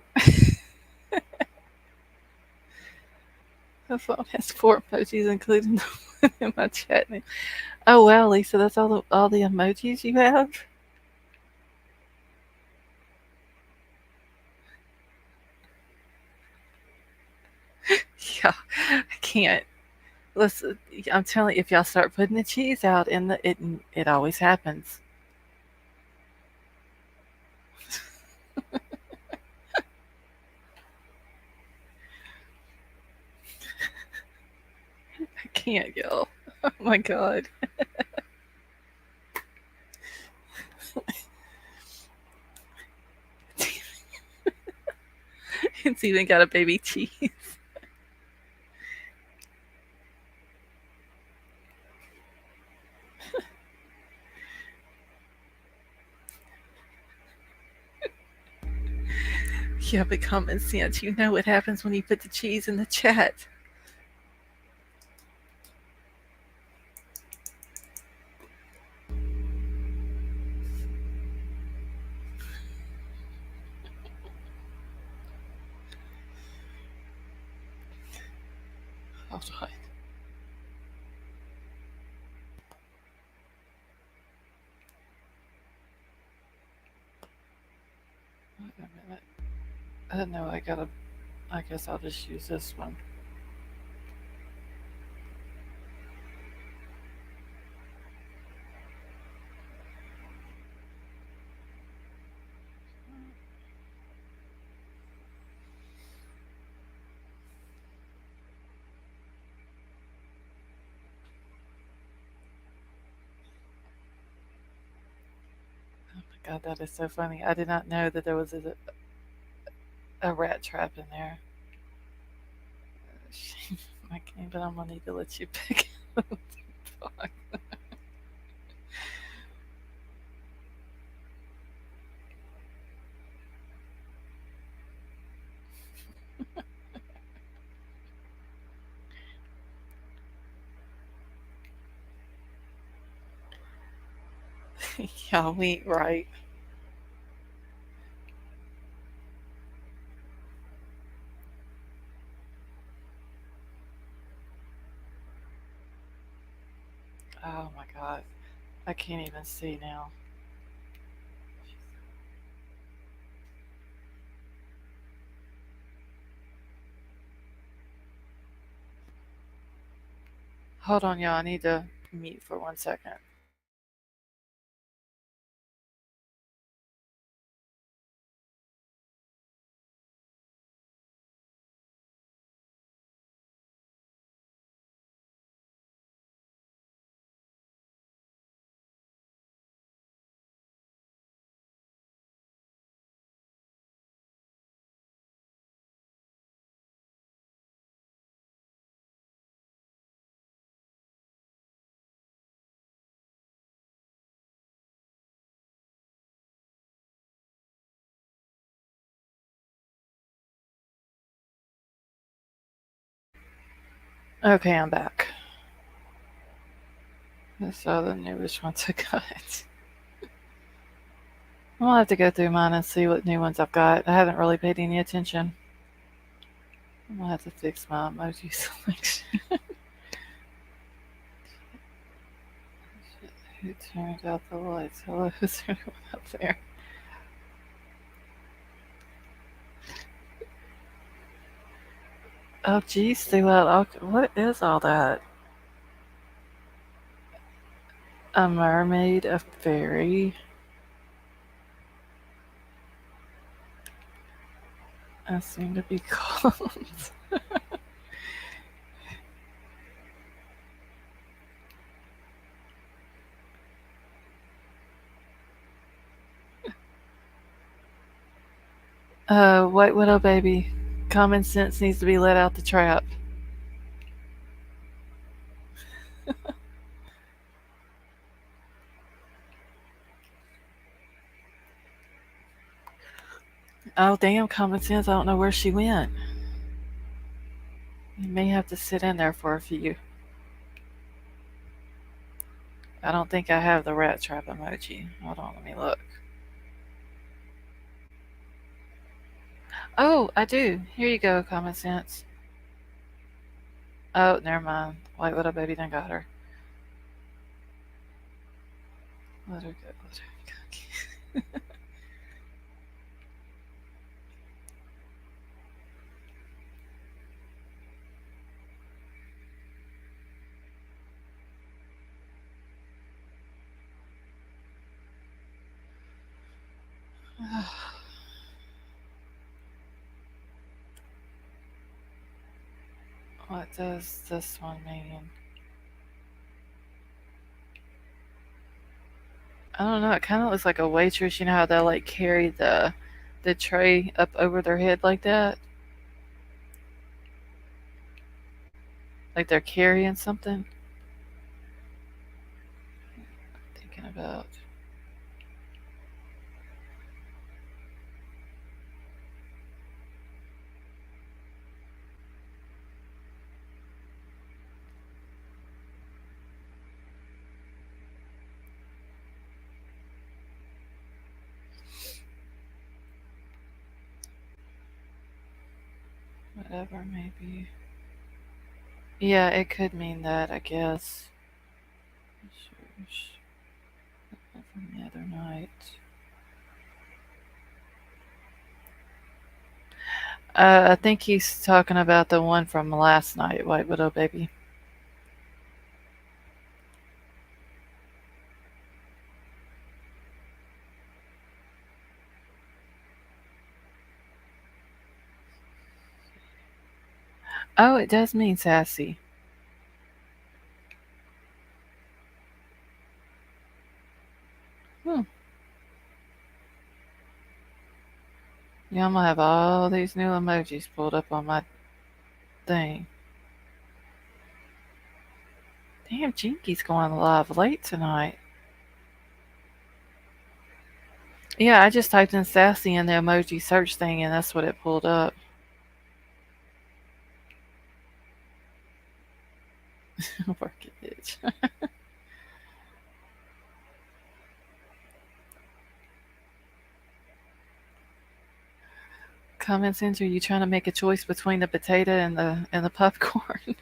My phone has 4 emojis, including the one in my chat. Oh wow, Lisa, that's all the emojis you have? Yeah, I can't. Listen, I'm telling you, if y'all start putting the cheese out in it always happens. I can't, y'all. Oh my god. It's even got a baby cheese. Yeah, but common sense. You know what happens when you put the cheese in the chat. Hold on. Wait a minute. No, I guess I'll just use this one. Oh my god, that is so funny. I did not know that there was a rat trap in there. I can't, but I'm gonna need to let you pick up the dog. Yeah, we ain't right. Oh my god. I can't even see now. Hold on, y'all. I need to mute for 1 second. Okay, I'm back. That's all the newest ones I got. I'll have to go through mine and see what new ones I've got. I haven't really paid any attention. I'm gonna have to fix my emoji selection. Who turned out the lights? Hello, is there anyone up there? Oh, geez, what is all that? A mermaid, a fairy. I seem to be called. White widow baby. Common sense needs to be let out the trap. Oh, damn, common sense. I don't know where she went. You may have to sit in there for a few. I don't think I have the rat trap emoji. Hold on, let me look. Oh, I do. Here you go, common sense. Oh, never mind. White little baby done got her. Let her go. Let her go. What does this one mean? I don't know. It kind of looks like a waitress. You know how they'll like carry the tray up over their head like that, like they're carrying something. Thinking about. Whatever, maybe. Yeah, it could mean that, I guess. From the other night. I think he's talking about the one from last night, White Widow Baby. Oh, it does mean sassy. Hmm. Yeah, I'm gonna have all these new emojis pulled up on my thing. Damn, Jinky's going live late tonight. Yeah, I just typed in sassy in the emoji search thing and that's what it pulled up. Work it, bitch. Comment center, you trying to make a choice between the potato and the popcorn?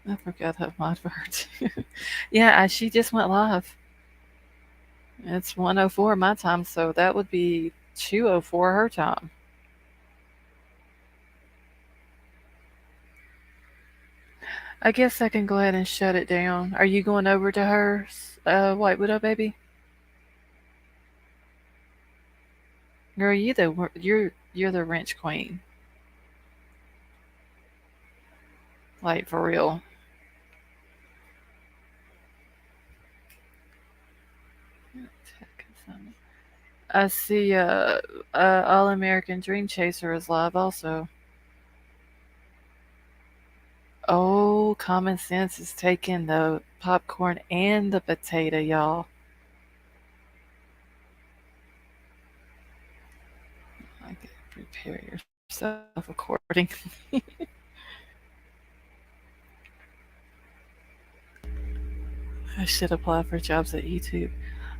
I forgot that mod word. Yeah, she just went live. It's 1:04 my time, so that would be 2:04 her time. I guess I can go ahead and shut it down. Are you going over to hers, White Widow Baby? Girl, you're the wrench queen. Like for real. I see All American Dream Chaser is live also. Oh, Common Sense is taking the popcorn and the potato, y'all. I could prepare yourself accordingly. I should apply for jobs at YouTube.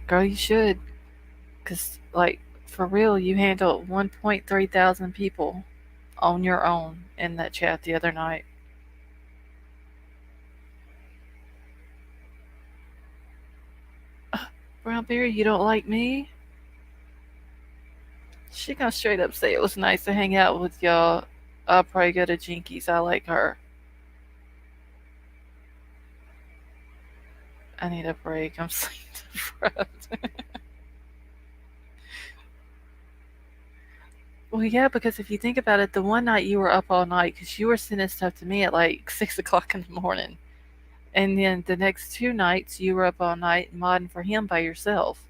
Girl, you should. Because, like, for real, you handled 1.3 thousand people on your own in that chat the other night. Brownberry, you don't like me? She gonna straight up say it was nice to hang out with y'all. I'll probably go to Jinkies. I like her. I need a break. I'm sleep deprived. Well, yeah, because if you think about it, the one night you were up all night because you were sending stuff to me at like 6 o'clock in the morning. And then the next 2 nights you were up all night modding for him by yourself.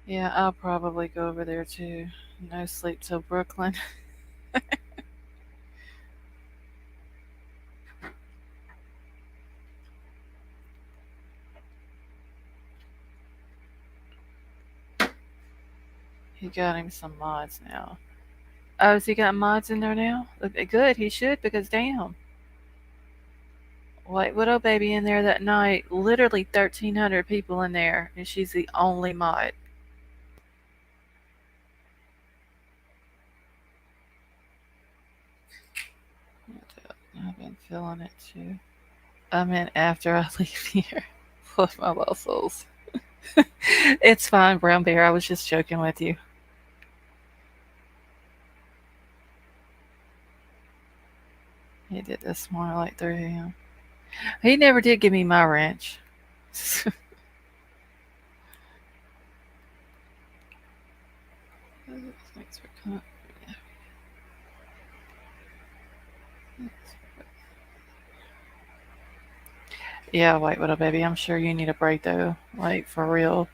Yeah, I'll probably go over there too. No sleep till Brooklyn. He got him some mods now. Oh, has he got mods in there now? Okay, good, he should, because damn. White Widow Baby in there that night, literally 1,300 people in there, and she's the only mod. I've been feeling it too. I mean, after I leave here. With my muscles. It's fine, Brown Bear, I was just joking with you. He did this morning like 3 a.m. He never did give me my wrench. Thanks for coming. Yeah, White Widow Baby, I'm sure you need a break though. Like, for real.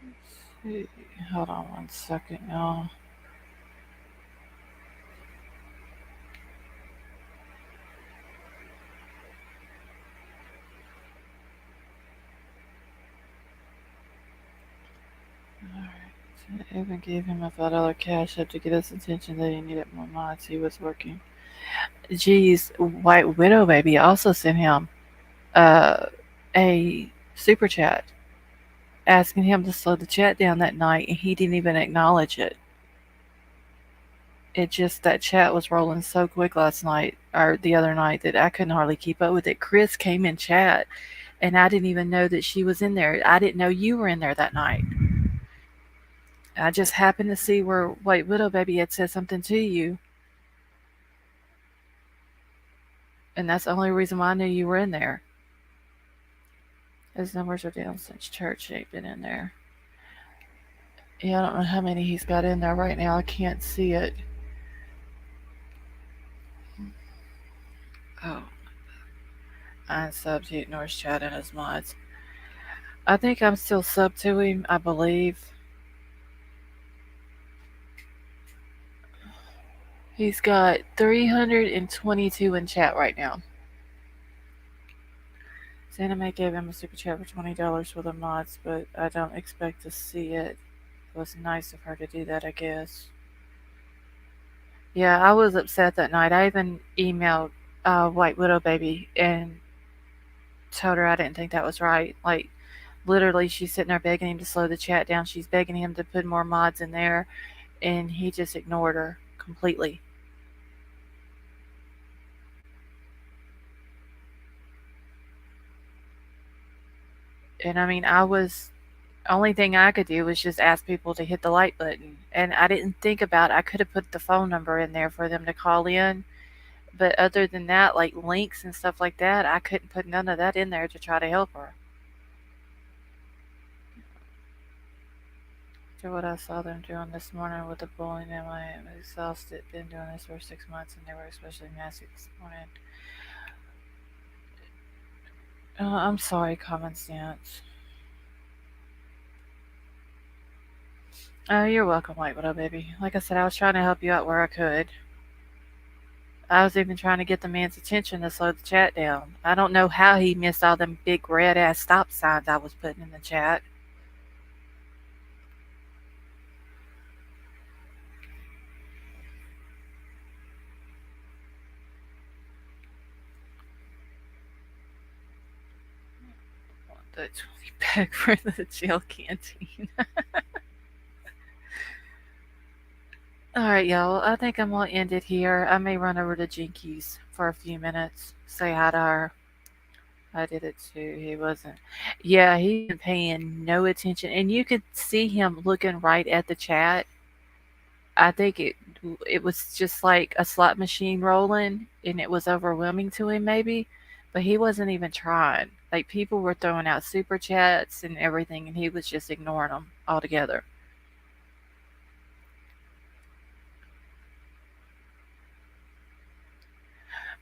Let's see. Hold on 1 second, y'all. Alright. I even gave him a $5 cash up to get his attention that he needed more mods. He was working. Geez, White Widow Baby also sent him uh, a super chat asking him to slow the chat down that night, and he didn't even acknowledge it. It just, that chat was rolling so quick last night, or the other night, that I couldn't hardly keep up with it. Chris came in chat, and I didn't even know that she was in there. I didn't know you were in there that night. I just happened to see where White Widow Baby had said something to you, and that's the only reason why I knew you were in there. His numbers are down since church. Ain't been in there. Yeah, I don't know how many he's got in there right now. I can't see it. Oh. Unsubbed, he ignores chat and his mods. I think I'm still sub to him, I believe. He's got 322 in chat right now. Santa May gave him a super chat for $20 for the mods, but I don't expect to see it. It was nice of her to do that, I guess. Yeah, I was upset that night. I even emailed White Widow Baby and told her I didn't think that was right. Like, literally, she's sitting there begging him to slow the chat down. She's begging him to put more mods in there, and he just ignored her completely. And I mean, only thing I could do was just ask people to hit the like button. And I didn't think about I could have put the phone number in there for them to call in. But other than that, like links and stuff like that, I couldn't put none of that in there to try to help her. After what I saw them doing this morning with the bullying, I'm exhausted. Been doing this for 6 months, and they were especially nasty this morning. I'm sorry, Common Sense. Oh, you're welcome, White Widow Baby. Like I said, I was trying to help you out where I could. I was even trying to get the man's attention to slow the chat down. I don't know how he missed all them big red ass stop signs I was putting in the chat. The 20 pack for the jail canteen. Alright, y'all. I think I'm going to end it here. I may run over to Jinkies for a few minutes. Say hi to her. I did it too. He wasn't. Yeah, he wasn't paying no attention. And you could see him looking right at the chat. I think it was just like a slot machine rolling, and it was overwhelming to him maybe, but he wasn't even trying. Like, people were throwing out super chats and everything, and he was just ignoring them altogether.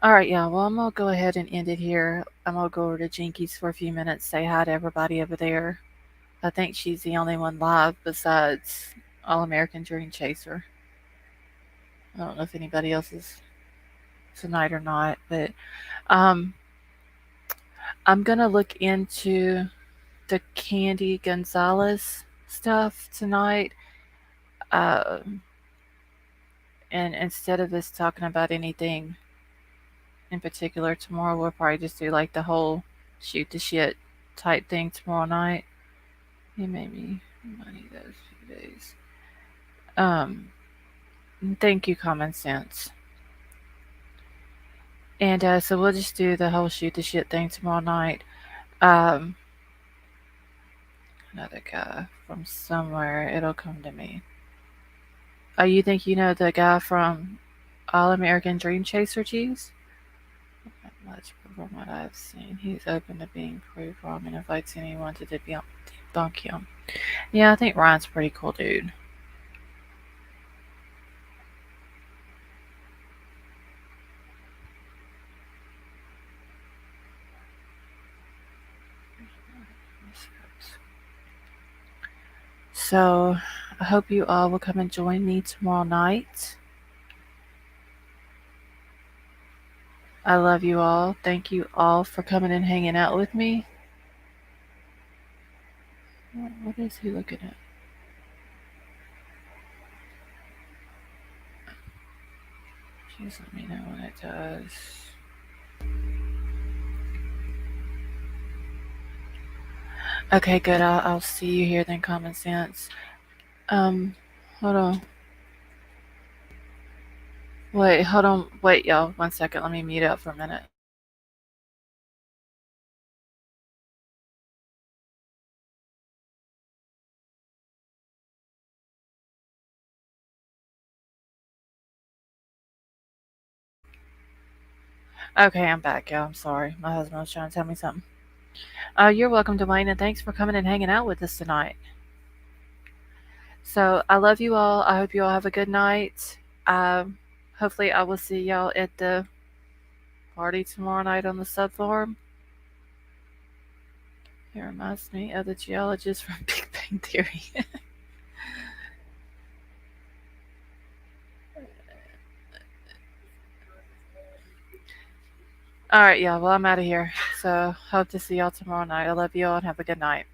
All right, y'all. Well, I'm gonna go ahead and end it here. I'm gonna go over to Jinkies for a few minutes, say hi to everybody over there. I think she's the only one live besides All American Dream Chaser. I don't know if anybody else is tonight or not, but um, I'm gonna look into the Candy Gonzalez stuff tonight. Uh, and instead of us talking about anything in particular tomorrow, we'll probably just do like the whole shoot the shit type thing tomorrow night. He made me money those few days. Um, thank you, Common Sense. And so we'll just do the whole shoot the shit thing tomorrow night. Um, another guy from somewhere, it'll come to me. Oh, you think you know the guy from All American Dream Chaser, Cheese? Not much from what I've seen. He's open to being proved wrong and invites anyone to debunk him. Yeah, I think Ryan's a pretty cool dude. So, I hope you all will come and join me tomorrow night. I love you all. Thank you all for coming and hanging out with me. What is he looking at? Please let me know when it does. Okay, good. I'll see you here then, Common Sense. Hold on. Wait, hold on. Wait, y'all. 1 second. Let me mute up for a minute. Okay, I'm back, y'all. I'm sorry. My husband was trying to tell me something. You're welcome, Dwayne, and thanks for coming and hanging out with us tonight. So, I love you all. I hope you all have a good night. Hopefully, I will see y'all at the party tomorrow night on the subforum. It reminds me of the geologist from Big Bang Theory. All right, y'all. Well, I'm out of here. So, hope to see y'all tomorrow night. I love you all and have a good night.